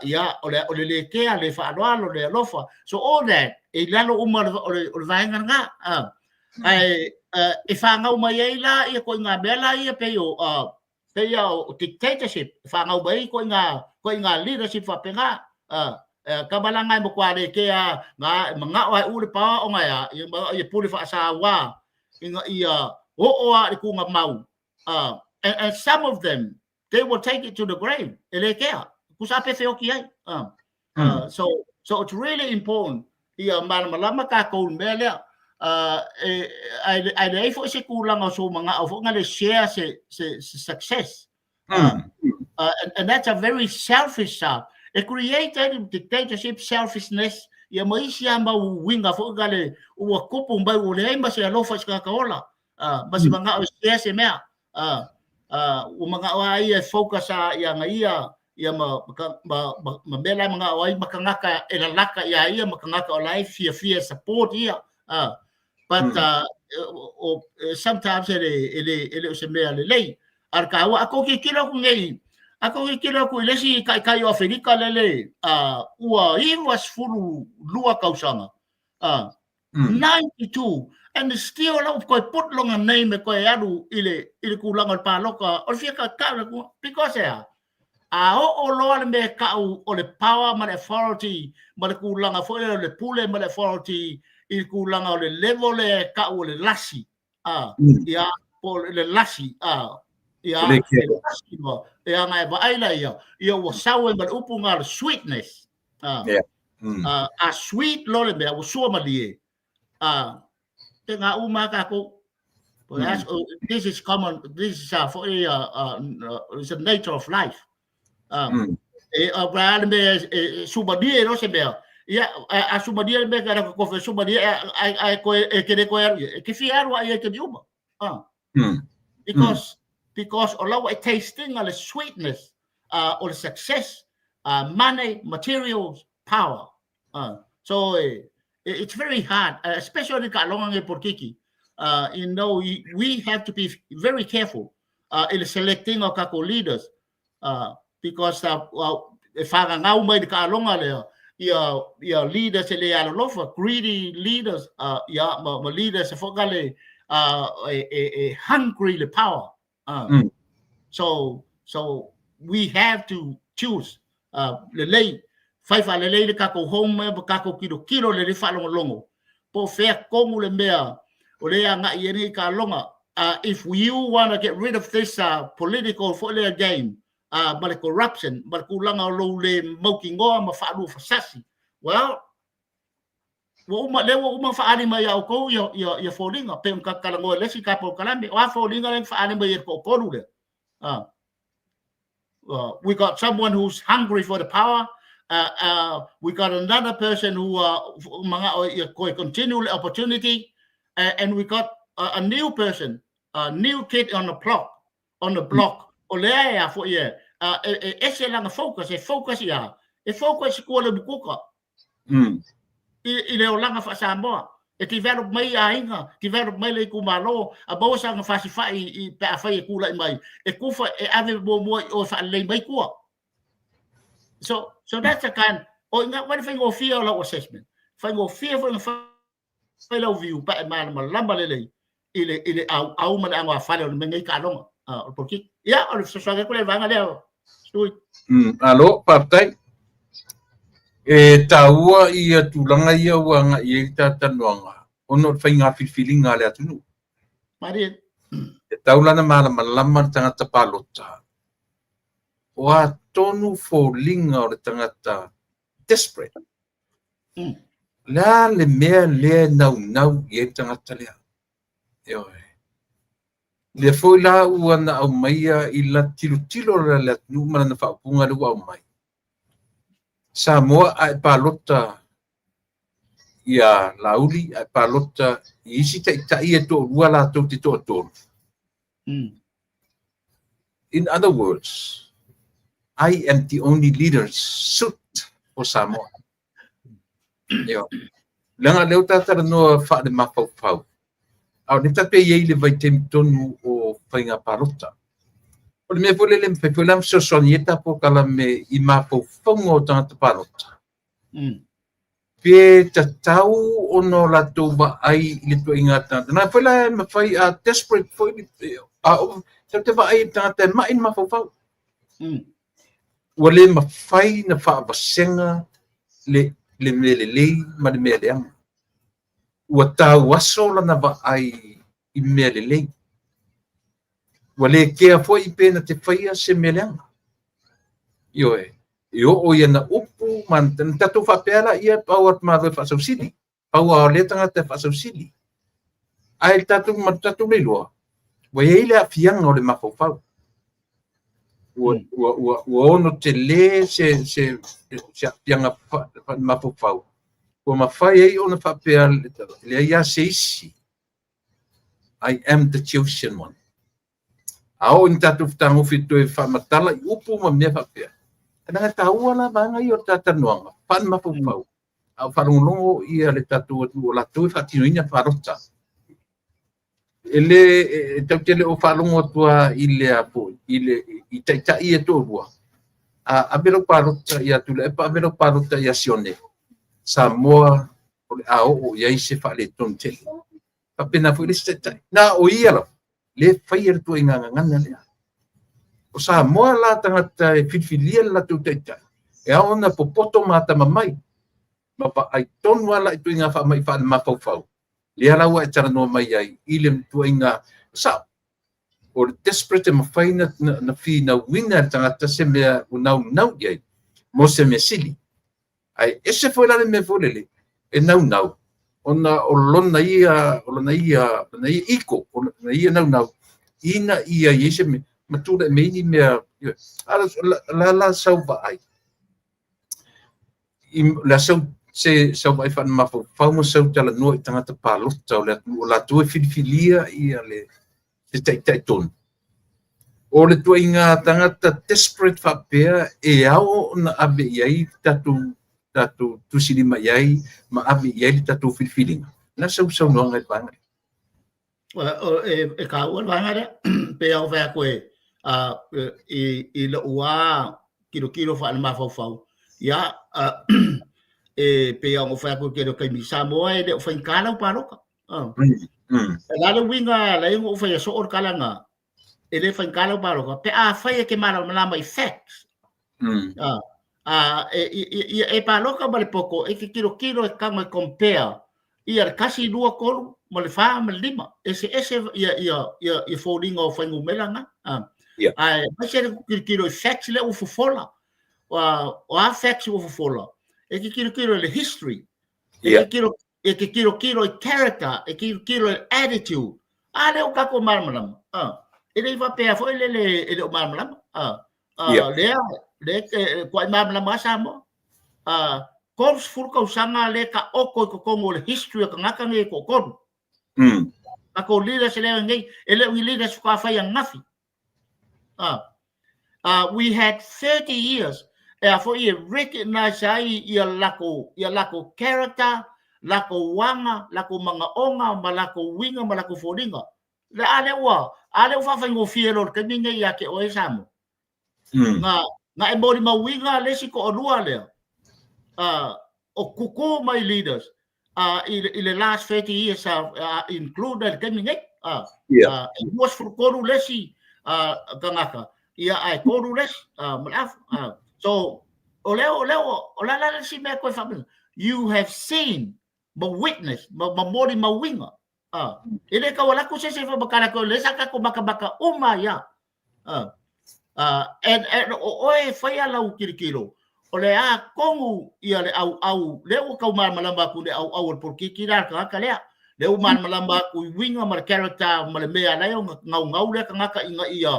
ia o le ke le fa alo le lofa so all that i lalo umar o le vaenga nga ai e fa nga mai ai la ia ko nga bela ia pe o o dictatorship fa ngau bai ko nga leadership fa penga ka balanga mo kwa le ke nga o u le pa o nga ia puli fa sa wa inga ia o a ku nga mau and some of them they will take it to the grave ele ke ku sa pe feo ki ai so it's really important ia malama ka ko mele ai fo se kulang o so mga o nga le share se success And that's a very selfish it created dictatorship, selfishness. Ia maisia mau winga fo gale ua kupu mbai ule ma se alofa ska kaola basi manga o se mea o manga wa ia focus ia ngaia ia ma bela manga wa makangaka ela laka ia makangaka o life fear support ia but sometimes ele se mea le arka wa ko ki kilo ku ngei ako kikira ku lesi kai o Afrika lele ua he was fulu lua kausanga 92 and still of ko put long a name ko adu ile kulang al paloka o fika ka because o lo me ka o le power man authority ma kulang a fo le pule ma authority il kulang o le level le ka o le lasi ya por le lasi ia ngai ba aila ia wa sawe ma upunga sweetness a sweet lole me o so malie tenga uma ka ko this is common, this is for it's the nature of life brand me subadie no se be ia a subadie me ka ko fe subadie ai ko e ke ko ke fiar wa ia ke diuma because although it tasting of the sweetness or the success, money, materials, power. So it's very hard, especially in Porkiki. We have to be very careful in selecting our leaders because if I now made your leaders greedy leaders, leaders hungry the power. So we have to choose le lei fai fa le lei le kako home kako kilo le fa longo po fe kongu le mea o le anga yeni ka longa if you want to get rid of this political for the game but corruption but kulanga lo le mokingo ma fa lu fa sasi well uma fa ani mai au ko yo folinga pe ka kalango le si ka po kalambe wa folinga le fa ani mai ko polu le we got someone who's hungry for the power we got another person who continue opportunity and we got a new person a new kid on the block olea for ese lang focus ko le bukuka ile olanga fa samboa develop mai ainga develop mai le kumalo abo sa nga fasifa I pa fa kula mai kufa ave bo mo o fa le mai ku so that's a kind nga what thing of fear lo assessment thing of fear for fellow view pa man lamba le ile au man ang fa le mengai ka long porque ya o so sa ko le vanga le alo partai taua ia tulanga ia wanga ia tatanuanga ono fainga filinga le atunu mari taulana malama tangata palota wa tonu folinga o tangata desperate la le mea le nau ia tangata le le foi la uana au maia ila tilo le atunu mana fa punga le wa mai Samoa ai palota ia lauli ai palota isi ta ia to wala to to. In other words, I am the only leader suit for Samoa. Yo. Langa leo tata no fa de mafau. Au ni tape ye le vai tem tonu o fainga palota. O me vole le pepelam so sonieta po kala me I mafau fongo tanga palota. Pe tatau ono la toba ai le to ingata. Na fela me fai a desperate for so te va ai tanga ma in mafau. Wale ma fai na fa basenga le ma de me le. Wa ta waso la na va ai I me le. Wale kea foi pena te faia se melanga. Yo o ia na upu man tatu fa pela ia power ma fa subsidi. Power le tanga te fa subsidi. Ai tatu le loa. Wa ia le fianga o le mafofau. ono te le se pianga mapopau. Ua mawhai ei ona whapea le ia se isi. I am the chosen one. Ao in tatu whatango whitu e whamatala I upu ma mea whapea. Nanga taua la vanga I o tatanuanga. Whan mapopau. Au wharungolongo ia le tatu o la tui whatinoina wharota. Ele tautele o whalongo atua I le apo. I taitai e tōrua. A mero parota I atule. E pa mero parota I asione. Samoa o le ao o iai se whale tontele. Papena fwile se tai. Na o ia la. Le whaia tua inga ngana lea. O Samoa la tangata e whiwhilia la tu taitai. E aona popoto mata mamai. Mapa ai tonu ala I tu inga whamai whale mawhauwhau. Le alaua e tara noa mai ai. Ile tua inga. Sa. O le desperate ma whaina na whi na winga tangata se mea unau iai. Mo se mea sili. Ai ese foi la me volele e nau ona o lona ia iko ona ia nau ina ia ese me matura me ni me la sauva ai la sau se sauva ai fa ma fa mo sau tala no tanga palo tau la tu filia ia le te tai ton o le tu inga tangata desperate fa pea e ao na abe ia tatu tusili mai ai ma avi ia tatu feeling na sau no ngai banga e ka ua vanga pe au va ko I le ua kilo fa ma fa ya e pe au fa ko ke kai mi Samoa e le fa kala pa roka la le winga la ngo fa so or kala nga e le fa kala pa roka pe a fa ke mala mai facts e pa loka male poko e ke kilo e kama compare ia kasi dua kolu male fa male lima ese ia folding of fangu melanga ai mas kilo facts le ufu fola o a facts ufu fola e ke kilo le history e ke kilo character e ke kilo attitude ale o kako marmalam ele va pe fo ele o marmalam le ko marmalam masamo kors furka usanga le ka oko ko kongo le history ka ngaka nge ko kon ako lida se le ngai ele wi lida su ka fa yang ngafi we had 30 years for you recognize ai ia lako character lako wanga lako manga onga malako winga malako fodinga le ale fa fa ngo fiero ke ninga ia ke o esamo na e mori ma winga le si ko olua le o kuku my leaders in the last 30 years included coming it was for koru lesi kangaka ia ai koru les malaf so oleo olala si me ko fa you have seen but witness but mori ma winga ele ka wala ko se fa bakala ko le saka ko baka ya and oi fa ya la ukirikiro ole a kongu ia le au le o ka malamba ku le au por kikira ka le le o malamba ku winga mar character mal me ala ngau le ka inga ia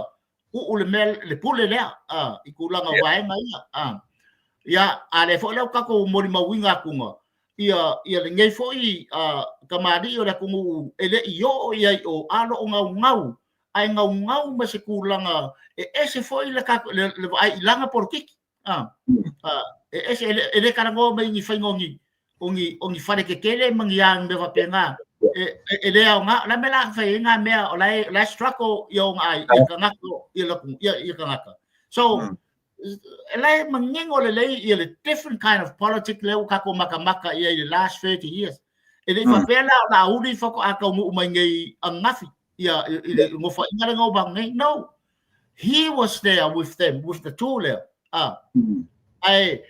u le mel le pule le ikulanga wae mai ya ale fo le ka ko mori ma winga ku ia le ngai fo I kamadi o le ku ele io ia o alo ngau ai ngau ma se kulanga ese fo le ka le ai langa por kiki ele karango mai ni faingongi ongi fare ke kele mangiang me va penga ele nga la mela fainga me o la struggle yo ai ka ngako ia ka ngaka so ele mangingo le ile different kind of politics le ka ko maka ia the last 30 years ele va pela la uri foko aka mu mai ngai angafi ia mo fa inga ngo bang no he was there with them with the tool ai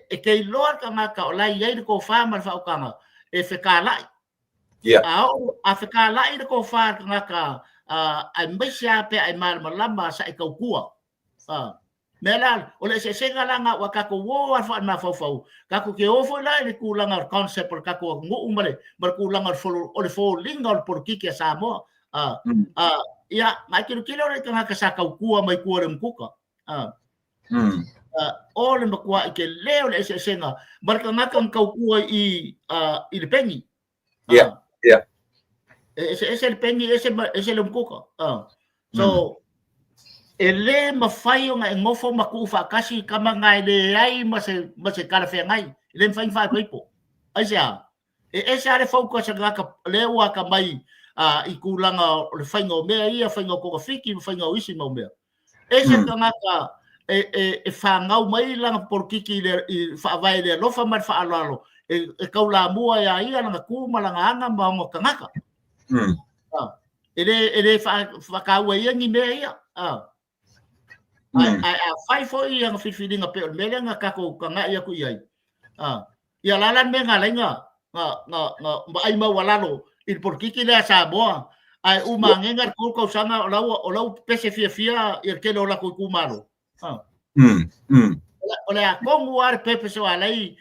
e ke lor ka maka o lai ia ko fa mar fa kanga e fe ka lai au a fe ka lai ko fa ngaka ai mesia pe ai mal malamba sa e ka kua melal o le se ngala nga wa ka ko wo fa na fa ka ko ke o fo lai le kulanga concept ka ko ngu umale bar kulanga o le fo linga por kike sa mo ia mai kilo re ka sa ka kua mai kua rem kuka Ole makua ke leo le senga marka ngaka kau kua I le pengi ese le pengi ese le mkuka so ele mafai nga ngofo maku fa kasi kama ngai le ai mase kala fe ngai le mfai fa koipo asia ese are focus ngaka lewa ka mai ikulanga le fainga me ia fainga ko fiki fainga isi mo me ese ngaka e fa ngau mai langa por kiki le fa vai le lo fa mar fa alalo e kaula mua ya ia langa ku malanga anga ma mo kangaka ele fa ka wa ia ni me ia ai fai foi yang filinga pe me langa ka ko kanga ia ku ia ia lalan me ngalenga nga ai ma walalo il por kiki le sa boa ai umangenga ko sanga o lau pese fia ia ke lo la ku malo ole a kongu ar pepe so alai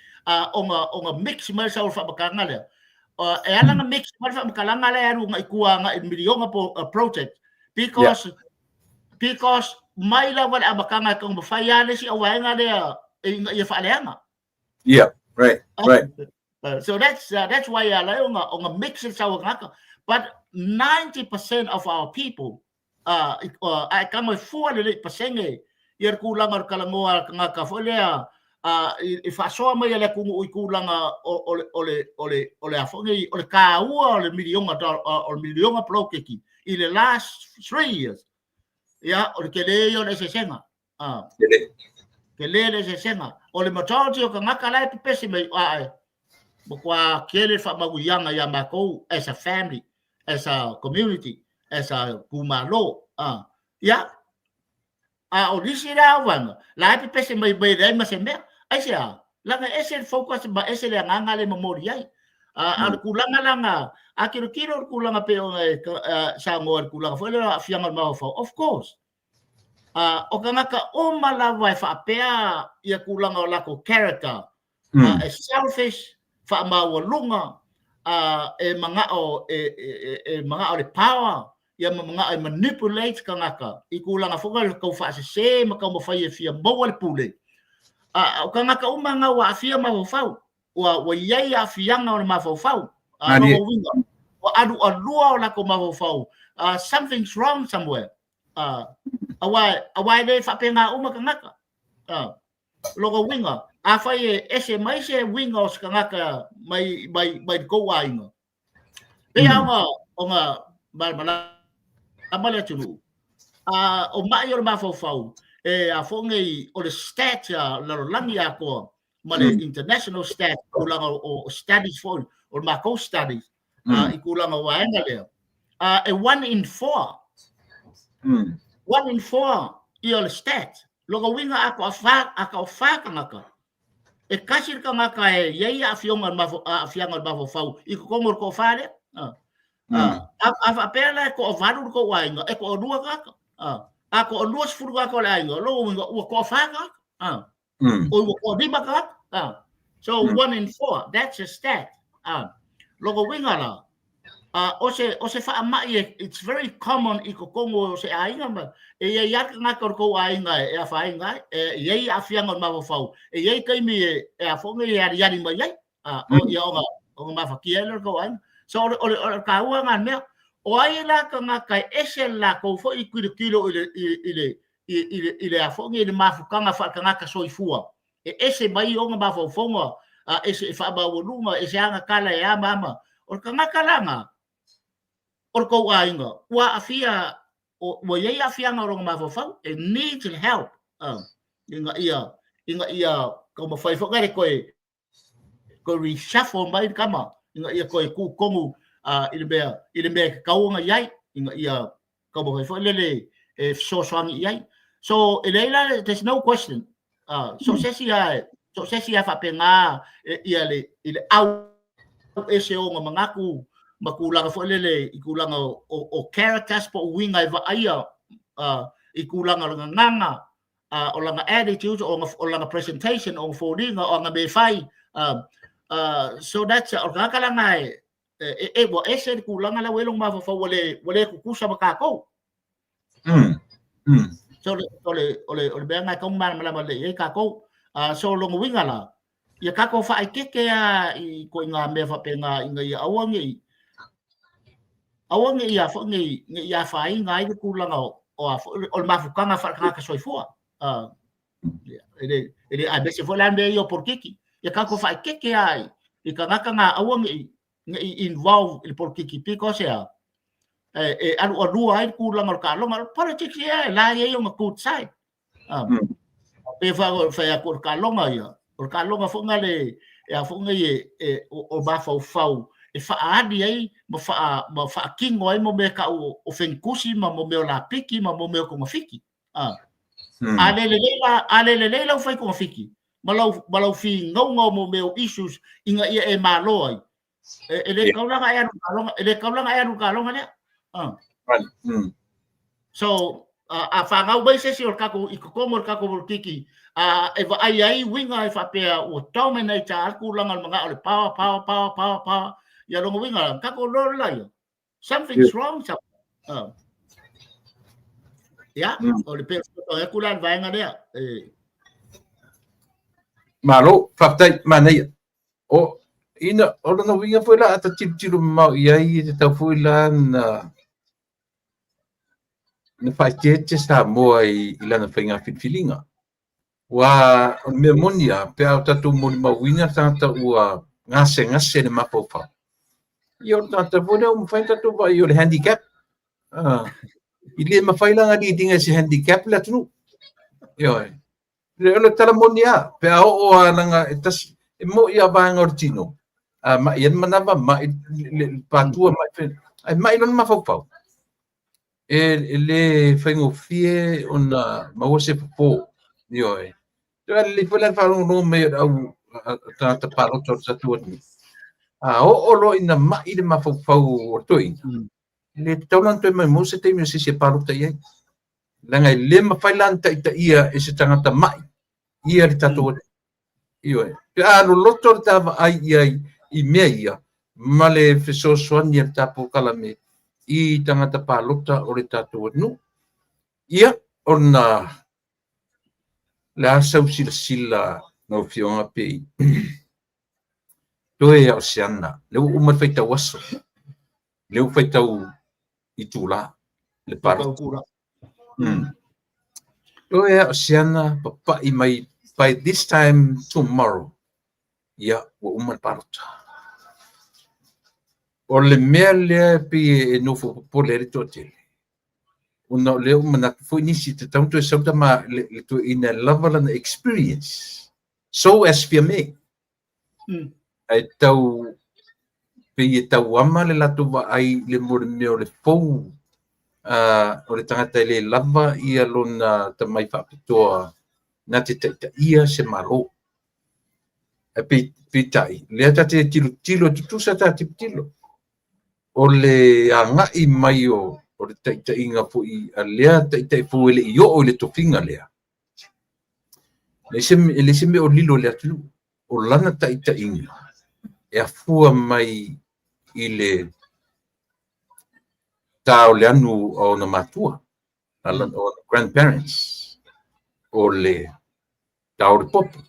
onga mix mai sa fa bakanga le e ala nga mix mai fa bakanga le aru nga ikua nga milionga po project because mai la wala bakanga kong bafaya le si awanga le ia fa leanga right so that's why ala onga mix sa ngaka but 90% of our people I come with 4% Iar kulangar kalangoa ngaka folea ifasoa mai le kungu ikulanga ole afongi ole kaua ole milionga prokeki in the last 3 years ya ole kele yo le senga kele le senga ole majority o ngaka lai pesi mai bokwa kele fa maguyanga ya mako as a family as a community as a kumalo ya o disira wanga la pe pese mai dai masembe aisia langa ese focus ba ese le nganga le memoria al kulanga langa akiro kulanga pe sa ngor kulanga fo le afianga ma of course o kanga o mala vai fa pea ia kulanga la ko character a selfish fa ma walunga e manga o le power ia mga ai manipulate kangaka ikulanga fogal ko fa se maka mo fai fia mowal pule o kangaka umanga wa fia ma fau wa yai afianga ma fau wa adu alua la ko ma fau something's wrong somewhere awai le fa penga kangaka logo winga afai ese mai se winga os kangaka mai go wainga pe onga barbala amale tulu o mai o mafofau a fongi o le stat la langi ko male international stat kulanga o studies for o mako studies ikulanga wa engale a 1 in 4 1 in 4 i stat logo winga ako fa kangaka e kasir kangaka e yai afionga mafofau ikongor ko fare apela ko varu ko wainga e ko dua ka ako luas furga ko lainga lo ko faga o ko diba ka so 1 in 4 that's a stat logo wingala o se fa mai it's very common iko kongo se ainga ma e ya nga ko ainga e fa ainga e ye afianga ma fau e ye kai mi e afonga ya ni mai o ya o ma fa kielo ko an so o ka wa ngan me o ai la ka nga kai ese la ko fo kilo ile afonga ni ma fu kanga fa kanga ka soifua e ese mai o ma fo fonga ese fa ba voluma ese anga kala ya mama o kanga kalanga o ko ainga wa afia o ye afia ngorong ma fo fa e need help inga ia ko ma fai fo kare ko reshuffle mai kama inga ia ko ku kongu ile be kaunga yai inga ia ko ma fai fo lele e so yai so Leila there's no question so sesi fa penga ia ile au ese o mangaku makulang fo lele ikulang o characters po winga va aya ikulang ang nganga o lang attitude o lang presentation o folding o nga be fai so that's o kala ngai bo ese kulang ala welong ma fa wale kukusa makako so ole be nga kong man mala mala e ka ko so lo winga la ia ka ko fa ke I ko nga me fa pe nga inga ia awangi ia fa ngi ia fa inga I ku langa o mafukanga fa ka soifua ele a bese fo lande yo por kiki ia ka ko fa ke ai I ka nga awangi involve il por kiki piko sea alu ai ku langa ka longa politics ia la ia yo ku sai pe fa ko ka longa ia por ka longa fo ngale e fo ngai o ba fa fa adi ai mo fa kingo ai mo me ka o fenkusi ma mo me la piki ma mo me ko mafiki ale le la fa ko mafiki malau fi ngo mo me issues inga ia e malo ai ele kaulanga ai ka longa ne so a fa ngau bai se o ka ko I ko mo ka ko kiki e va ai winga e fa pe o dominate ku langa mga ole power ya lo winga ka ko lo la yo something's wrong ya ole pe o ku lan vai nga dia malo fakta mana ia o ina o no winga foi la ata tiru mau ia I te foi la na fai te sta mo I lana whainga whiwhilinga. Wa me monia, pe au tatu moni mawina tata ua ngase ne mapaupa. Io tata vore o mwhai tatu wa I o le handicap. I le mawhailanga ni dinga si handicap la tunu. Io e. Le ono tala monia, pe au o ananga e mo ia vanga ortino. Ma ian manava, ma le patua, ma ilon mawhaupau. Le whaingo fie ona mawase po io e. Le whalan whanong no me au tata paroto tatua ni. O lo ina mai le mawhau o toi. Le taunan toi mai mose te mio se parota iai. Langa le mawhailan ta ia e se tangata mai. Ia le tatua ni. Io e. Lo loto tava ai iai I mea ia. Ma le whesosoani al tapo kalame. I tangata palota o le tatua nu. Ia, ona la sau sila no fionga pei. Toe o siana. Leu umar feita waso. Leu feita I tula. Le parota. Toe o siana papa I mai by this time tomorrow. Ia, o umar parota. O le mea lea pi e nofo popole re tōtele. O na leo mana foi nisi te tauntu e sauta ma le tu ina level experience. So as for me. Ai tau pi e tau ama le latu wa ai le more meo le fou. O le tangata le lava ia lona tamai whapitoa na te ia se malo. Pi tai. Lea tate tilo tutusa ta tilo. O le angai mai o le taitainga pui a lea taitai fu ele I o le tofinga lea. Le seme o lilo lea tulu. O lana taitainga. E a fua mai I le tau le anu o na matua. O grandparents. O le tau le popo.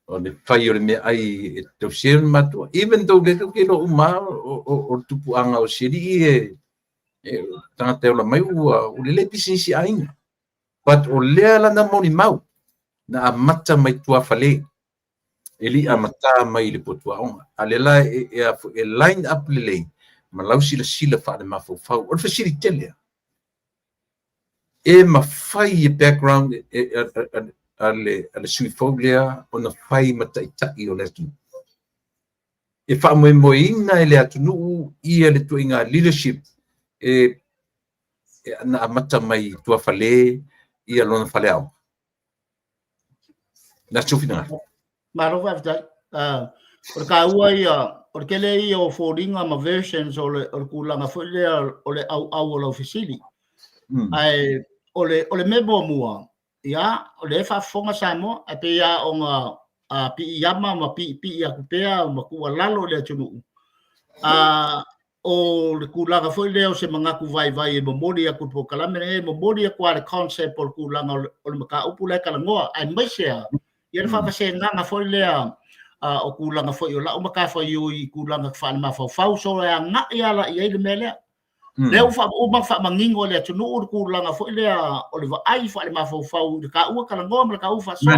O le whai o le mea ai e tau sien matua. Even though le ke lo uma o tupu anga o siri tangata o la mai ua o le pisisi ainga. But o lea lana moni mau na amata mai tua fale. Eli amata mai le potua onga. A le la e line up le lei. Ma lau sila wha le mafau. O le fasiri telea. E ma whai e background ale sui fauglea o na whai mataitai o le atu. E wha moina e le atu nuu ia le tuinga leadership na amata mai tua fale ia lona fale au. Na tūwhina. Maro whaftai. O ka ua ia, o ke le ia o fōringa ma versions o le kulanga whulea o le au o lau whisiri. Ai, o le mebo mua. Ia, o le whafonga samo, a pe ia o ngā pi iama ma pi ia kupea ma kua lalo le atunu. o le kulanga foi leo se mangaku vai e momori aku po kalame momori aku le concept por kulanga o le maka upu le kala ngoa ai mai sea ia fa se nganga foi lea o kulanga foi o la o maka foi i kulanga fa ma fa so ya nga ia la ia le mele leo fa o ma fa mangingo le tunu o kulanga foi lea o le ai fa le ma fa de ka u kala ngoa ma ka u fa so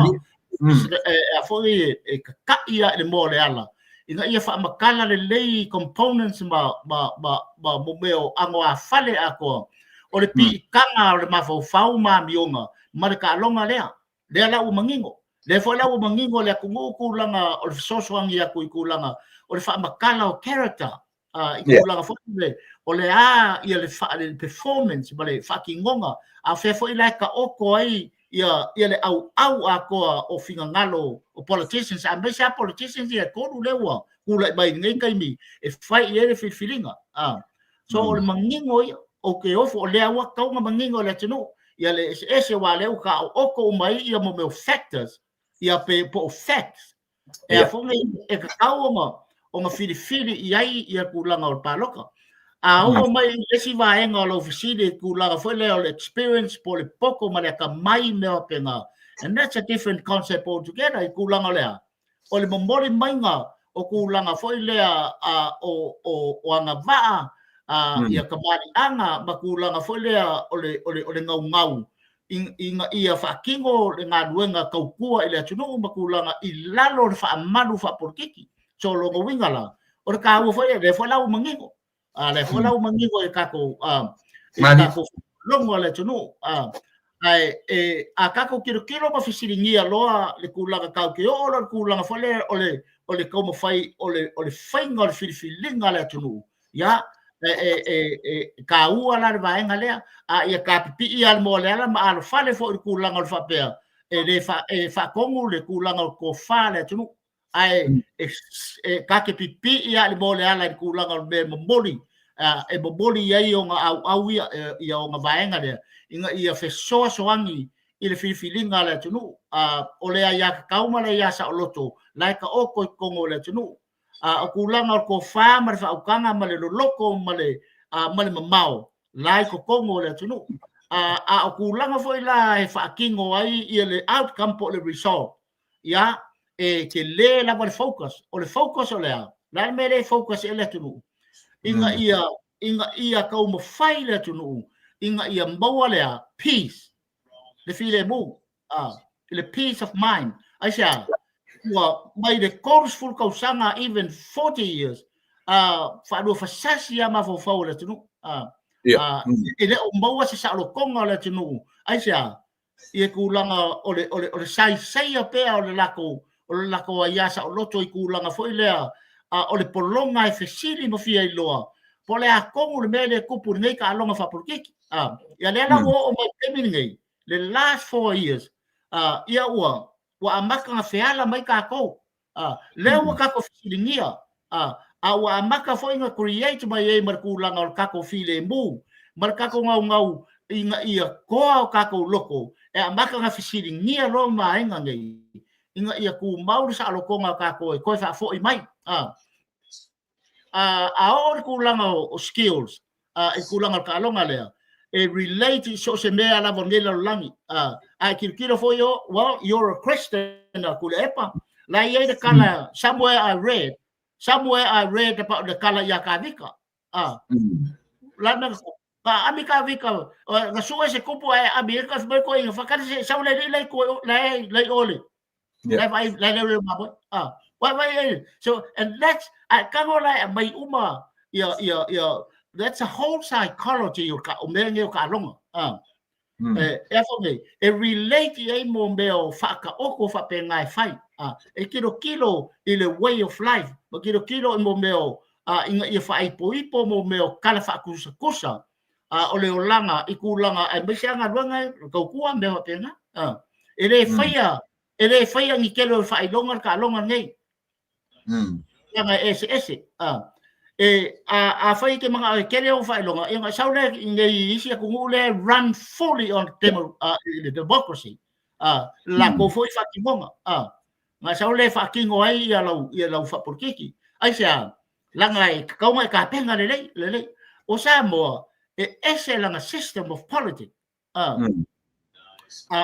foi ka ia le mo le ala inga ia fa makala le lei components ma mo meo ango a fale ako o le pi kanga o le mafau ma mionga ma le ka longa lea le la u mangingo le fo la u mangingo le ku langa o le sosoangi aku ku langa o le fa makala o character i ku langa fo le o le ia le fa le performance ma le fucking ngonga a fe fo ila ka oko ai ia le au ako o finga ngalo o politicians a me sa politicians ia ko lewa kula bai ngai kai mi e fai ele filinga so o le mangingo o ke ofo le awa ka nga mangingo le tino ia le ese wa le ka oko mai ia mo me factors ia pe po facts e a fo e ka o nga fili ia kulanga o paloka o mai esi va en all ofiside kulanga foi le experience po le poco ma le ka mai me penga and that's a different concept altogether kulanga le o le momori mainga o kulanga foi le o anga va ia ka mari anga ma kulanga foi le o le ngau inga ia fa kingo le nga duenga kaukua ile tunu ma kulanga i lalo fa manu fa porkiki so lo ngwingala o ka o foi le foi la o mangingo le fola o mangigo e kako longo le tunu ai a kako kilo ma fisiringia loa le kulanga ka ke o le kulanga fole o le como fai o le fainga le fililinga le tunu ya ka ua la va en ale ia ka pipi ia mo le ala ma al fale fo le kulanga le fa pe le fa kongu le kulanga ko fa le tunu ai ka ke pipi ia le mo le ala le kulanga le moli e boboli ia o nga au ia o nga vaenga le inga ia fe soangi i le fililinga le tunu o le ia kauma le ia sa loto like o ko kongo le tunu o kulanga ko fa ma fa ukanga ma le loko ma le mamao like ko kongo le tunu o kulanga foi la e fa kingo ai i le outcome po le result ia ke le la focus o le la me le focus ele tunu inga ia ka mo faile tunu inga ia maua lea peace le file mo le peace of mind aisha wa mai the course kausanga even 40 years fa do fa sasia ma fo faule tunu ele o maua se sa lo konga le tunu aisha ia kulanga o le sai pe o le lako ia sa loto i kulanga foi lea o le polonga e fesili mo fia iloa po le akongu le mele kupu nei ka alonga fa porkiki ia le ala o mai temini ngai le last 4 years ia wa amaka nga feala mai ka ko le wa ka ko fisilingia wa amaka foi nga create mai e mar kulanga o ka ko file mu mar ka ko ngau inga ia ko ka ko loko e amaka nga fisilingia lo mai nga ngai inga ia ku mau sa lokonga ka ko fa fo i mai or kulanga o skills kulanga ka longa lea e relate so se mea la vonela langi kirkiro for you well you're a Christian kulepa la ye de kala somewhere I read about the kala yakavika la na pa amika vika na suwe se kupu Amerika se ko in fakari se sa le ko le ole le mabo so and that's kagola mai uma that's a whole psychology you ka umenge ka longa e relate e mo meo faka oko fa penga fai e kilo i le way of life mo kilo mo meo inga i fai poipo mo meo kala fa kusa o le olanga i kulanga e mesianga luanga ko kua meo penga ele faia ni kelo fai longa ka longa nei nga ese fai ke mga kele o fai longa inga saule ngai isi ku ngule run fully on the democracy la ko foi fakimonga nga saule fakingo ai ia lau fa porkiki ai sia langai kau mai ka penga le o Samoa e ese langa system of politics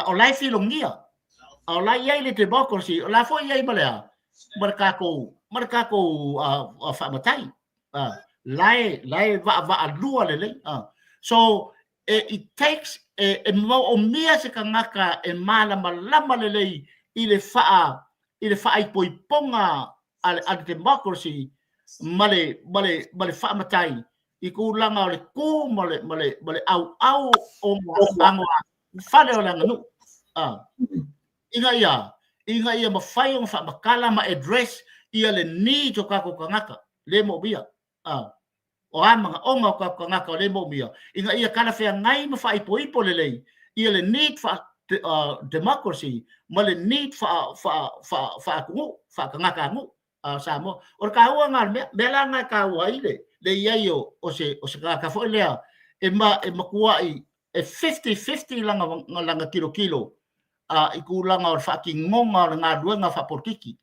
o lai filongia o lai ai le democracy o la foi ai malea marka ko fa matai lai va lua le so it takes o mia se kangaka e malama le ile fa ai poiponga al democracy male fa matai i ku langa le ku male au o ango fale o langa nu inga ia ma fai o fa makala ma address ia le ni to ka ko kangaka le mo bia o ama onga ka kangaka le mo bia inga ia kala fe ngai ma fai poipo le ia le need fa democracy male need fa kangaka mu Samo or ka ua ngal bela nga ka ua ile le yayo o se ka fo le e ma kuai e 50-50 langa kilo i ku langa or fa ki ngonga nga duenga fa portiki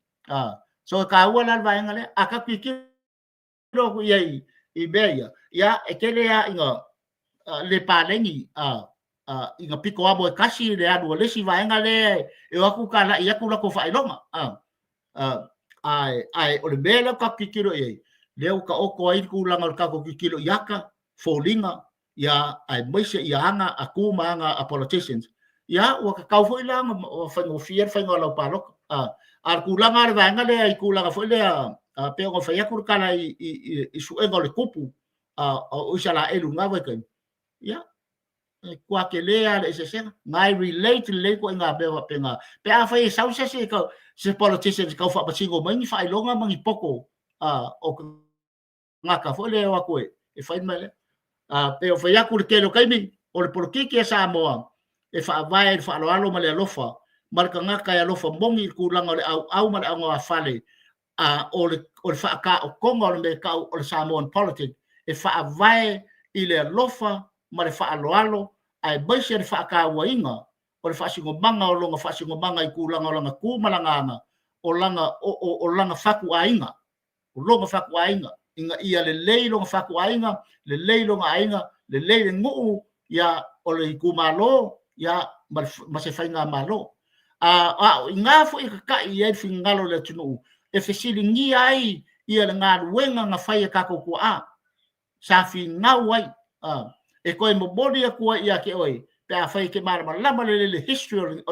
so ka ua la va ngale aka ki kilo ku yai i beya ya e kele ya inga le palengi inga piko abo kasi le adu le si va ngale e aku kala ia ku la ko fa ilonga ai o le mele ka kikiro e leo ka oko ai ku langa ka ko kikiro yaka folinga ya ai maise ia anga aku manga a politicians ya o ka kau foi langa o fa no fier fa no la parok ar ku langa le vanga le ai ku langa foi le pe o fa ya ku kala i su ego le kupu o sala elu nga wa kan ya kwa ke lea le se ngai relate le ko nga be wa penga pe a fa sa se ko se politicians ka fa pasingo mai fa longa mangi poko o nga ka fo le wa ko e fa mele pe o fa ya ku ke lo kaimi o le porki ke sa mo e fa vai fa lo alo male lofa marka nga ka ya lofa mongi ku langa le au male anga fale o le fa ka o kongo le ka o le Samoan politics e fa vai ile lofa male fa alo ai baise fa ka wainga o le fasingo manga o longa fasingo manga i ku langa ku malanga o langa faku ainga o longa faku ainga inga ia le leilo faku ainga le leilo ainga le leilo ngu ya o le ku malo ya ma se fainga malo inga fo i ka i e fingalo le tunu e fesilingi ai ia le nga wenga nga fai ka ko ku sa fi ngawai e koe mo bodi a kua ia ke oi pe a fai ke mara lama le history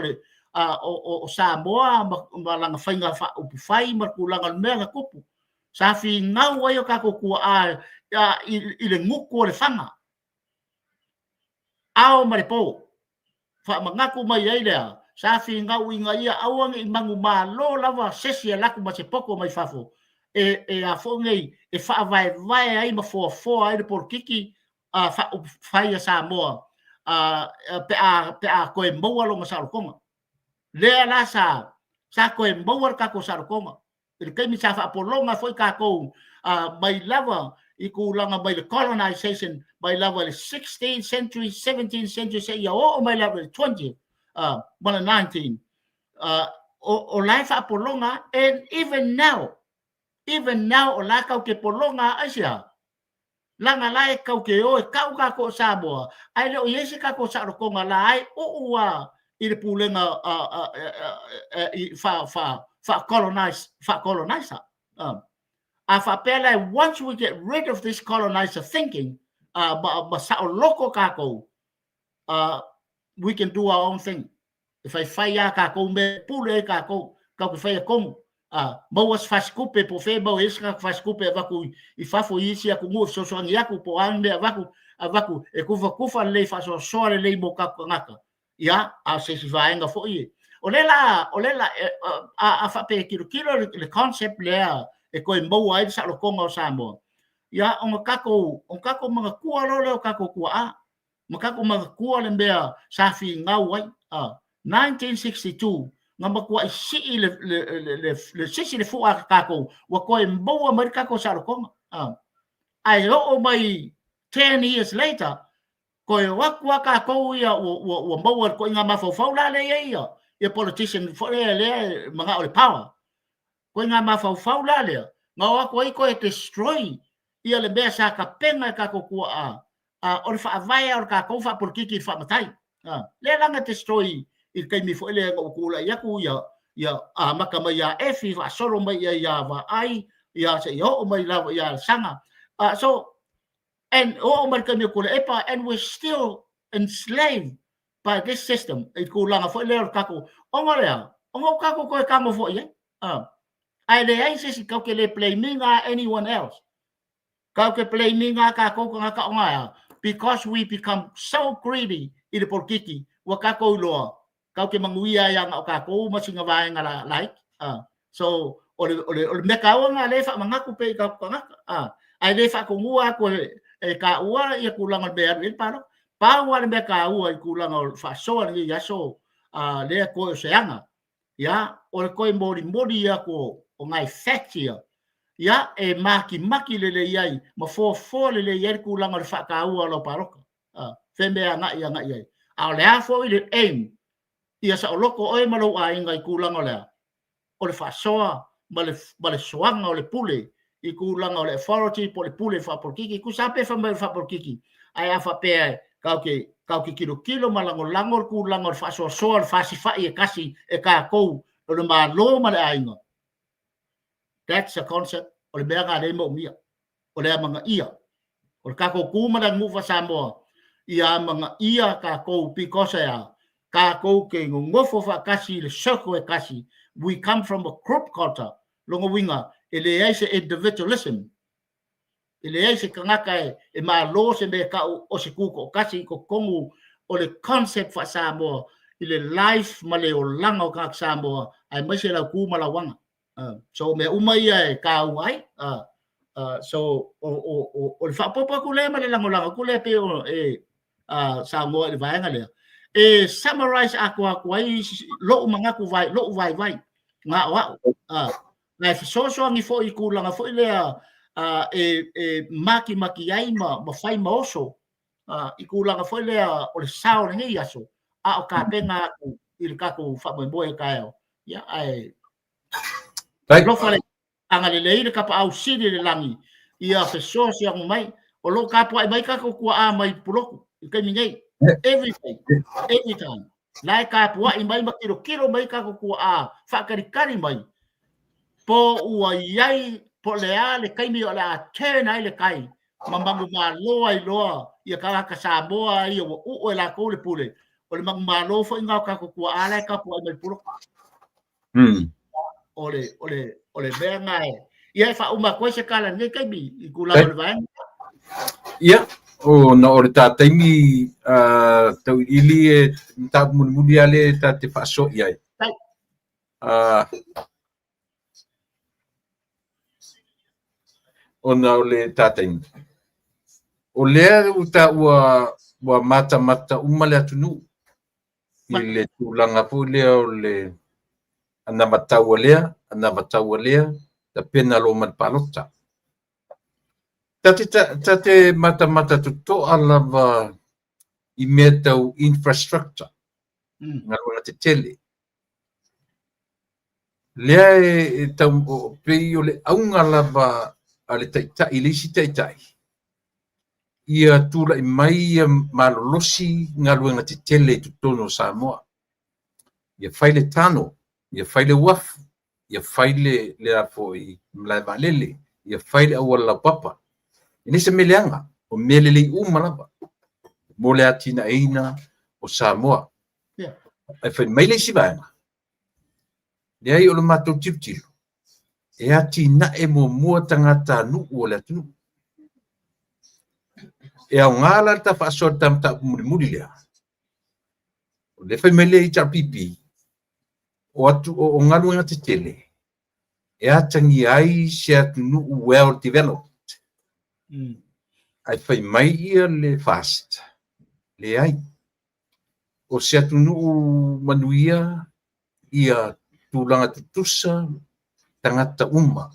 o Samoa ma langa fainga fa upu fai ma ku langa mea kupu sa fi ngau ai o ka ko kua i le nguku le fanga ao ma le po fa mangaku mai ai lea sa fi ngau inga ia awang i mangu ma lo lava sesi laku ma se poko mai fafo e a fo ngai e fa vai ai ma fo ai le porkiki fai a Samoa pe a koe maua longa sarukonga lea la sa koe maua ka ko sarukonga ele kai mi sa fa polonga foi ka ko mai lava i ku langa mai the colonization mai lava the 16th century 17th century say ya o mai lava the 20th 19 o life a polonga and even now o la ka ke polonga asia langa lai kau ke o kau ka ko Samoa ai le o yesi ka ko sarukonga lai o ua i le pulenga fa colonizer fa pela once we get rid of this colonizer thinking ma sa loko ka ko we can do our own thing if I fire ka ko me pule ka ko fai ko Boas faz coupe por fe boas faz coupe vacu e fafo isso a como so yaku po ande vacu e kufa le fa so le boka ngaka ya a se vai nga fo i olela a fa pe kilo le concept le e ko mo ai sa lo kongo Samoa ya on kako mga kua lo kako kua makako mga kua le bea sa fi ngau ai 1962 ngamba kwa si le sisi le fu kako wa ko mbo America ko sa ko ai o mai 10 years later ko wa kwa kako ya wa mbo ko ngama fo la le ya e politician fo le mga o power ko ngama fo la le ngā ko i ko e destroy ia le mea sa ka penga ka ko kua o le whaavai o le ka kou whaapurkiki whaamatai. Le langa destroy i kai mi fo ele o kula iaku ia maka mai ia efi whaasoro mai ia wa ai ia se o mai lava ia sanga. So, and o mai kai mi kula epa, and we're still enslaved by this system. I kulanga fo ele o kako onga lea, onga kako ko e kamo fo ia. Ai le ai se si kau ke le play minga anyone else. Kau ke play minga ka koko nga ka onga because we become so greedy i le porkiki wa ka ko loa. Kau ke manguia yang o ka ko masinga vai nga like. So ole me ka nga le fa mangaku pe ka nga. Ai le fa ko ngua ko e ka ua ia kulanga be ar paro. Pa wa le me ka ua i kulanga fa so ni ya so le ko se anga. Ya o ko mori ya ko o ngai factia ya e maki le iai ma fo le iai kulanga le whakaua lo paroka fembe anga iai a le afo i le aim ia sa o loko oe malo a inga i kulanga lea o le whasoa ma le soanga o le pule i kulanga o le authority po le pule whapurkiki ku sape whamai whapurkiki ai a whapea kau ke kilo malango kulanga o le whasoa soa le whasifai e kasi e ka kou o le maa lo ma le ainga. That's a concept. O le mea ngā reimo mia. O le mga ia. O le kako kumana ngufa Samoa. Ia mga ia kako because ea. Kako ke ngofo fa kasi le soko e kasi. We come from a group culture. Longa winga. Ele eise individualism. Ele eise kangaka e maa lo se me ka o se kuko. O kasi ko kongu o le concept fa Samoa. I le life ma le o langa o kak Samoa. Ai maise la kumala wanga. So me umai e ka uai so o le whapopa ku le ma le langolanga ku le pe o Samoa le vaenga le e summarize aku ai lo manga ku vai nga wa na so ngi fo i ku langa fo le e maki ai ma fai ma oso i ku langa fo le o le sao ngi aso o ka penga i le ka ku fa mo e ka ya ai lo fale anga le leile ka pa au sidi le langi ia fe sosi ang mai o lo ka pa mai ka ko a mai pulo ka ningai every time lai ka pa i mai kilo mai ka ko a fa kari mai po ua iai po le ale kai mi ola turn ai le kai mamangu ma lo ai lo ia ka Samoa ia o la ko le pule o le ma lo fo nga ka ko a lai ka pa mai pulo ole venga ia fa uma coisa kala nge kai bi i kula le vai ia o na ore ta taimi tau ili e ta muni ale ta te faso ia o na ole ta taimi o le uta wa mata uma le atunu i le tulanga pu le ole ana matau lea ta pena lo man palota tate mata to alava i metau infrastructure ngalo te tele lea e tau pe le aunga lava ale taita ilisi taita ia tula i mai malolosi ngalo te tele tutono Samoa ia faile tano ia faile wafu ia faile le afo i mlai valele ia faile awala papa ini se meleanga o melele lava mo le atina eina o Samoa ai fai mai le sivaenga le ai o le matou tilo e atina e mua tangata nu o le atunu e au ngala ta fasor tam ta muri lea o le fai mai le i pipi o atu o ngalu nga te tele e atangi ai se atunu well developed ai fai mai ia le fast le ai o se atunu manuia ia tulanga tutusa tangata uma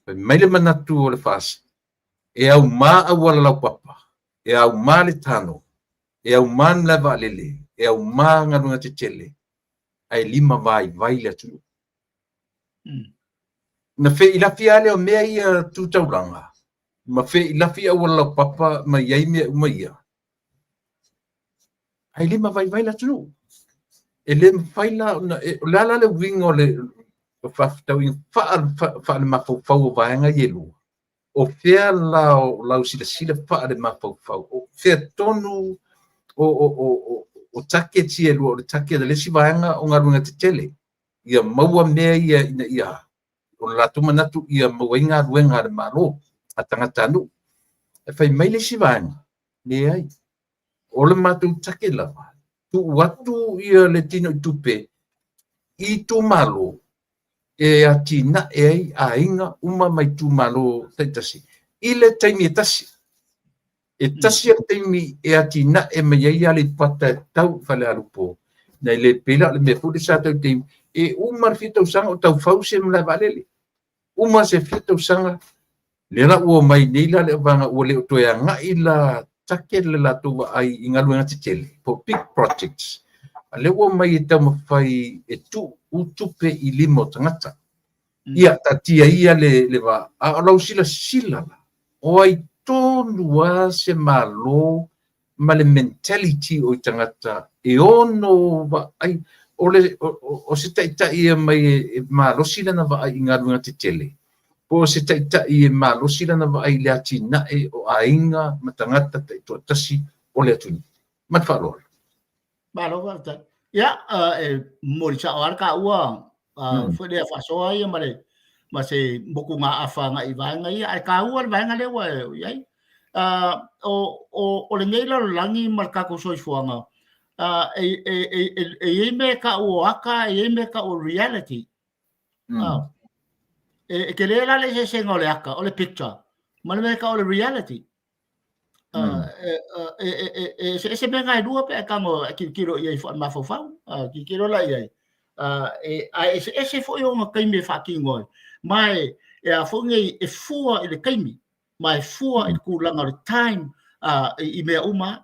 fai mai le manatu o le fast e au ma awala lau papa e au ma le tano e au man la valele e au ma ngalu nga te tele ai lima vai le atu na fe ilafi ale o mea ia tutauranga ma fe ilafi au la papa ma iai mea uma ia ai lima vai la tunu ele faila na la le wingo le fa tau in fa le mafau vaenga yelu o fea la sila fa le mafau o fea tonu o take tielu o take le si vaenga o ngarunga te tele ia maua mea ia o la tuma natu ia mawinga ruenga le malo atanga tanu e fai mai le si vaenga ne ai o le matu take lava tu watu ia le tino tupe I tu malo e atina e ainga uma mai tu malo taitasi ile taimi tasi e tasi taimi e atina e mai ia le pata tau fale alupo na le pela le me fu sa tau taimi e uma fita usanga tau fause mla valele uma se fita usanga le la o mai nila le vanga o le to ya nga ila take le la tu ai ingalu ngati tele for big projects ale o mai tama fai e tu utupe I limo tangata ia tatia ia le va a lau sila o ai tonua se malo ma le mentality o tangata e ono va ai o se taita ia mai malo sila na va ai ingalu ngati tele po se taita ia malo sila na va ai le atina e o ainga matangata taito tasi o le atuni matfalo Malo ka ya mo sa arka ua foi le fa so ai ma se boku nga afa nga iwa nga ai ka ua va nga le wa ai o le ngela langi marka ko so fuanga e me ka o aka e me ka o reality ke le la le se ngole aka o le picture ma le ka o le reality se me ngai dua pe ka mo kilo ia fo ma fo fa kilo la ia ese fo yo nga kai me fa ki ngoi mai e fo ngai e fua le kai mi mai fua e ku langa le time I me uma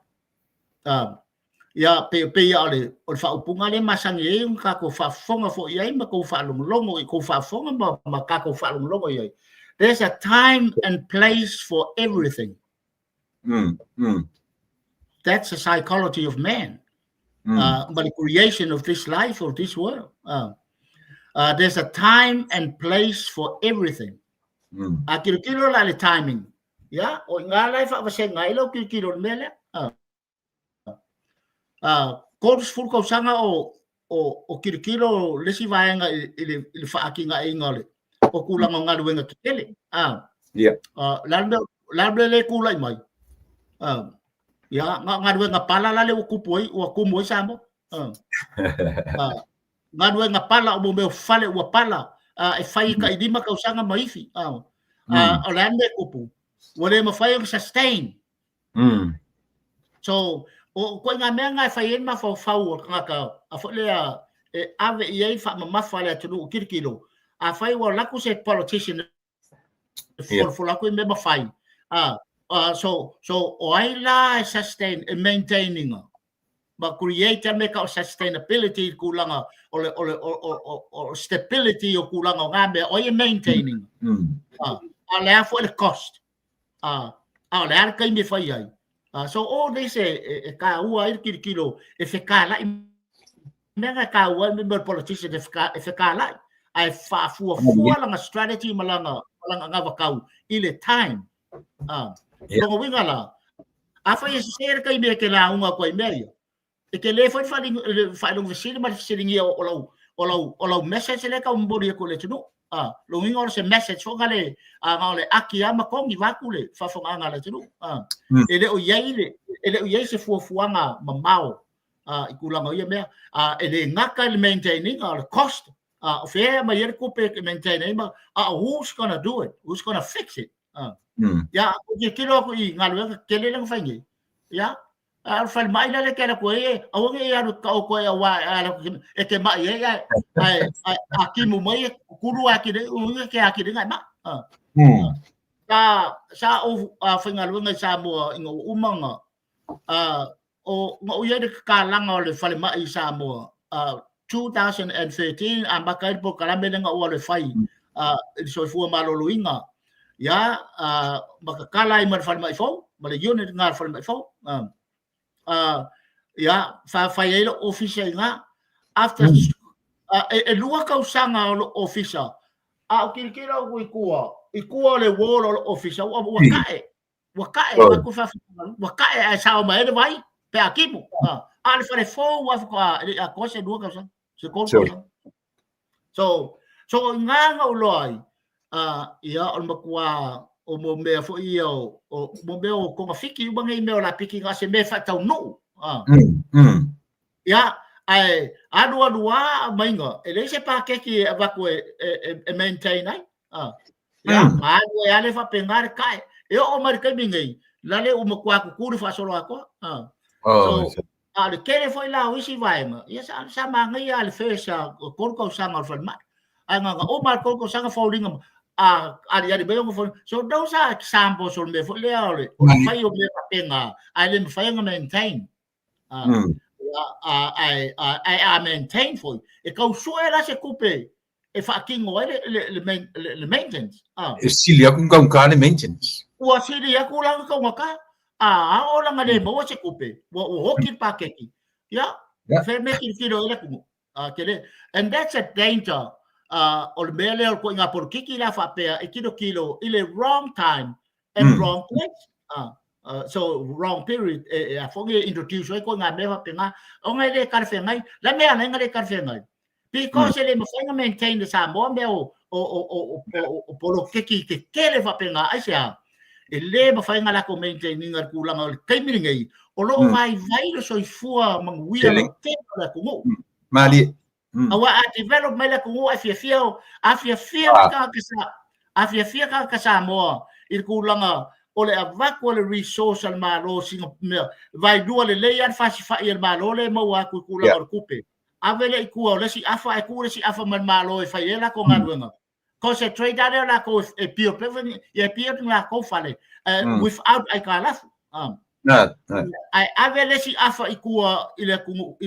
ya pe ya le o fa upunga le masangi e ka ko fa fonga fo ia ma ko fa longo ko fa fonga ma ka ko fa longo ia there's a time and place for everything. That's the psychology of man. But the creation of this life or this world. There's a time and place for everything. Kilo la le timing. Ya, o nga life fa se ngai lo kilo mele. Course full ko sanga o kilo le si vaenga le fa akinga ingole. O kula nga luenga tele. Lalbe le kula mai. Ya nga nga pala la le kupoi o kumo sambo nga nga pala o me fale o pala e fai ka idima ka usanga maifi o lande kupu wale ma fai sustain so o ko nga me nga fai ma fo fau nga ka a fo le ave ye fa ma fale tu kirkilo a fai wa la ku se politician for la ku me ma fai so oila sustain and maintaining but create make out sustainability kulanga or stability o kulanga ngabe o maintaining ala for the cost ala kai me fai ai so all this ka ua kilo e fekala mega ka ua me politician e fekala ai fa fu langa strategy malanga ngavakau ile time Longo winga la. Afa ye ser kai me ke la unga ko media. E ke le foi fa long vesile ma siringi o message le ka umbori ko le tunu. Lo winga se message fo gale ngale aki ama kongi vakule fa fo ngala tunu. Ele o yai se fu fuanga mamao. Ikulanga ye me ele ngaka le maintaining or cost. Fair ma yer ko pe maintaining who's gonna do it? Who's gonna fix it? Ya o kilo ko I ngalu kele lang fangi ya al fal mai la ke la ko awo nge ya ka ko ya wa e ke mai ya aki mu mai kuru aki de u ke aki de ngai ma sa o fa ngalu ngai sa mo ngo umanga o ngo ye de ka lang o le fal mai sa mo 2013 ambakai po kalambe nga o le fai i so fu malolo inga ya makakala i mar fal mai fo ma le unit ngar fal mai fo ya fa yelo official nga after e lua kausanga o official o kirikira o ikua le wolo official wakae wakae ai sao mai le vai pe akipu ale fare fo wa a cosa lua kausa se ko so nga uloi ia o makua o mo me fo io o mo me o ko fiki bangai me la piki ga se me fa tau no ia ai adua mainga ele se pa ke ki avaku e maintain ai ia ma e ale fa pengar kai e o mar kai bingai lale o makua ku ku fa solo ako so ale kere foi la o isi vai ma ia sa mangai ale fesa ko ko sanga fa ma anga o mar ko sanga falling ari be ngo so those are examples on me for le ole o fai o me penga ale me fai nga maintain I maintain for e kau suela se coupe e fa kingo le maintenance e silia kun ka maintenance o silia ku la ko ngaka o la ngale mo se coupe o hoki pakeki ya fe me ki tiro ele ku kele and that's a danger o le mele o ko nga por kiki la fa pe e kilo ile wrong time and wrong place so wrong period a fonge introduce ko nga me fa penga o nga le karfe ngai la me ana nga le karfe ngai because ele mo fa maintain the samo me o polo kiki ke kele fa penga ai sia ele mo fa nga la ko maintain nga kulang o kai mi ngai o lo vai lo so fua manguia ke la ko mali awa develop mele ko afia ka kasa mo il kulanga ole avako le resource al malo singa vai dua le leia fasi fa il malo le mo wa ku kulanga kupe avele ku ole si afa ku le si afa man malo e fa yela ko ngadwenga concentrate ada la ko e pio preven e pio la ko fale without I kalaf ai avele si afa ikua ile kungu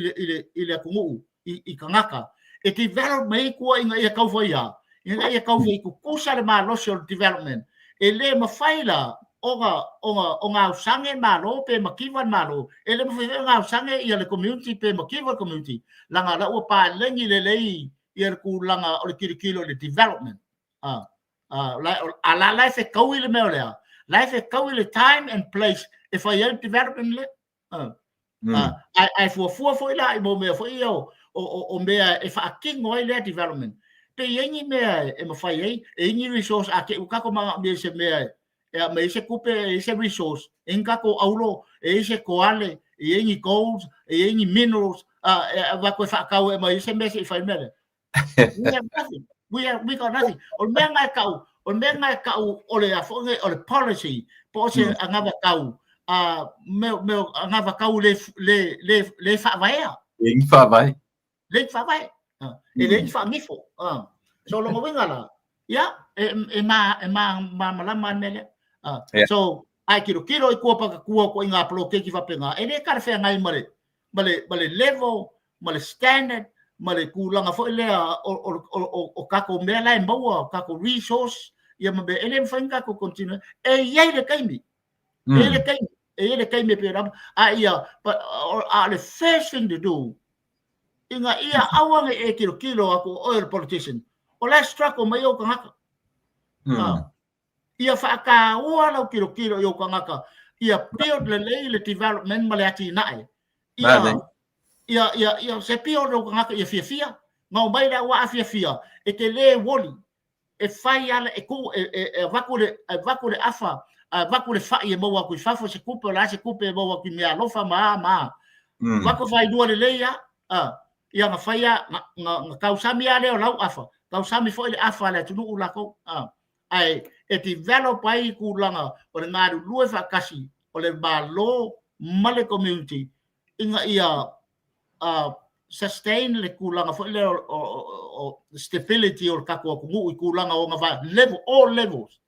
i kangaka e develop mai ko inga e kau foi inga kau foi ku kusa le malo social development ele ma faila onga usange malo pe makivan malo ele ma faila nga usange i le community pe makivan community langa la o pa lengi le lei i ku langa o kirikilo le development la life e kau ile me ole life e kau ile time and place if I development le ai foi la i mo me foi o mea e fa kingo ile development pe yengi mea e ma fai e resource ake ukako ma me se mea e me se kupe e se resource engako aulo e se koale e yengi gold e yengi minerals va ko fa ka e ma se me se fai mele we got nothing o menga kau ole a fonge ole policy po se angava kau me angava kau le fa vai le fa vai e le fa ngifo so lo mo ngala ya e ma mele so ai kiro i kuapa ko inga plo ke ki fa penga e le kar fe ngai male level male standard male kulanga fo le o kako mela e mo kako resource ya me ele fanga ko continue e ye le kaimi ele kaimi pe ram ia but the first thing to do inga ia awang e kilo ako oil politician o la struggle mai o kangaka ia fa ka wala kilo yo kangaka ia build le development malati nai ia se pio o kangaka ia fia ngau mai da wa fia e te le woli e fai ala e ku e vakule afa vakule fa ia mo ku fa fo se kupe la se kupe mo ku mea lofa ma vako fai dua le leia ia nga faia nga kausami ale o lau afa kausami fo ile afa le tunu ulako ai e develop ai ku langa o le ngaru lue fa kasi o le malo male community inga ia sustain le ku langa fo ile o stability o kako ku ku langa o nga level all levels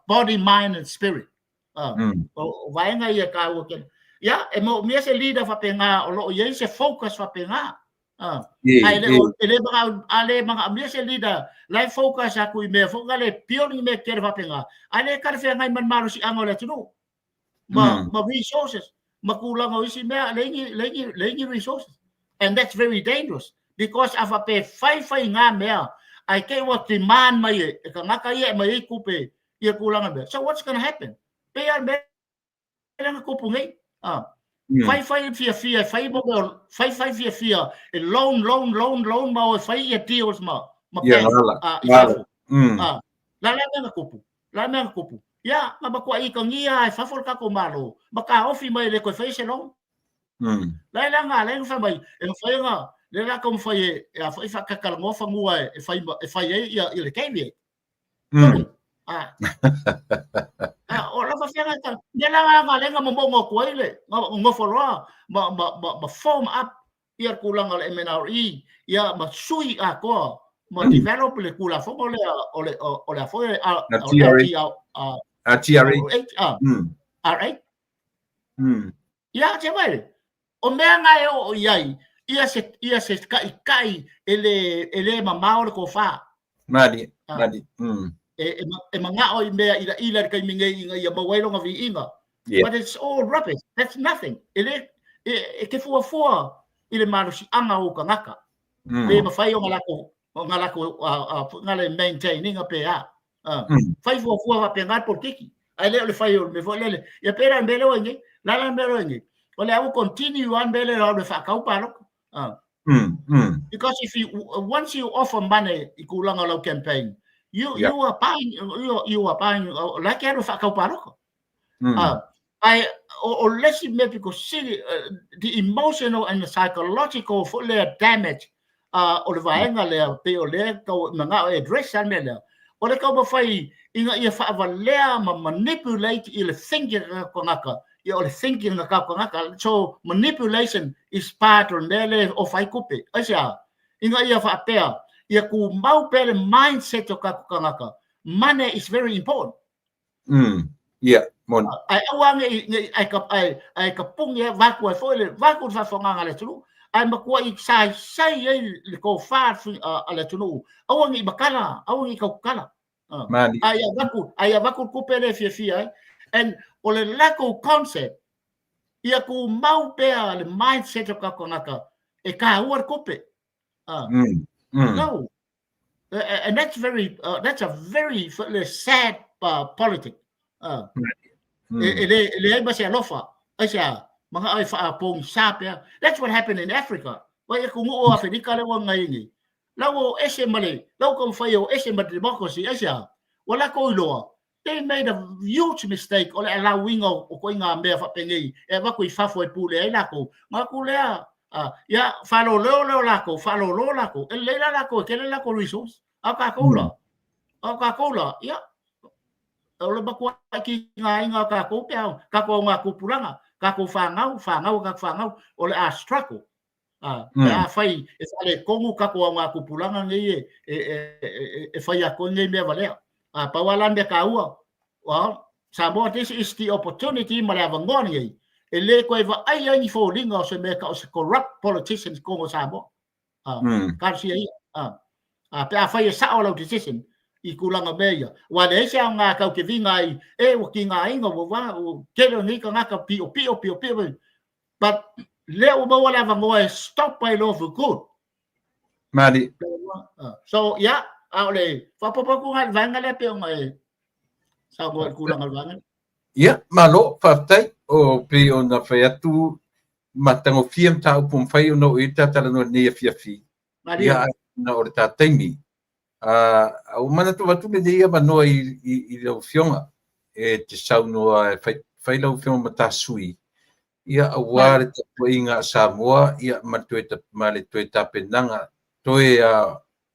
body mind and spirit o vaenga ia ka o ke ya e mo mi se leader fa penga o lo ye se focus fa penga Ale mga amia se lida lai focus aku me foka le pion me kerva penga ale karfe ngai man maru si angola tunu ma resources makulang o isi me lengi resources, and that's very dangerous because if a pe fai nga me I ke what demand mai ka ngaka ye mai kupe ye kulang be, so what's going to happen pe al be lang kupu ngai fai fai mo fai loan mau fai ya deals ma isafu la me kupu ya ma ko ai ka ngia fa for ka ko malo baka ofi mai le ko fai se long la nga fa mai e fai nga le la kom fai ya fai fa ka kal mo fa ngua e fai ya le kai bi o la fa fianga ta ya la nga le nga mo ngo ko ile ngo fo ma form up ia kulang al MNRE ya ma sui a ko ma develop le kula fo ole fo R8 ya che vai o me nga o yai ia se kai ele ma maor ko fa madi e manga o me ila kai minga ia ma wailo nga vi inga, but it's all rubbish, that's nothing ele ke fo ile marusi anga o kangaka pe ma fai o ngalako ngale maintaining a pe fai fo va pegar por kiki ale le fai o me fo lele ya pera mbele ngi la mbele ngi ole au continue an mbele o le fa kau paro because if you once you offer money ikulanga lo campaign you are buying like ero fa kau paro or less maybe because the emotional and the psychological for the damage or the vaenga le pe o le ko nga address an le o le ko fai inga ia fa valea manipulate il thinking ko ngaka ia o thinking ka ko ngaka, so manipulation is part of the of fai kupe asia inga ia fa pe ia ku mau pe le mindset o ka ko ngaka. Money is very important. Mon ai awang ai ka pung ye va ko fo le va ko fa fonga le tulu ai ma ko i sai le ko fa ale tulu awang i bakala awang i ka kala ai va ko pele fia and ole lack of concept ia ku mau pe le mindset o ka konaka e ka uar kope no and that's a very sad politic ele ba se lofa asia mga ai fa pong sapia. That's what happened in Africa. Why ku ngo Africa le ngai ni lawo ese male lawo kom fayo ese ma democracy asia wala ko lo they made a huge mistake or allowing o ko nga me fa pengi e ba ko fa fo pule la ko ma ku le ya fa lo la ko ele la ko ke la ko resource aka ko la ya o ba ko ki nga ka ko nga ku pulanga ka ko fa ngau o le struggle fai e sale kongu ka ko nga ku pulanga ngi e fai a ko ngi me vale pa wala me ka ua Samoa, this is the opportunity malavangon ngi ele ko va ai ai fo linga se me ka se corrupt politicians ko Samoa ka si pe fai sa o decision i kulanga meia wa le se nga ka ke vinga e o ki nga inga wa ke lo ni ka nga pio but le o ba wala va mo stop by law for good mali so ya ale fa po ko hal vanga le pe ngai sa go kulanga vanga ya malo fa tai o pe ona fa tu matango fiem ta pum fai no ita tala no ne fi ya na o ta temi o mana tu watu me dia mano i lo fionga e te sau no fai lo fionga mata sui ia awar te poinga Samoa ia matueta male tueta penanga toe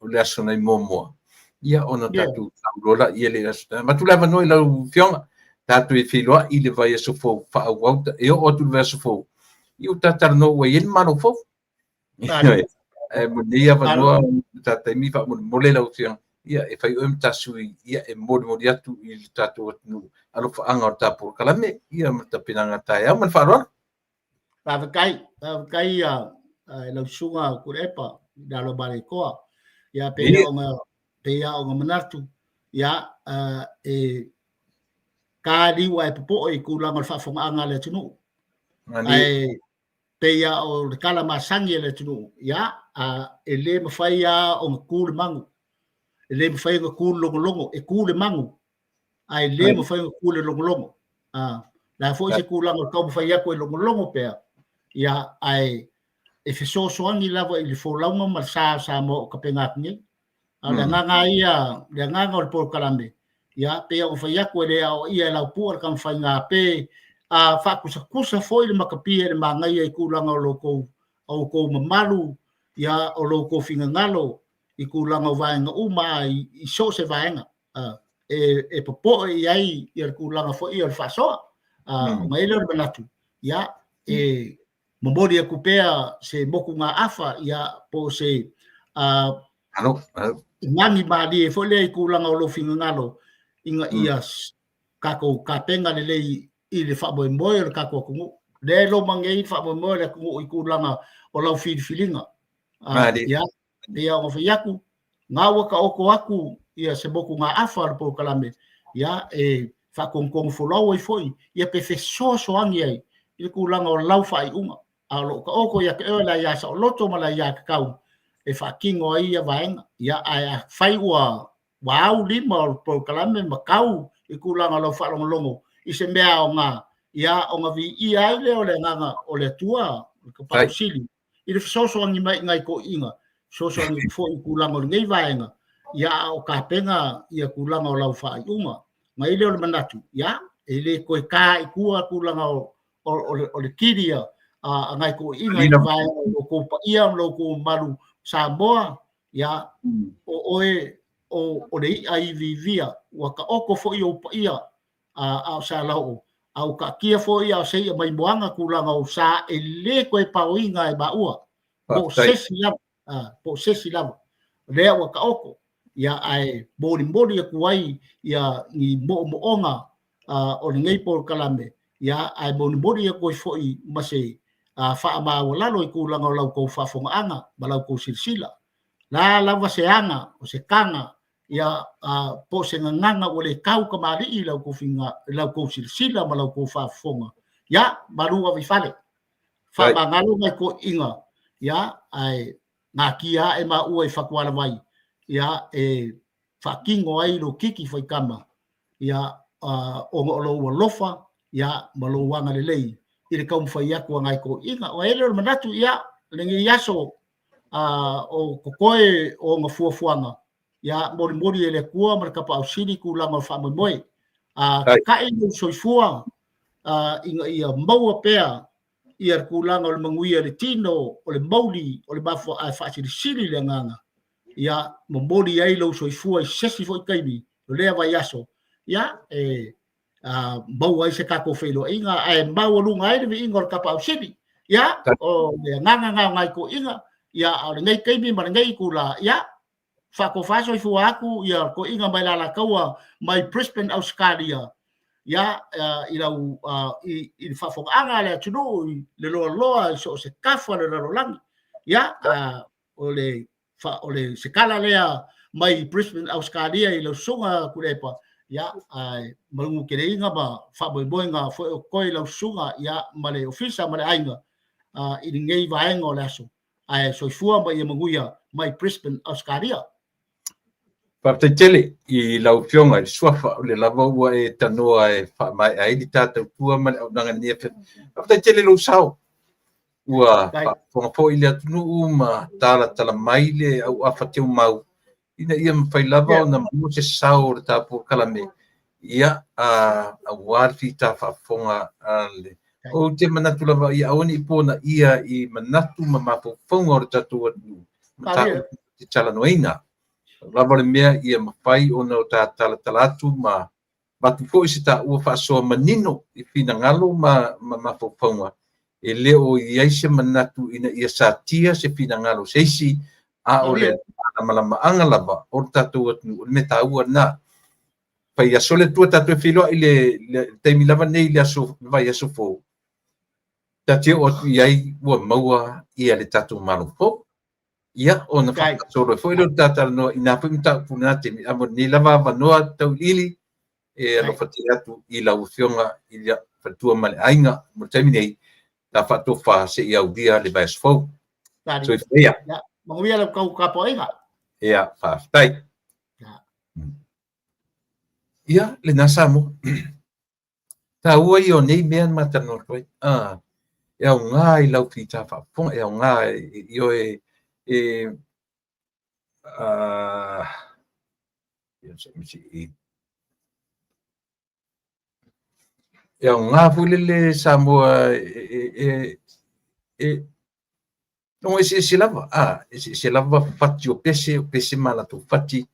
o le asona i momo ia ona tatu rola ia le matula mano i lo fionga tatu i filoa i le vai so fo fa au e o tu verso fo i tata no we in mano fo mo dia mano tata mi fa mo le lo fionga ia e fai tasui ia e modi atu i tatu no alo fa anga tapu kalame ia mata pinanga tai man fa ro kai lau sunga kurepa dalo bale koa ya pe o manatu ya e ka liwa e popo e kulanga whafonga le tunu ai pe ya o kala masangi le tunu ya e le mawhai ya o kule mangu e le mawhai o kule longo e kule mangu ai le mawhai o kule longo la fo se kulanga ka mawhai ya ko longo pe ya ai e fiso soangi lava i le folaunga ma sa mo ka penga ni ala nga ia le nga o por kalambe ya pe o fa ya ko le o ia la por kan fa nga pe fa kusa foi le makapia le manga ia kulanga o loko o ko mamalu ya o loko finga ngalo i kulanga vaenga uma i so se vaenga e popo ai ia kulanga foi ia fa so mai le banatu ya Memori aku pea se moku ngā afa ia po se ngangi maadi e fole i kulanga o lo finga ngalo inga ia kako kapenga le lei i le whamoe moe le kako kungu le lo mangei whamoe moe le kungu i kulanga o lau filinga ia ia o whiaku ngā waka oko aku ia se moku ngā afa le po kalame ia e whakongkongu wholau i foi ia pe so angi ai i kulanga o lau whai unga alo ka oko ya ke la ya sa loto mala ya ka e fa kingo ia vaenga ya ai fai wa lima por kalame makau i kulanga lo fa longo i se mea o nga ya o nga vi ia le o le nga o le tua ka pa sili i le so ngi mai ngai ko inga so ngi fo i kulanga ngai vaenga ya o ka penga ia kulanga o lau fa uma mai le o manatu ya ele ko ka i kulanga o le kiria ngai ko inga vai ko pa ia lo ko malu Samoa ya o le ai vivia wa ka oko fo i pa ia a sa lau au ka kia fo ia se mai moanga kulanga o sa ele ko pa inga e ba ua po sesi lava le wa ka oko ya ai bodi ku ai ya ni moonga o ngai por kalame ya ai bodi ko fo i mase fa ma wala lo i kulanga lau ko fa fonga anga balau ko silsila la lava se anga o se kanga ya po se nganga o le kau ka mari i lau ko finga lau ko silsila balau ko fa fonga ya baru wa fale fa ngalo mai ko inga ya ai ngakia e ma u e fa kwala mai ya e fa kingo ai lo kiki foi kama ya o lo lofa ya malo wanga le lei i le kau mwhai aku a ngai ko inga o ele o manatu ia lengi yaso o kokoe o ngā fuafuanga ia mori ele kua mara kapa au siri ku lama wha moe ka inu soifua inga ia maua pea ia ku langa o le manguia le tino o le mauli o le mafua a whaasiri siri le nganga ia mori ai lau soifua i sesi fo i kaimi o lea vai yaso ia mau ai se kako felo inga ai mau lunga ai de inga ka pa sidi ya o le nganga ngai ko inga ya o ngai kaimi mar ngai ku la ya fa ko fa so fu aku ya ko inga mai la kaua mai Brisbane Australia ya ilau i fa fo anga le tunu le lo so se kafa le lo lang ya o le se kala le mai Brisbane Australia i lo sunga kulepa ya malungu kere inga ba fa boinga fo koi lau sunga ya male ofisa male ainga i ngei vaenga o laso ai so fua ba ia manguia mai Brisbane Australia pa te tele i lau fionga i swafa le lava ua e tanoa e fa mai ai di tata tua male au nanga ni pa te tele lo sao ua fa fo ile tunu ma tala mai le au afateu mau ina ia mawhai lava o na mua se sao le tapu kalame ia a warfi ta whafonga ale o te manatu lava ia aoni i pōna ia i manatu ma mapofonga o le tatu atu te talanoina lava le mea ia mawhai o na o ta talatu ma matu fo i se ta ua whaasoa manino i whina ngalo ma mapofonga e leo i aise manatu ina ia sa tia se whina ngalo seisi a o le malama anga lava o tatu atu me taua na pai asole tu tatu filo ile taimi lava nei le aso vai aso fo Tati o iai ua maua ia le tatu malofo. Ia ona whakasoro foi lo tata no ina pimta punate mi amo ni lava vanoa tau lili e lo fatira tu I la ufionga I la fatua male ainga mo taimi nei ta fatu fa se ia udia le bas fo. So if ia Mangwia le kau kapoinga. ia fa tai. Ia le nasa mo. Ta ua I o nei mean matano koi. E au ngā I lau pita fa fonga e au ngā I o e au ngā fulele Samoa no se lava se lava fati o pese mala tu fati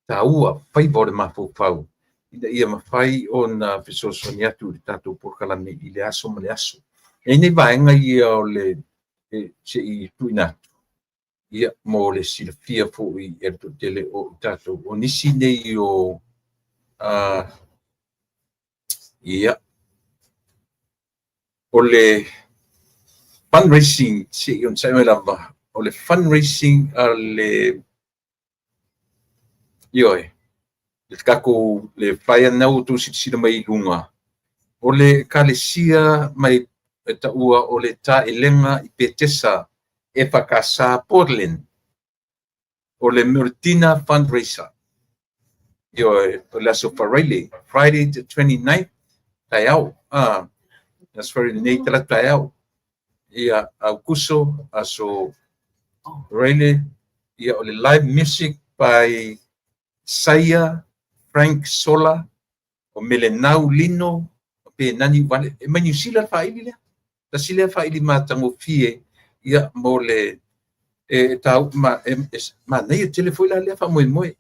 ta ua fai bore mafu fau ida ia mafai ona fesosonia tu tatu por kala me ile aso male aso e nei vaenga ia o le se I tuina ia mo le silafia fo I erto tele o tatu o nisi nei o ia o le fundraising se yon sa lava o le fundraising le Ioe, le kako le whaia nau tu sila mai lunga. O le kalesia mai ta ua o le ta elenga I petesa e whakasa Portland. O le Meritina fundraiser. Ioe, o le aso Friday the 29th, tai au. That's very neat la tai au. Ia au kuso aso Rayleigh. Ia o le live music by Saya Frank Sola o Melenau Lino o pe nani wale e mani sila faili le ta sila faili matango fie ia mo le tau ma nei telefone le fa moi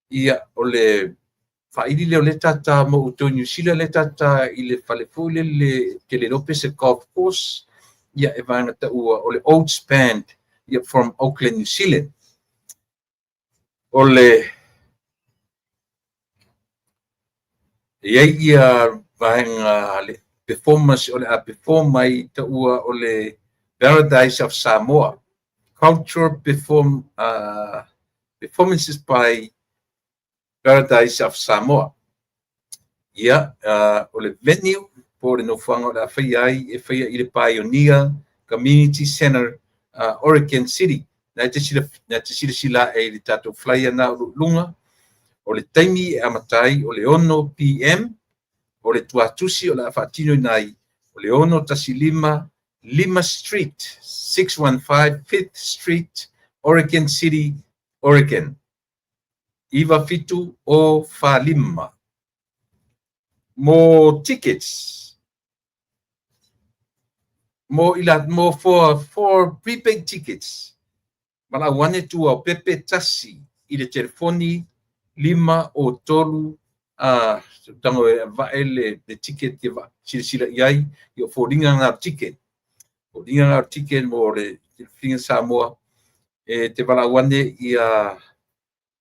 ia o le faili le o le tata mo utonyu sila le tata I le fale fole le ke le Lopez Golf Course ia e vana ta ua o le Oats Band ia from Auckland, New Zealand. O le ia vaenga le performance o le perform mai ta ua o le Paradise of Samoa cultural performances by Paradise of Samoa ia o le venue po le nofanga o le awhai ai e whaia I le Pioneer Community Center Oregon City na te sila e le tato flyer na lunga o le taimi e amatai o le 1 PM o le tuatusi o le afatino nai o le 1 tasilima Lima Street 615 5th Street Oregon City Oregon Iwa fitu o Falima mo tickets mo for prepaid tickets mana wane tu o pepe tasi I le telefoni 5 o tolu tango vaele le ticket ke va sila iai yo fodinga na ticket mo le finga Samoa te vala wane ia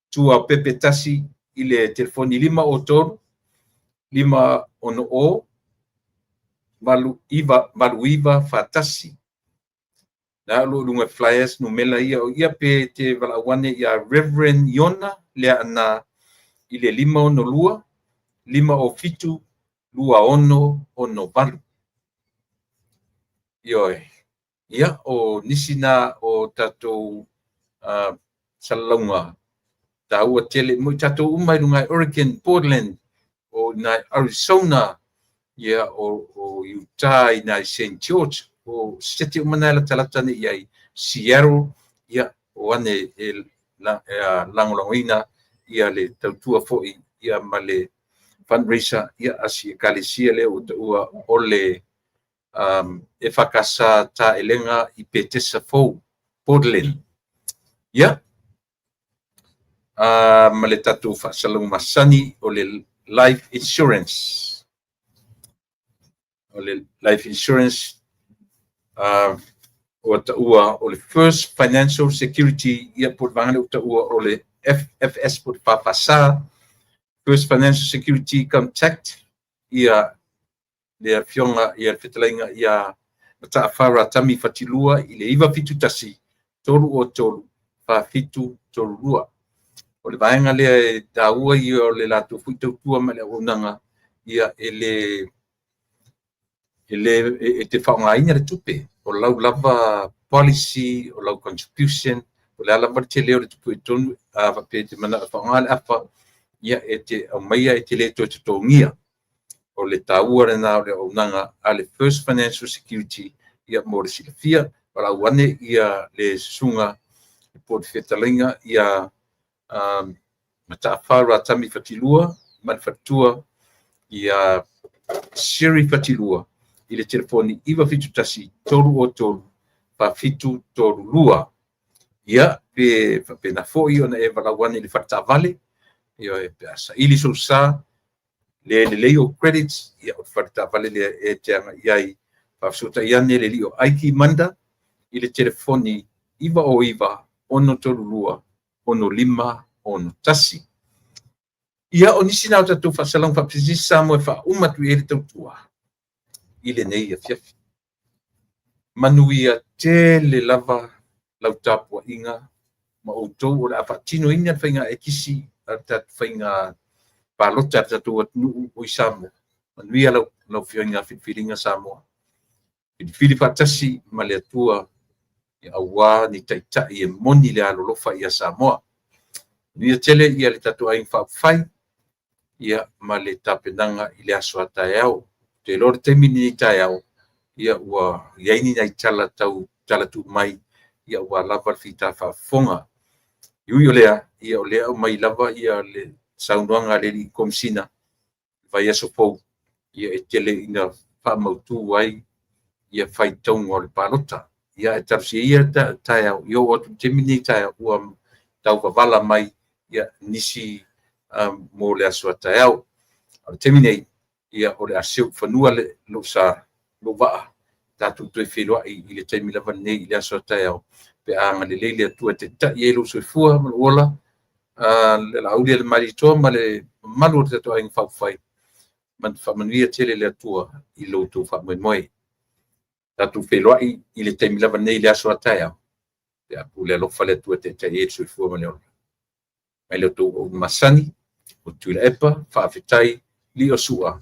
tu o pepe tasi I le telefoni 5 o tolu 5 ono o malu iva fatasi na lunga flyers no mela ia pe te vala wane ia Reverend Yona le ana I le 5 ono lua 5 o fitu lua ono valu ioe ia o nisina o tatou salaunga ta ua tele mo tatou umai lunga Oregon Portland o na Arizona ia o Utah na St. George o sete umanala talatane iai Seattle ia o ane langolangina ia le tautua foi ia male fundraiser ia asi kalesia le ua ole e whakasa ta elenga I petesa fou Portland ia male tatu whasalung masani o le life insurance o ta ua o le first financial security ia por vangale o ta ua o le FFS por papasa first financial security contact ia le fionga ia fitalainga ia ta fara tami fatilua i le iwa fitu tasi tolu o tolu fa fitu tolu lua o le vaenga le taua i o le latu fuitu tua ma le unanga ia ele te whaongaina le tupe o lau lava policy o lau contribution o le ala marche leo le tupu i tonu a vape te mana whaongale afa ia au maia te le to te tongia o le taua rena o le unanga a le First Financial Security ia mo le silafia wala wane ia le sunga i port fetalinga ia mata whara tami fatilua man fatua ia siri fatilua i le telefoni iwa fitu tasi tolu o tolu pa fitu tolu lua ia pe na fo i ona e wala wane le fata vale ia e peasa ili so sa le o credits ia o fata vale le e teanga iai pa suta iane le lio aiki manda i le telefoni iwa o iwa ono tolu lua ono lima ono tasi ia o nisi nau tatu whasalang whapesisa mo e wha umatu e le tautua i le nei a fiafi manuia tele lava lau tapua inga ma outou o le awhatino ina whainga e kisi a tatu whainga palota tatu atunu o i Samoa manuia lau whioinga whiwhiringa Samoa Fili fatasi ma le atua ia aua ni taitai e moni le alolofa ia Samoa. Ia tele ia le tatu ai whawhai ia ma le tapenanga i le aso ataiao. Te lor te mini taiao ia ua iaini nei tala tu mai ia ua lava fita whafonga. Iui o lea ia o lea o mai lava ia le saunoanga le li komsina vai aso pou ia e tele ina whamautu ai ia fai tong o le palota ia e tarsi ia taiao ia o te mini taiao ua tau wavala mai ia nisi mo le aso taiao o te mini ia o le asio whanua le lo sa lo waa tatu tue whelua i le taimi lava nei i le aso taiao pe anga le leile atua te ta i elo soifua ma ola le lauli le maritoa ma le malu te tatu ainga whawhai man whamanuia tele le atua i lo tu whamoemoe tatu whelua i le taimi lava nei le aso taiao pe apu le alofa le atua te ta i elo soifua ma le ola mai le tu o masani o tuila epa whaafetai li o sua